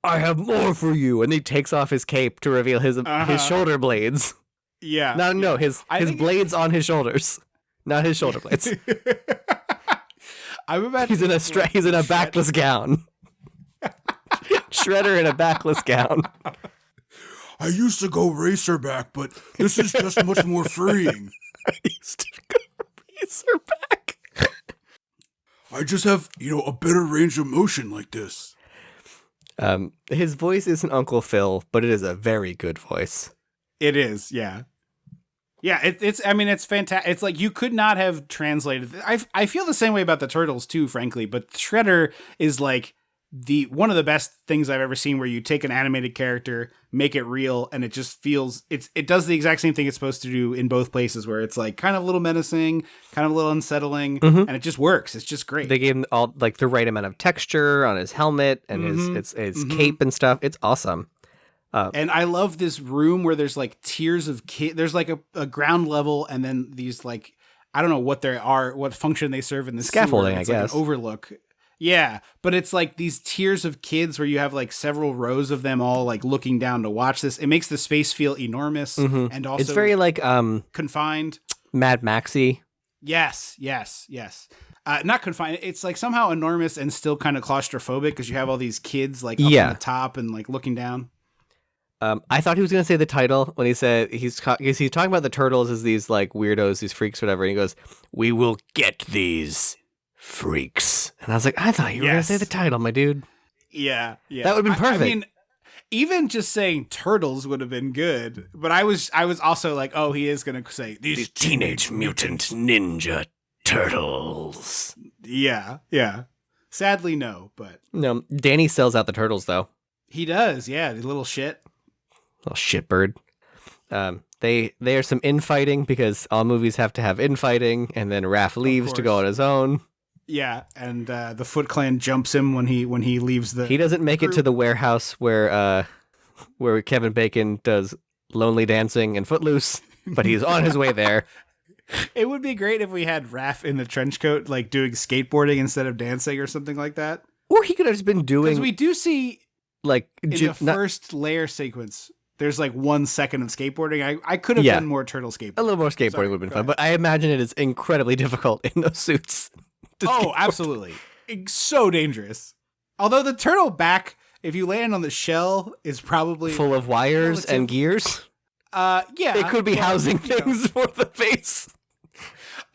[SPEAKER 2] "I have more for you," and he takes off his cape to reveal his shoulder blades.
[SPEAKER 1] Yeah.
[SPEAKER 2] No, his blades on his shoulders, not his shoulder blades.
[SPEAKER 1] I'm about.
[SPEAKER 2] He's in a backless gown. Shredder in a backless gown.
[SPEAKER 4] I used to go racerback, but this is just much more freeing.
[SPEAKER 2] I used to go racerback.
[SPEAKER 4] I just have, a better range of motion like this.
[SPEAKER 2] His voice isn't Uncle Phil, but it is a very good voice.
[SPEAKER 1] It is, yeah. Yeah, it's fantastic. It's like you could not have translated. I feel the same way about the Turtles too, frankly, but Shredder is like one of the best things I've ever seen, where you take an animated character, make it real, and it just feels it does the exact same thing it's supposed to do in both places, where it's like kind of a little menacing, kind of a little unsettling, and it just works. It's just great.
[SPEAKER 2] They gave him all like the right amount of texture on his helmet and his cape and stuff. It's awesome.
[SPEAKER 1] And I love this room where there's like tiers of there's like a ground level, and then these like, I don't know what they are, what function they serve in the
[SPEAKER 2] scaffolding,
[SPEAKER 1] sewer.
[SPEAKER 2] I guess.
[SPEAKER 1] Like an overlook. Yeah, but it's like these tiers of kids where you have like several rows of them all like looking down to watch this. It makes the space feel enormous and also
[SPEAKER 2] it's very like
[SPEAKER 1] confined.
[SPEAKER 2] Mad Maxy.
[SPEAKER 1] Yes. Not confined. It's like somehow enormous and still kind of claustrophobic because you have all these kids like up on the top and like looking down.
[SPEAKER 2] I thought he was going to say the title when he said he's talking about the Turtles as these like weirdos, these freaks, whatever. And he goes, "We will get these freaks." And I was like, I thought you were going to say the title, my dude.
[SPEAKER 1] Yeah.
[SPEAKER 2] That would have been perfect.
[SPEAKER 1] I mean, even just saying Turtles would have been good. But I was also like, oh, he is going to say these
[SPEAKER 2] Teenage Mutant Ninja Turtles.
[SPEAKER 1] Yeah. Sadly, no, but
[SPEAKER 2] No, Danny sells out the Turtles though.
[SPEAKER 1] He does. Yeah, the little shit.
[SPEAKER 2] Little shitbird. There's some infighting because all movies have to have infighting, and then Raph leaves to go on his own.
[SPEAKER 1] Yeah, and the Foot Clan jumps him when he leaves the.
[SPEAKER 2] He doesn't make it to the warehouse where Kevin Bacon does Lonely Dancing and Footloose, but he's on his way there.
[SPEAKER 1] It would be great if we had Raph in the trench coat, like doing skateboarding instead of dancing or something like that.
[SPEAKER 2] Or he could have just been doing.
[SPEAKER 1] Because we do see
[SPEAKER 2] like
[SPEAKER 1] in the first layer sequence, there's like 1 second of skateboarding. I could have done more turtle skateboarding.
[SPEAKER 2] A little more skateboarding would have been fun, but I imagine it is incredibly difficult in those suits.
[SPEAKER 1] Oh, absolutely. It's so dangerous. Although the turtle back, if you land on the shell, is probably
[SPEAKER 2] full of wires and gears.
[SPEAKER 1] Yeah.
[SPEAKER 2] It could be housing things for the face.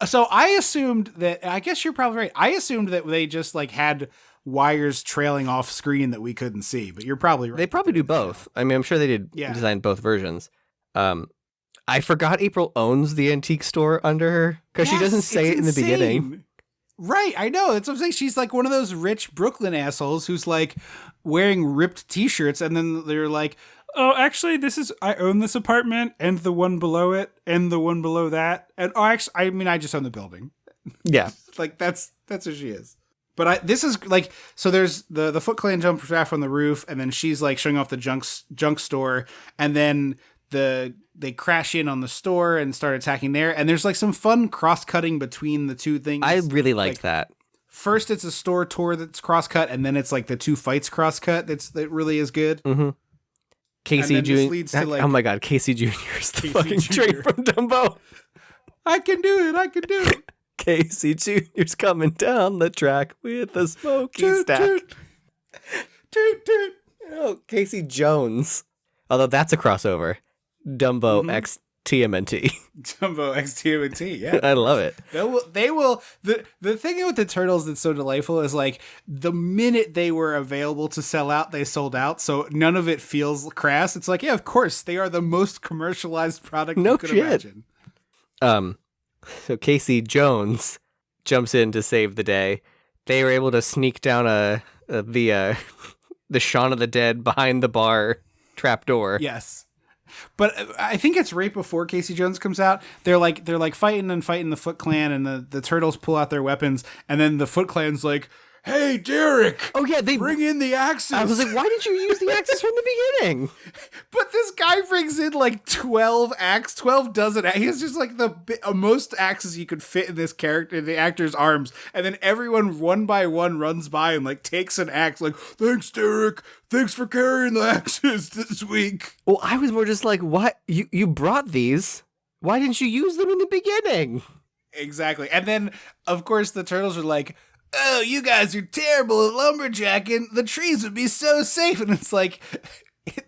[SPEAKER 1] So I assumed that, I guess you're probably right. I assumed that they just like had wires trailing off screen that we couldn't see, but you're probably right.
[SPEAKER 2] They probably do both. I mean, I'm sure they did design both versions. I forgot April owns the antique store under her because she doesn't say it in the beginning.
[SPEAKER 1] Right, I know. That's what I'm saying. She's like one of those rich Brooklyn assholes who's like wearing ripped t-shirts, and then they're like, oh, actually, I own this apartment and the one below it and the one below that. And I just own the building.
[SPEAKER 2] Yeah.
[SPEAKER 1] Like that's who she is. But this is like, so there's the Foot Clan jumps off on the roof, and then she's like showing off the junk store, and then they crash in on the store and start attacking there. And there's like some fun cross-cutting between the two things.
[SPEAKER 2] I really liked that.
[SPEAKER 1] First, it's a store tour that's cross-cut, and then it's like the two fights cross-cut. That really is good.
[SPEAKER 2] Mm-hmm. Casey Jr. Oh my God, Casey Jr. is the fucking train from Dumbo.
[SPEAKER 1] I can do it.
[SPEAKER 2] Casey Jr.'s coming down the track with a smoky stack. Toot. Oh, Casey Jones. Although that's a crossover. Dumbo X TMNT.
[SPEAKER 1] Dumbo X TMNT, yeah.
[SPEAKER 2] I love it.
[SPEAKER 1] They will. The thing with the Turtles that's so delightful is like the minute they were available to sell out, they sold out. So none of it feels crass. It's like, yeah, of course, they are the most commercialized product you could imagine.
[SPEAKER 2] So Casey Jones jumps in to save the day. They were able to sneak down the Shaun of the Dead behind the bar trapdoor.
[SPEAKER 1] Yes. But I think it's right before Casey Jones comes out. They're like fighting the Foot Clan, and the turtles pull out their weapons, and then the Foot Clan's like, "Hey, Derek!
[SPEAKER 2] Oh yeah, they
[SPEAKER 1] bring in the axes."
[SPEAKER 2] I was like, why did you use the axes from the beginning?
[SPEAKER 1] But this guy brings in like 12 dozen. He has just like the most axes you could fit in this character, in the actor's arms, and then everyone one by one runs by and like takes an axe. Like, "Thanks, Derek. Thanks for carrying the axes this week."
[SPEAKER 2] Well, I was more just like, what? You brought these? Why didn't you use them in the beginning?
[SPEAKER 1] Exactly. And then, of course, the turtles are like, "Oh, you guys are terrible at lumberjacking. The trees would be so safe." And it's like,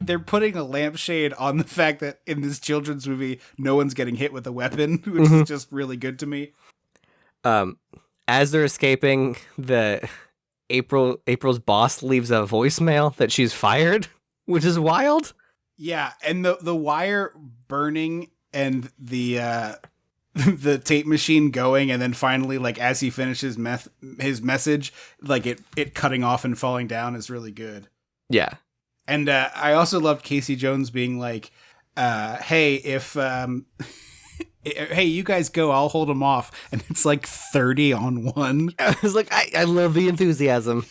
[SPEAKER 1] they're putting a lampshade on the fact that in this children's movie, no one's getting hit with a weapon, which is just really good to me.
[SPEAKER 2] As they're escaping, April's boss leaves a voicemail that she's fired, which is wild.
[SPEAKER 1] Yeah, and the wire burning and the tape machine going, and then finally, like, as he finishes his message, like it cutting off and falling down is really good.
[SPEAKER 2] Yeah.
[SPEAKER 1] And I also loved Casey Jones being like, "Hey, if hey, you guys go, I'll hold them off." And it's like 30 on 1.
[SPEAKER 2] I was like, I love the enthusiasm.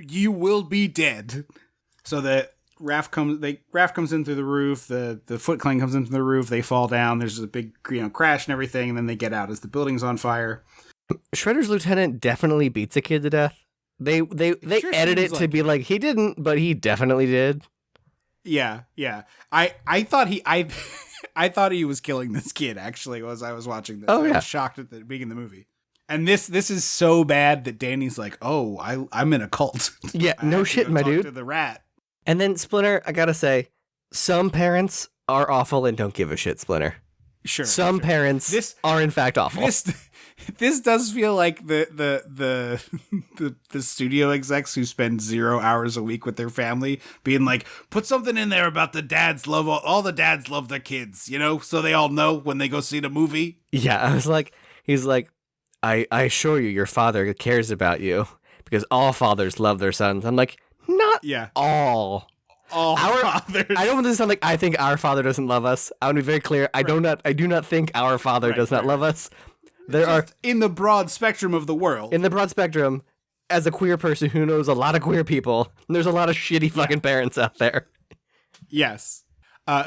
[SPEAKER 1] "You will be dead." So the Raph comes in through the roof. The Foot Clan comes in through the roof. They fall down. There's a big crash and everything, and then they get out as the building's on fire.
[SPEAKER 2] Shredder's lieutenant definitely beats a kid to death. They
[SPEAKER 1] Sure
[SPEAKER 2] edit it
[SPEAKER 1] seems
[SPEAKER 2] to
[SPEAKER 1] like
[SPEAKER 2] be like he didn't, but he definitely did.
[SPEAKER 1] Yeah. I thought I thought he was killing this kid, actually, as I was watching this.
[SPEAKER 2] Oh,
[SPEAKER 1] I
[SPEAKER 2] yeah.
[SPEAKER 1] was shocked at the beginning of the movie. And this is so bad that Danny's like, "Oh, I'm in a cult."
[SPEAKER 2] Yeah,
[SPEAKER 1] I
[SPEAKER 2] no
[SPEAKER 1] have to
[SPEAKER 2] shit,
[SPEAKER 1] go
[SPEAKER 2] my
[SPEAKER 1] talk
[SPEAKER 2] dude.
[SPEAKER 1] to the rat.
[SPEAKER 2] And then Splinter, I gotta say, some parents are awful and don't give a shit, Splinter.
[SPEAKER 1] Sure.
[SPEAKER 2] Some parents are in fact awful.
[SPEAKER 1] This does feel like the studio execs who spend 0 hours a week with their family being like, "Put something in there about the dads love all the dads love their kids, so they all know when they go see the movie."
[SPEAKER 2] Yeah, I was like, he's like, I assure you, your father cares about you because all fathers love their sons. I'm like, not all.
[SPEAKER 1] All fathers.
[SPEAKER 2] I don't want this to sound like I think our father doesn't love us. I want to be very clear. I do not think our father does not love us. There are
[SPEAKER 1] in the broad spectrum of the world.
[SPEAKER 2] In the broad spectrum, as a queer person who knows a lot of queer people, there's a lot of shitty fucking parents out there.
[SPEAKER 1] Yes.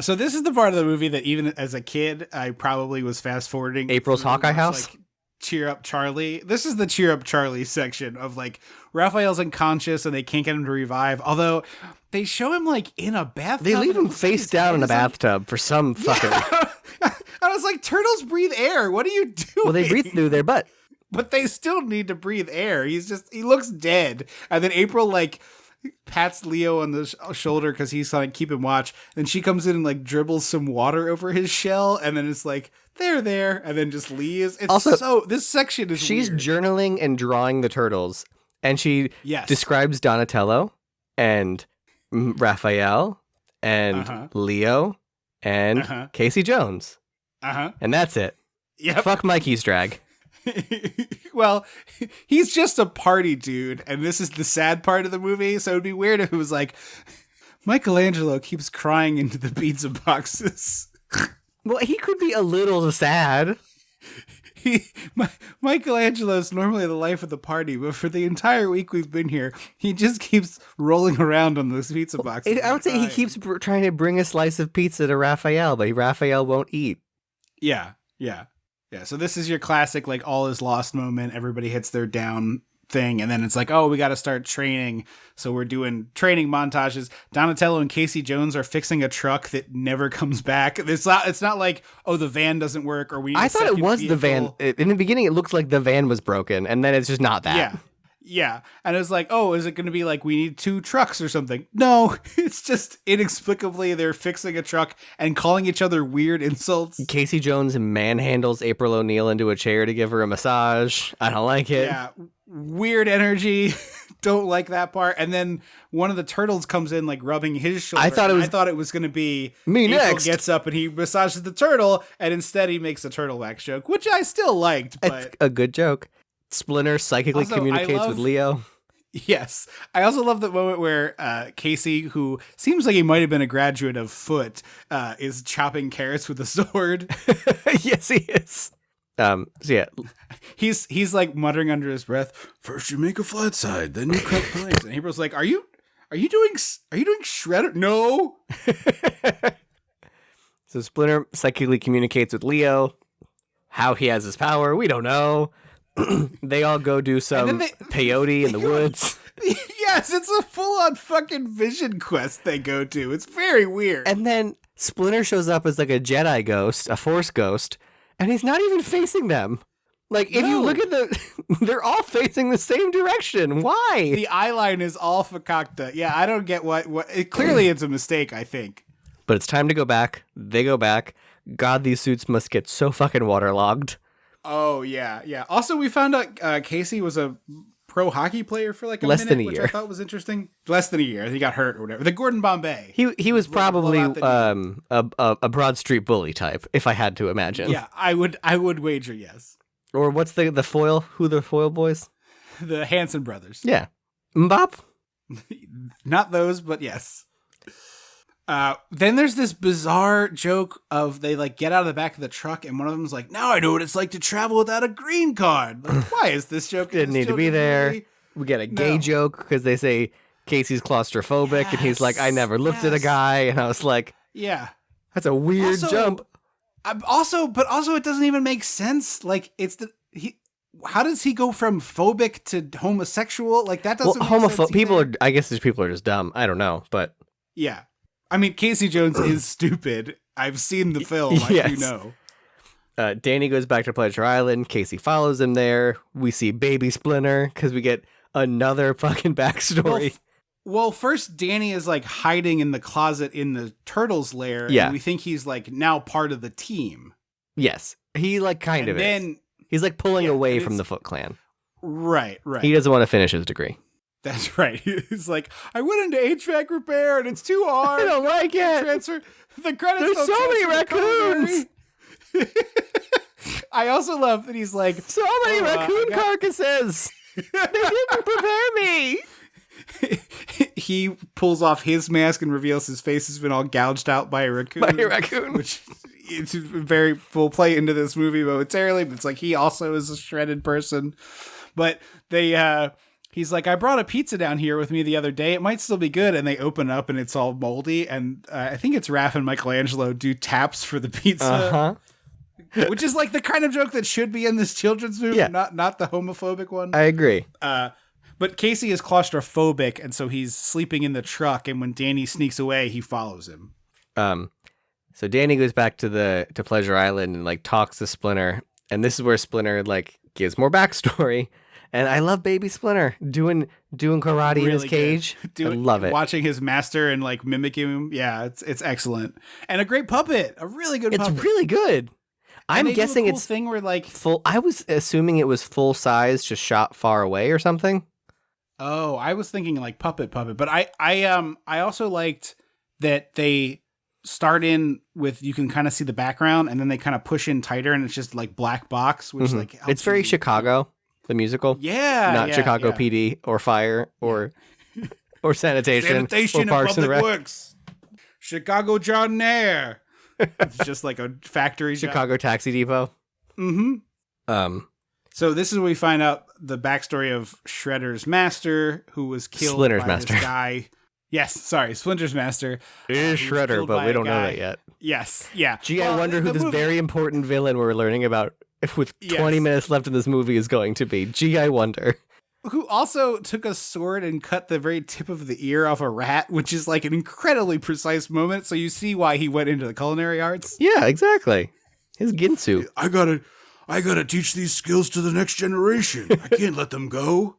[SPEAKER 1] So this is the part of the movie that even as a kid, I probably was fast forwarding.
[SPEAKER 2] April's Hawkeye house?
[SPEAKER 1] Like, Cheer Up Charlie. This is the Cheer Up Charlie section of like Raphael's unconscious and they can't get him to revive. Although they show him like in a bathtub.
[SPEAKER 2] They leave him face down in a bathtub for some fucking.
[SPEAKER 1] I was like, turtles breathe air. What are you doing?
[SPEAKER 2] Well, they breathe through their butt.
[SPEAKER 1] But they still need to breathe air. He looks dead. And then April like pats Leo on the shoulder because he's like keeping watch. And she comes in and like dribbles some water over his shell. And then it's like, there. And then just leaves. It's also, this section is
[SPEAKER 2] she's
[SPEAKER 1] weird.
[SPEAKER 2] Journaling and drawing the turtles. And she describes Donatello and Raphael and Leo and Casey Jones. And that's it.
[SPEAKER 1] Yep.
[SPEAKER 2] Fuck Mikey's drag.
[SPEAKER 1] Well, he's just a party dude, and this is the sad part of the movie, so it'd be weird if it was like, Michelangelo keeps crying into the pizza boxes.
[SPEAKER 2] Well, he could be a little sad.
[SPEAKER 1] Michelangelo's normally the life of the party, but for the entire week we've been here, he just keeps rolling around on those pizza boxes.
[SPEAKER 2] I would say he keeps trying to bring a slice of pizza to Raphael, but Raphael won't eat.
[SPEAKER 1] Yeah. So this is your classic, like, all is lost moment. Everybody hits their down thing, and then it's like, oh, we got to start training. So we're doing training montages. Donatello and Casey Jones are fixing a truck that never comes back. It's not like, oh, the van doesn't work, or we need
[SPEAKER 2] I
[SPEAKER 1] a
[SPEAKER 2] thought it
[SPEAKER 1] second
[SPEAKER 2] was
[SPEAKER 1] vehicle.
[SPEAKER 2] the van. In the beginning, it looked like the van was broken, and then it's just not that.
[SPEAKER 1] Yeah. And it was like, oh, is it going to be like we need 2 trucks or something? No, it's just inexplicably they're fixing a truck and calling each other weird insults.
[SPEAKER 2] Casey Jones manhandles April O'Neil into a chair to give her a massage. I don't like it.
[SPEAKER 1] Yeah, weird energy. Don't like that part. And then one of the turtles comes in, like, rubbing his shoulder. I thought it was going to be
[SPEAKER 2] me
[SPEAKER 1] April
[SPEAKER 2] next.
[SPEAKER 1] Gets up and he massages the turtle, and instead he makes a turtle wax joke, which I still liked. But
[SPEAKER 2] it's a good joke. Splinter psychically
[SPEAKER 1] also,
[SPEAKER 2] communicates with Leo.
[SPEAKER 1] Yes. I also love the moment where Casey, who seems like he might have been a graduate of Foot, is chopping carrots with a sword.
[SPEAKER 2] Yes, he is. So yeah,
[SPEAKER 1] He's like muttering under his breath,
[SPEAKER 4] First you make a flat side, then you cut planks.
[SPEAKER 1] and April's like, Are you doing shredder? No.
[SPEAKER 2] so Splinter psychically communicates with Leo. How he has his power, we don't know. They all go do some peyote in the woods.
[SPEAKER 1] Yes, it's a full-on fucking vision quest they go to. It's very weird.
[SPEAKER 2] And then Splinter shows up as like a Jedi ghost, a Force ghost, and he's not even facing them. Like, if you look at they're all facing the same direction. Why?
[SPEAKER 1] The eye line is all fakakta. Yeah, I don't get what clearly it's a mistake, I think.
[SPEAKER 2] But it's time to go back. They go back. God, these suits must get so fucking waterlogged.
[SPEAKER 1] Oh, yeah, yeah. Also, we found out Casey was a pro hockey player for like
[SPEAKER 2] Less
[SPEAKER 1] minute,
[SPEAKER 2] than a
[SPEAKER 1] which
[SPEAKER 2] year.
[SPEAKER 1] I thought was interesting. Less than a year. He got hurt or whatever. The Gordon Bombay.
[SPEAKER 2] He was probably a Broad Street bully type, if I had to imagine.
[SPEAKER 1] Yeah, I would wager yes.
[SPEAKER 2] Or what's the foil? Who the foil boys?
[SPEAKER 1] The Hanson brothers.
[SPEAKER 2] Yeah. Mbop?
[SPEAKER 1] Not those, but yes. Then there's this bizarre joke of they like get out of the back of the truck and one of them's like, now I know what it's like to travel without a green card. Like, why is this joke?
[SPEAKER 2] Didn't need to be there.
[SPEAKER 1] Movie?
[SPEAKER 2] We get a gay joke because they say Casey's claustrophobic and he's like, I never looked at a guy. And I was like,
[SPEAKER 1] yeah,
[SPEAKER 2] that's a weird jump.
[SPEAKER 1] But also it doesn't even make sense. Like how does he go from phobic to homosexual? Like that doesn't make sense
[SPEAKER 2] people
[SPEAKER 1] either.
[SPEAKER 2] I guess these people are just dumb. I don't know, but
[SPEAKER 1] yeah. I mean, Casey Jones is stupid. I've seen the film. I do know.
[SPEAKER 2] Danny goes back to Pleasure Island. Casey follows him there. We see Baby Splinter because we get another fucking backstory.
[SPEAKER 1] Well, first Danny is like hiding in the closet in the turtle's lair.
[SPEAKER 2] Yeah.
[SPEAKER 1] And we think he's like now part of the team.
[SPEAKER 2] Yes. He like kind of is. He's like pulling away from the Foot Clan.
[SPEAKER 1] Right.
[SPEAKER 2] He doesn't want to finish his degree.
[SPEAKER 1] That's right. He's like, I went into HVAC repair and it's too hard.
[SPEAKER 2] I don't like it.
[SPEAKER 1] Transfer the credits.
[SPEAKER 2] There's so many raccoons.
[SPEAKER 1] I also love that he's like,
[SPEAKER 2] so many raccoon carcasses. They didn't prepare me.
[SPEAKER 1] He pulls off his mask and reveals his face has been all gouged out by a raccoon. Which it's very full play into this movie momentarily, but it's like he also is a shredded person. But he's like, I brought a pizza down here with me the other day. It might still be good. And they open up and it's all moldy. And I think it's Raph and Michelangelo do taps for the pizza. Which is like the kind of joke that should be in this children's movie, not the homophobic one.
[SPEAKER 2] I agree.
[SPEAKER 1] But Casey is claustrophobic, and so he's sleeping in the truck. And when Danny sneaks away, he follows him.
[SPEAKER 2] So Danny goes back to Pleasure Island and like talks to Splinter, and this is where Splinter like gives more backstory. And I love Baby Splinter doing karate really in his cage. I love it.
[SPEAKER 1] Watching his master and like mimicking him. Yeah, it's excellent. And a great puppet. A really good puppet.
[SPEAKER 2] It's really good. I'm guessing it's
[SPEAKER 1] thing where like
[SPEAKER 2] full. I was assuming it was full size, just shot far away or something.
[SPEAKER 1] Oh, I was thinking like puppet. But I also liked that they start in with you can kind of see the background and then they kind of push in tighter and it's just like black box, which like helps
[SPEAKER 2] it's very Chicago. The musical, not Chicago PD or fire or sanitation or Parks and Rec.
[SPEAKER 1] Works. Chicago John Nair. It's just like a factory.
[SPEAKER 2] Chicago
[SPEAKER 1] job.
[SPEAKER 2] Taxi Depot.
[SPEAKER 1] Mm-hmm. So this is where we find out the backstory of Shredder's master, who was killed
[SPEAKER 2] Splinter's
[SPEAKER 1] by
[SPEAKER 2] master.
[SPEAKER 1] This guy. Yes, sorry, Splinter's master.
[SPEAKER 2] It is Shredder, but we don't know that yet.
[SPEAKER 1] Yes, yeah.
[SPEAKER 2] Gee, I wonder who this very important villain we're learning about with 20 minutes left in this movie is going to be. Gee, I wonder.
[SPEAKER 1] Who also took a sword and cut the very tip of the ear off a rat, which is like an incredibly precise moment. So you see why he went into the culinary arts.
[SPEAKER 2] Yeah, exactly. His Ginsu.
[SPEAKER 4] I gotta teach these skills to the next generation. I can't let them go.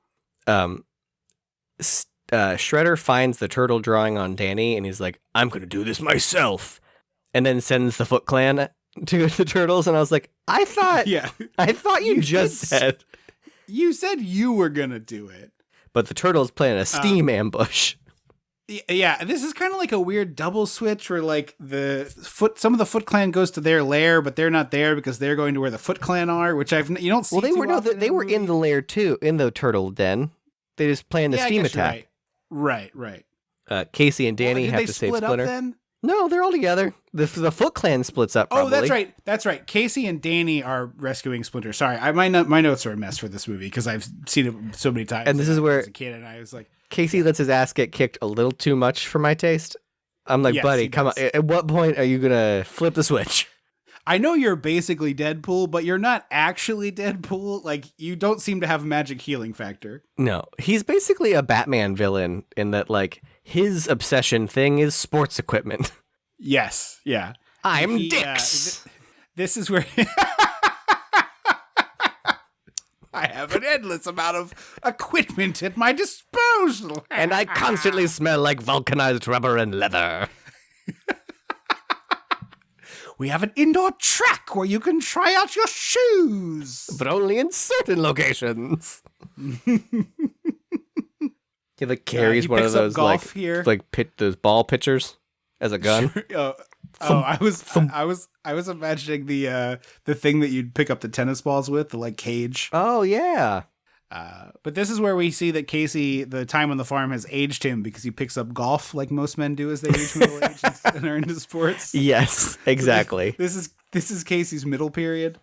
[SPEAKER 2] Shredder finds the turtle drawing on Danny, and he's like, I'm gonna do this myself. And then sends the Foot Clan to the turtles, and I was like, I thought you just said.
[SPEAKER 1] You said you were gonna do it.
[SPEAKER 2] But the turtles plan a steam ambush.
[SPEAKER 1] Yeah, this is kind of like a weird double switch where like some of the Foot Clan goes to their lair, but they're not there because they're going to where the Foot Clan are, which you don't see.
[SPEAKER 2] Well, they were in the lair too, in the turtle den. They just plan the
[SPEAKER 1] Yeah, I
[SPEAKER 2] steam
[SPEAKER 1] guess you're
[SPEAKER 2] attack.
[SPEAKER 1] Right.
[SPEAKER 2] Casey and Danny
[SPEAKER 1] Did
[SPEAKER 2] have
[SPEAKER 1] they
[SPEAKER 2] to save
[SPEAKER 1] split
[SPEAKER 2] Splinter.
[SPEAKER 1] up then?
[SPEAKER 2] No, they're all together. The Foot Clan splits up. Probably.
[SPEAKER 1] Oh, that's right. Casey and Danny are rescuing Splinter. Sorry, my notes are a mess for this movie because I've seen it so many times.
[SPEAKER 2] And this is where
[SPEAKER 1] as a kid, and I was like,
[SPEAKER 2] Casey lets his ass get kicked a little too much for my taste. I'm like,
[SPEAKER 1] Yes,
[SPEAKER 2] buddy,
[SPEAKER 1] he
[SPEAKER 2] come on.
[SPEAKER 1] does.
[SPEAKER 2] At what point are you gonna flip the switch?
[SPEAKER 1] I know you're basically Deadpool, but you're not actually Deadpool. Like, you don't seem to have a magic healing factor.
[SPEAKER 2] No, he's basically a Batman villain in that, like, his obsession thing is sports equipment.
[SPEAKER 1] Yes, yeah.
[SPEAKER 2] I'm
[SPEAKER 1] He,
[SPEAKER 2] Dix.
[SPEAKER 1] This is where I have an endless amount of equipment at my disposal.
[SPEAKER 2] And I constantly smell like vulcanized rubber and leather.
[SPEAKER 1] We have an indoor track where you can try out your shoes.
[SPEAKER 2] But only in certain locations. He like carries
[SPEAKER 1] he
[SPEAKER 2] one of
[SPEAKER 1] picks up
[SPEAKER 2] those
[SPEAKER 1] golf here.
[SPEAKER 2] those ball pitchers as a gun.
[SPEAKER 1] I was imagining the thing that you'd pick up the tennis balls with, the like cage.
[SPEAKER 2] Oh yeah.
[SPEAKER 1] But this is where we see that Casey, the time on the farm has aged him because he picks up golf like most men do as they reach middle age and are into sports.
[SPEAKER 2] Yes, exactly.
[SPEAKER 1] This is Casey's middle period.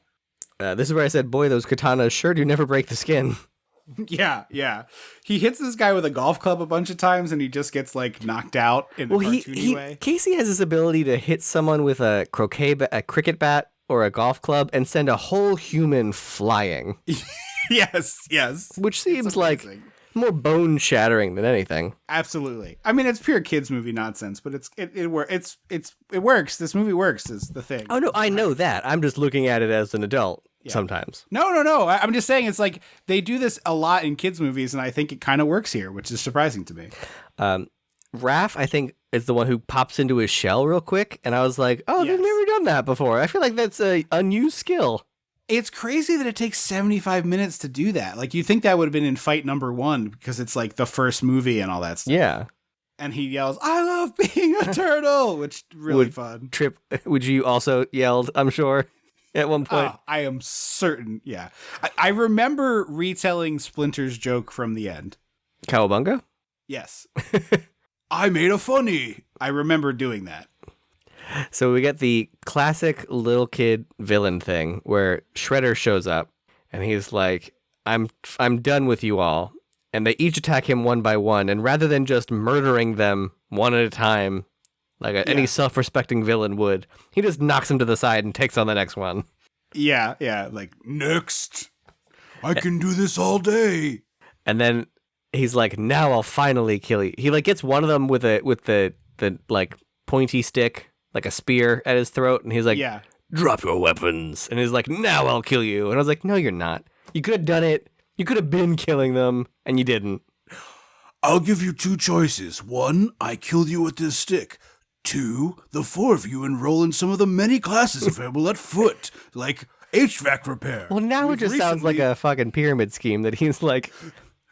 [SPEAKER 2] This is where I said, boy, those katanas sure do never break the skin.
[SPEAKER 1] Yeah. He hits this guy with a golf club a bunch of times and he just gets like knocked out in a cartoony way.
[SPEAKER 2] Casey has this ability to hit someone with a cricket bat or a golf club and send a whole human flying.
[SPEAKER 1] Yes.
[SPEAKER 2] Which seems like more bone shattering than anything.
[SPEAKER 1] Absolutely. I mean, it's pure kids movie nonsense, but it works. This movie works is the thing.
[SPEAKER 2] Oh no, I know that. I'm just looking at it as an adult sometimes.
[SPEAKER 1] No. I'm just saying it's like they do this a lot in kids movies, and I think it kind of works here, which is surprising to me.
[SPEAKER 2] Raph, I think, is the one who pops into his shell real quick, and I was like, oh, they've never done that before. I feel like that's a unused skill.
[SPEAKER 1] It's crazy that it takes 75 minutes to do that. Like, you think that would have been in fight number 1 because it's like the first movie and all that stuff.
[SPEAKER 2] Yeah.
[SPEAKER 1] And he yells, "I love being a turtle," which really fun.
[SPEAKER 2] Trip, would you also yelled, I'm sure, at one point?
[SPEAKER 1] I am certain, yeah. I remember retelling Splinter's joke from the end.
[SPEAKER 2] Cowabunga?
[SPEAKER 1] Yes. I made a funny. I remember doing that.
[SPEAKER 2] So we get the classic little kid villain thing where Shredder shows up and he's like, I'm done with you all. And they each attack him one by one. And rather than just murdering them one at a time, like any self-respecting villain would, he just knocks him to the side and takes on the next one.
[SPEAKER 1] Yeah. Like,
[SPEAKER 4] Next. I can do this all day.
[SPEAKER 2] And then he's like, now I'll finally kill you. He like gets one of them with the like pointy stick, like a spear at his throat, and he's like, drop your weapons. And he's like, now I'll kill you. And I was like, no, you're not. You could have done it. You could have been killing them, and you didn't.
[SPEAKER 4] I'll give you 2 choices. 1, I kill you with this stick. 2, the 4 of you enroll in some of the many classes available at Foot, like HVAC repair.
[SPEAKER 2] Well, now it just sounds like a fucking pyramid scheme that he's like,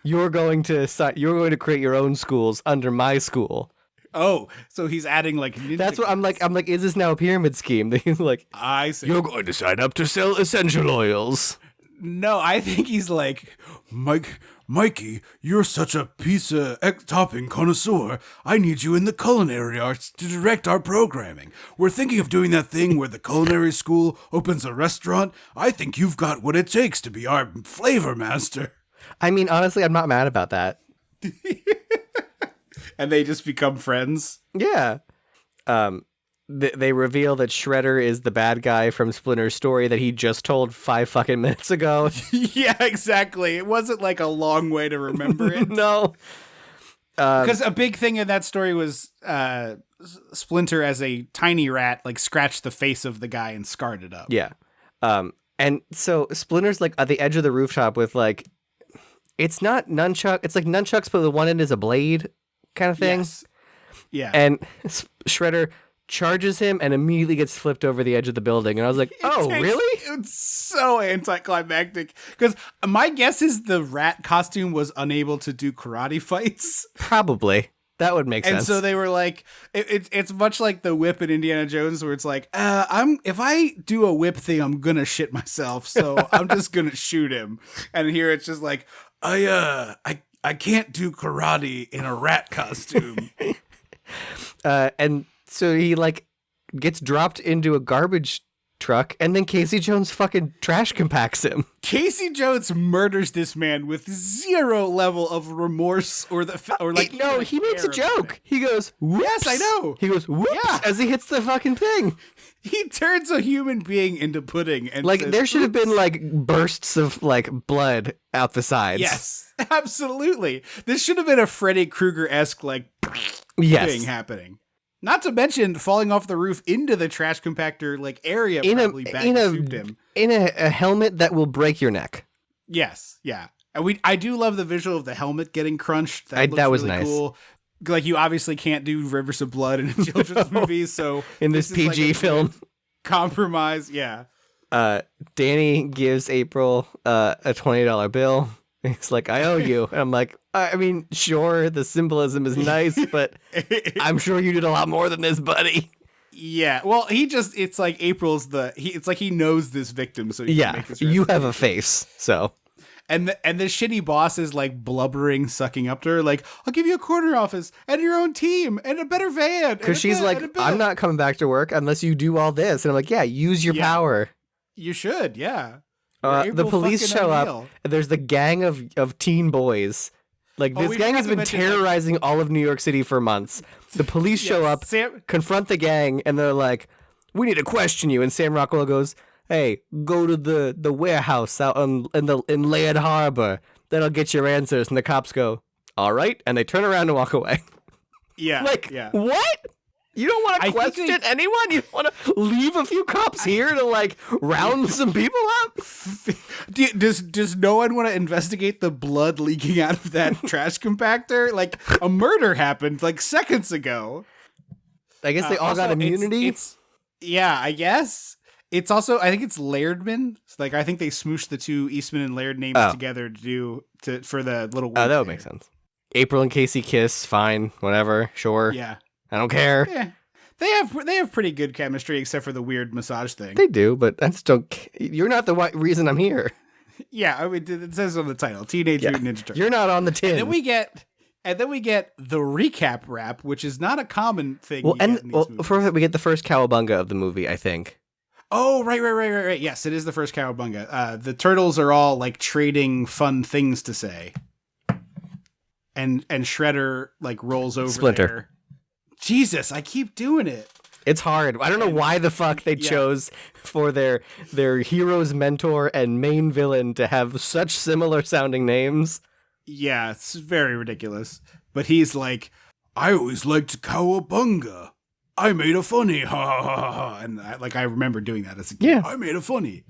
[SPEAKER 2] you're going to create your own schools under my school.
[SPEAKER 1] Oh, so he's adding like ninja.
[SPEAKER 2] That's what I'm like, is this now a pyramid scheme? That he's like,
[SPEAKER 1] I see.
[SPEAKER 2] you're going to sign up to sell essential oils.
[SPEAKER 1] No, I think he's like,
[SPEAKER 4] Mikey, you're such a pizza topping connoisseur. I need you in the culinary arts to direct our programming. We're thinking of doing that thing where the culinary school opens a restaurant. I think you've got what it takes to be our flavor master.
[SPEAKER 2] I mean, honestly, I'm not mad about that.
[SPEAKER 1] and they just become friends.
[SPEAKER 2] Yeah. They reveal that Shredder is the bad guy from Splinter's story that he just told 5 fucking minutes ago.
[SPEAKER 1] Yeah, exactly. It wasn't like a long way to remember it.
[SPEAKER 2] No.
[SPEAKER 1] Because a big thing in that story was Splinter as a tiny rat, like scratched the face of the guy and scarred it up.
[SPEAKER 2] Yeah. And so Splinter's like at the edge of the rooftop with like, it's not nunchuck. It's like nunchucks, but the one end is a blade kind of thing.
[SPEAKER 1] Yes. Yeah.
[SPEAKER 2] And Shredder charges him and immediately gets flipped over the edge of the building. And I was like, really?
[SPEAKER 1] It's so anticlimactic. Because my guess is the rat costume was unable to do karate fights.
[SPEAKER 2] Probably. That would make sense.
[SPEAKER 1] And so they were like, it's much like the whip in Indiana Jones, where it's like, if I do a whip thing, I'm gonna shit myself, so I'm just gonna shoot him. And here it's just like, I I can't do karate in a rat costume.
[SPEAKER 2] And so he like gets dropped into a garbage truck, and then Casey Jones fucking trash compacts him.
[SPEAKER 1] Casey Jones murders this man with zero level of remorse or
[SPEAKER 2] He makes a joke. He goes, "Whoops."
[SPEAKER 1] Yes, I know.
[SPEAKER 2] He goes, "Whoops,"
[SPEAKER 1] Yeah.
[SPEAKER 2] as he hits the fucking thing.
[SPEAKER 1] He turns a human being into pudding, and
[SPEAKER 2] Like
[SPEAKER 1] says,
[SPEAKER 2] there should have
[SPEAKER 1] "Oops."
[SPEAKER 2] been like bursts of like blood out the sides.
[SPEAKER 1] Yes, absolutely. This should have been a Freddy Krueger-esque like thing happening. Not to mention falling off the roof into the trash compactor like area probably back-souped him.
[SPEAKER 2] In a helmet that will break your neck.
[SPEAKER 1] Yes, yeah. And I do love the visual of the helmet getting crunched. That
[SPEAKER 2] was
[SPEAKER 1] really
[SPEAKER 2] nice.
[SPEAKER 1] Cool. Like you obviously can't do Rivers of Blood in a children's movie, so
[SPEAKER 2] In this
[SPEAKER 1] is, like,
[SPEAKER 2] PG
[SPEAKER 1] a
[SPEAKER 2] film.
[SPEAKER 1] compromise, yeah.
[SPEAKER 2] Danny gives April a $20 bill. He's like, "I owe you." And I'm like, I mean, sure, the symbolism is nice, but I'm sure you did a lot more than this, buddy.
[SPEAKER 1] Yeah, well, it's like it's like he knows this victim, so he can make this
[SPEAKER 2] you have a
[SPEAKER 1] representation.
[SPEAKER 2] face, so.
[SPEAKER 1] And the shitty boss is like blubbering, sucking up to her, like, "I'll give you a corner office and your own team and a better van."
[SPEAKER 2] Because she's like, "I'm not coming back to work unless you do all this." And I'm like, yeah, use your power.
[SPEAKER 1] You should, yeah.
[SPEAKER 2] The police show up, and there's the gang of teen boys. Like, this
[SPEAKER 1] we
[SPEAKER 2] gang
[SPEAKER 1] forgot
[SPEAKER 2] has
[SPEAKER 1] to
[SPEAKER 2] been
[SPEAKER 1] mention,
[SPEAKER 2] terrorizing all of New York City for months. The police show up, confront the gang, and they're like, "We need to question you." And Sam Rockwell goes, "Hey, go to the warehouse out in Laird Harbor. That'll get your answers." And the cops go, "All right," and they turn around and walk away.
[SPEAKER 1] Yeah,
[SPEAKER 2] Like,
[SPEAKER 1] yeah.
[SPEAKER 2] what? You don't want to question anyone? You want to leave a few cops here to, like, round some people up?
[SPEAKER 1] Does no one want to investigate the blood leaking out of that trash compactor? Like, a murder happened, like, seconds ago.
[SPEAKER 2] I guess they all got immunity?
[SPEAKER 1] Yeah, I guess. It's also, I think it's Lairdman. Like, I think they smooshed the two Eastman and Laird names together for the little.
[SPEAKER 2] Oh, that would make sense. April and Casey kiss, fine, whatever, sure.
[SPEAKER 1] Yeah.
[SPEAKER 2] I don't care.
[SPEAKER 1] Yeah. They have pretty good chemistry, except for the weird massage thing.
[SPEAKER 2] They do, but I just don't. You're not the reason I'm here.
[SPEAKER 1] Yeah, I mean, it says on the title, Teenage Mutant Ninja Turtles.
[SPEAKER 2] You're not on the tin.
[SPEAKER 1] And then we get the recap rap, which is not a common thing.
[SPEAKER 2] Well,
[SPEAKER 1] you get in these movies.
[SPEAKER 2] for we get the first cowabunga of the movie, I think.
[SPEAKER 1] Oh, right. Yes, it is the first cowabunga. The turtles are all like trading fun things to say, and Shredder like rolls over
[SPEAKER 2] Splinter.
[SPEAKER 1] there. Jesus, I keep doing it.
[SPEAKER 2] It's hard. I don't know why the fuck they chose for their hero's mentor and main villain to have such similar sounding names.
[SPEAKER 1] Yeah, it's very ridiculous. But he's like,
[SPEAKER 4] I always liked cowabunga. I made a funny, ha ha ha ha.
[SPEAKER 1] and I remember doing that as a kid.
[SPEAKER 2] Yeah.
[SPEAKER 4] I made a funny.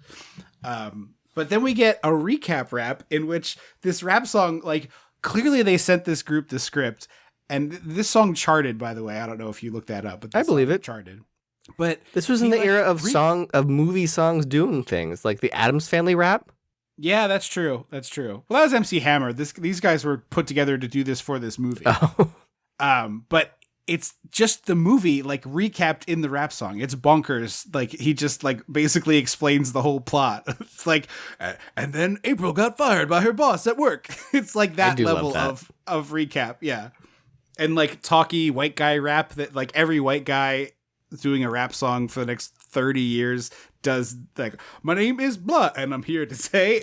[SPEAKER 1] But then we get a recap rap in which this rap song, like, clearly they sent this group the script. And this song charted, by the way. I don't know if you looked that up, but
[SPEAKER 2] I believe it
[SPEAKER 1] charted. But
[SPEAKER 2] this was in the era of movie songs doing things like the Addams Family rap.
[SPEAKER 1] Yeah, that's true. Well, that was MC Hammer. These guys were put together to do this for this movie.
[SPEAKER 2] Oh.
[SPEAKER 1] But it's just the movie like recapped in the rap song. It's bonkers. Like he just like basically explains the whole plot. It's like,
[SPEAKER 4] And then April got fired by her boss at work.
[SPEAKER 1] it's like that level of recap. Yeah. And like talky white guy rap that like every white guy doing a rap song for the next 30 years does, like, my name is blah and I'm here to say,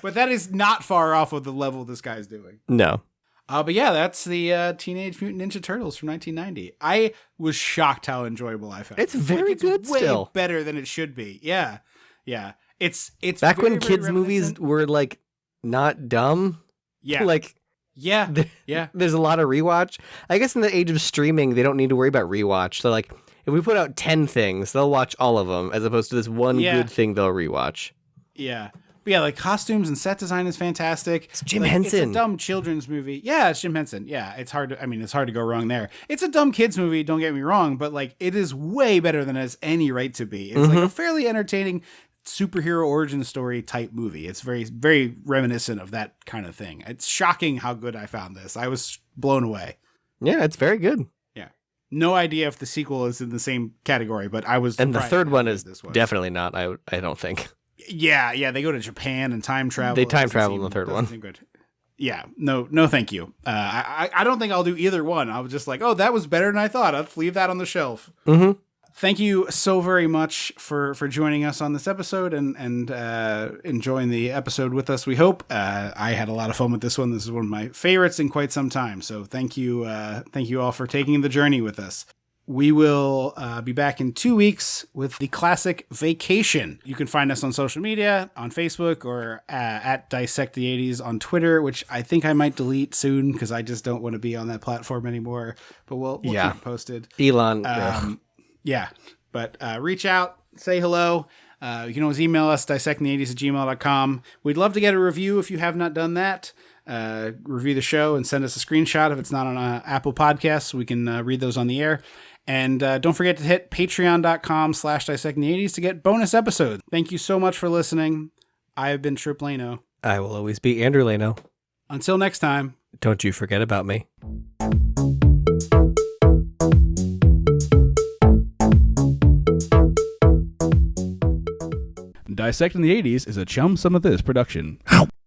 [SPEAKER 1] but that is not far off of the level this guy's doing.
[SPEAKER 2] No.
[SPEAKER 1] But yeah, that's the Teenage Mutant Ninja Turtles from 1990. I was shocked how enjoyable I found it.
[SPEAKER 2] It's very good
[SPEAKER 1] way
[SPEAKER 2] still.
[SPEAKER 1] Better than it should be. Yeah. Yeah. It's
[SPEAKER 2] back
[SPEAKER 1] very,
[SPEAKER 2] when
[SPEAKER 1] very
[SPEAKER 2] kids movies were like not dumb.
[SPEAKER 1] Yeah.
[SPEAKER 2] Like
[SPEAKER 1] yeah. Yeah.
[SPEAKER 2] There's a lot of rewatch. I guess in the age of streaming, they don't need to worry about rewatch. They're like, if we put out 10 things, they'll watch all of them, as opposed to this one good thing they'll rewatch.
[SPEAKER 1] Yeah. But yeah, like costumes and set design is fantastic.
[SPEAKER 2] It's Jim
[SPEAKER 1] It's
[SPEAKER 2] Henson.
[SPEAKER 1] a dumb children's movie. Yeah, it's Jim Henson. Yeah, it's hard to go wrong there. It's a dumb kids movie, don't get me wrong, but like it is way better than it has any right to be. It's like a fairly entertaining superhero origin story type movie. It's very, very reminiscent of that kind of thing. It's shocking how good I found this. I was blown away.
[SPEAKER 2] Yeah, it's very good.
[SPEAKER 1] Yeah. No idea if the sequel is in the same category, but I was
[SPEAKER 2] And the
[SPEAKER 1] surprised
[SPEAKER 2] third
[SPEAKER 1] how
[SPEAKER 2] one
[SPEAKER 1] good
[SPEAKER 2] is
[SPEAKER 1] this was.
[SPEAKER 2] definitely not, I don't think.
[SPEAKER 1] Yeah, they go to Japan and time travel.
[SPEAKER 2] They time
[SPEAKER 1] Doesn't
[SPEAKER 2] travel in
[SPEAKER 1] seem-
[SPEAKER 2] the third
[SPEAKER 1] doesn't
[SPEAKER 2] one.
[SPEAKER 1] seem good. Yeah, no, thank you. I don't think I'll do either one. I was just like, oh, that was better than I thought. I'll leave that on the shelf.
[SPEAKER 2] Mm-hmm.
[SPEAKER 1] Thank you so very much for joining us on this episode and enjoying the episode with us. We hope. I had a lot of fun with this one. This is one of my favorites in quite some time. So thank you all for taking the journey with us. We will be back in 2 weeks with the classic Vacation. You can find us on social media, on Facebook, or at Dissect the 80s on Twitter, which I think I might delete soon because I just don't want to be on that platform anymore. But we'll keep it posted.
[SPEAKER 2] Elon.
[SPEAKER 1] Yeah, but reach out, say hello. You can always email us, dissectingthe80s@gmail.com. We'd love to get a review if you have not done that. Review the show and send us a screenshot if it's not on Apple Podcasts. So we can read those on the air. And don't forget to hit patreon.com/dissectingthe80s to get bonus episodes. Thank you so much for listening. I have been Trip Lano.
[SPEAKER 2] I will always be Andrew Lano.
[SPEAKER 1] Until next time.
[SPEAKER 2] Don't you forget about me.
[SPEAKER 1] Dissecting the 80s is a Chum Some of This production. Ow.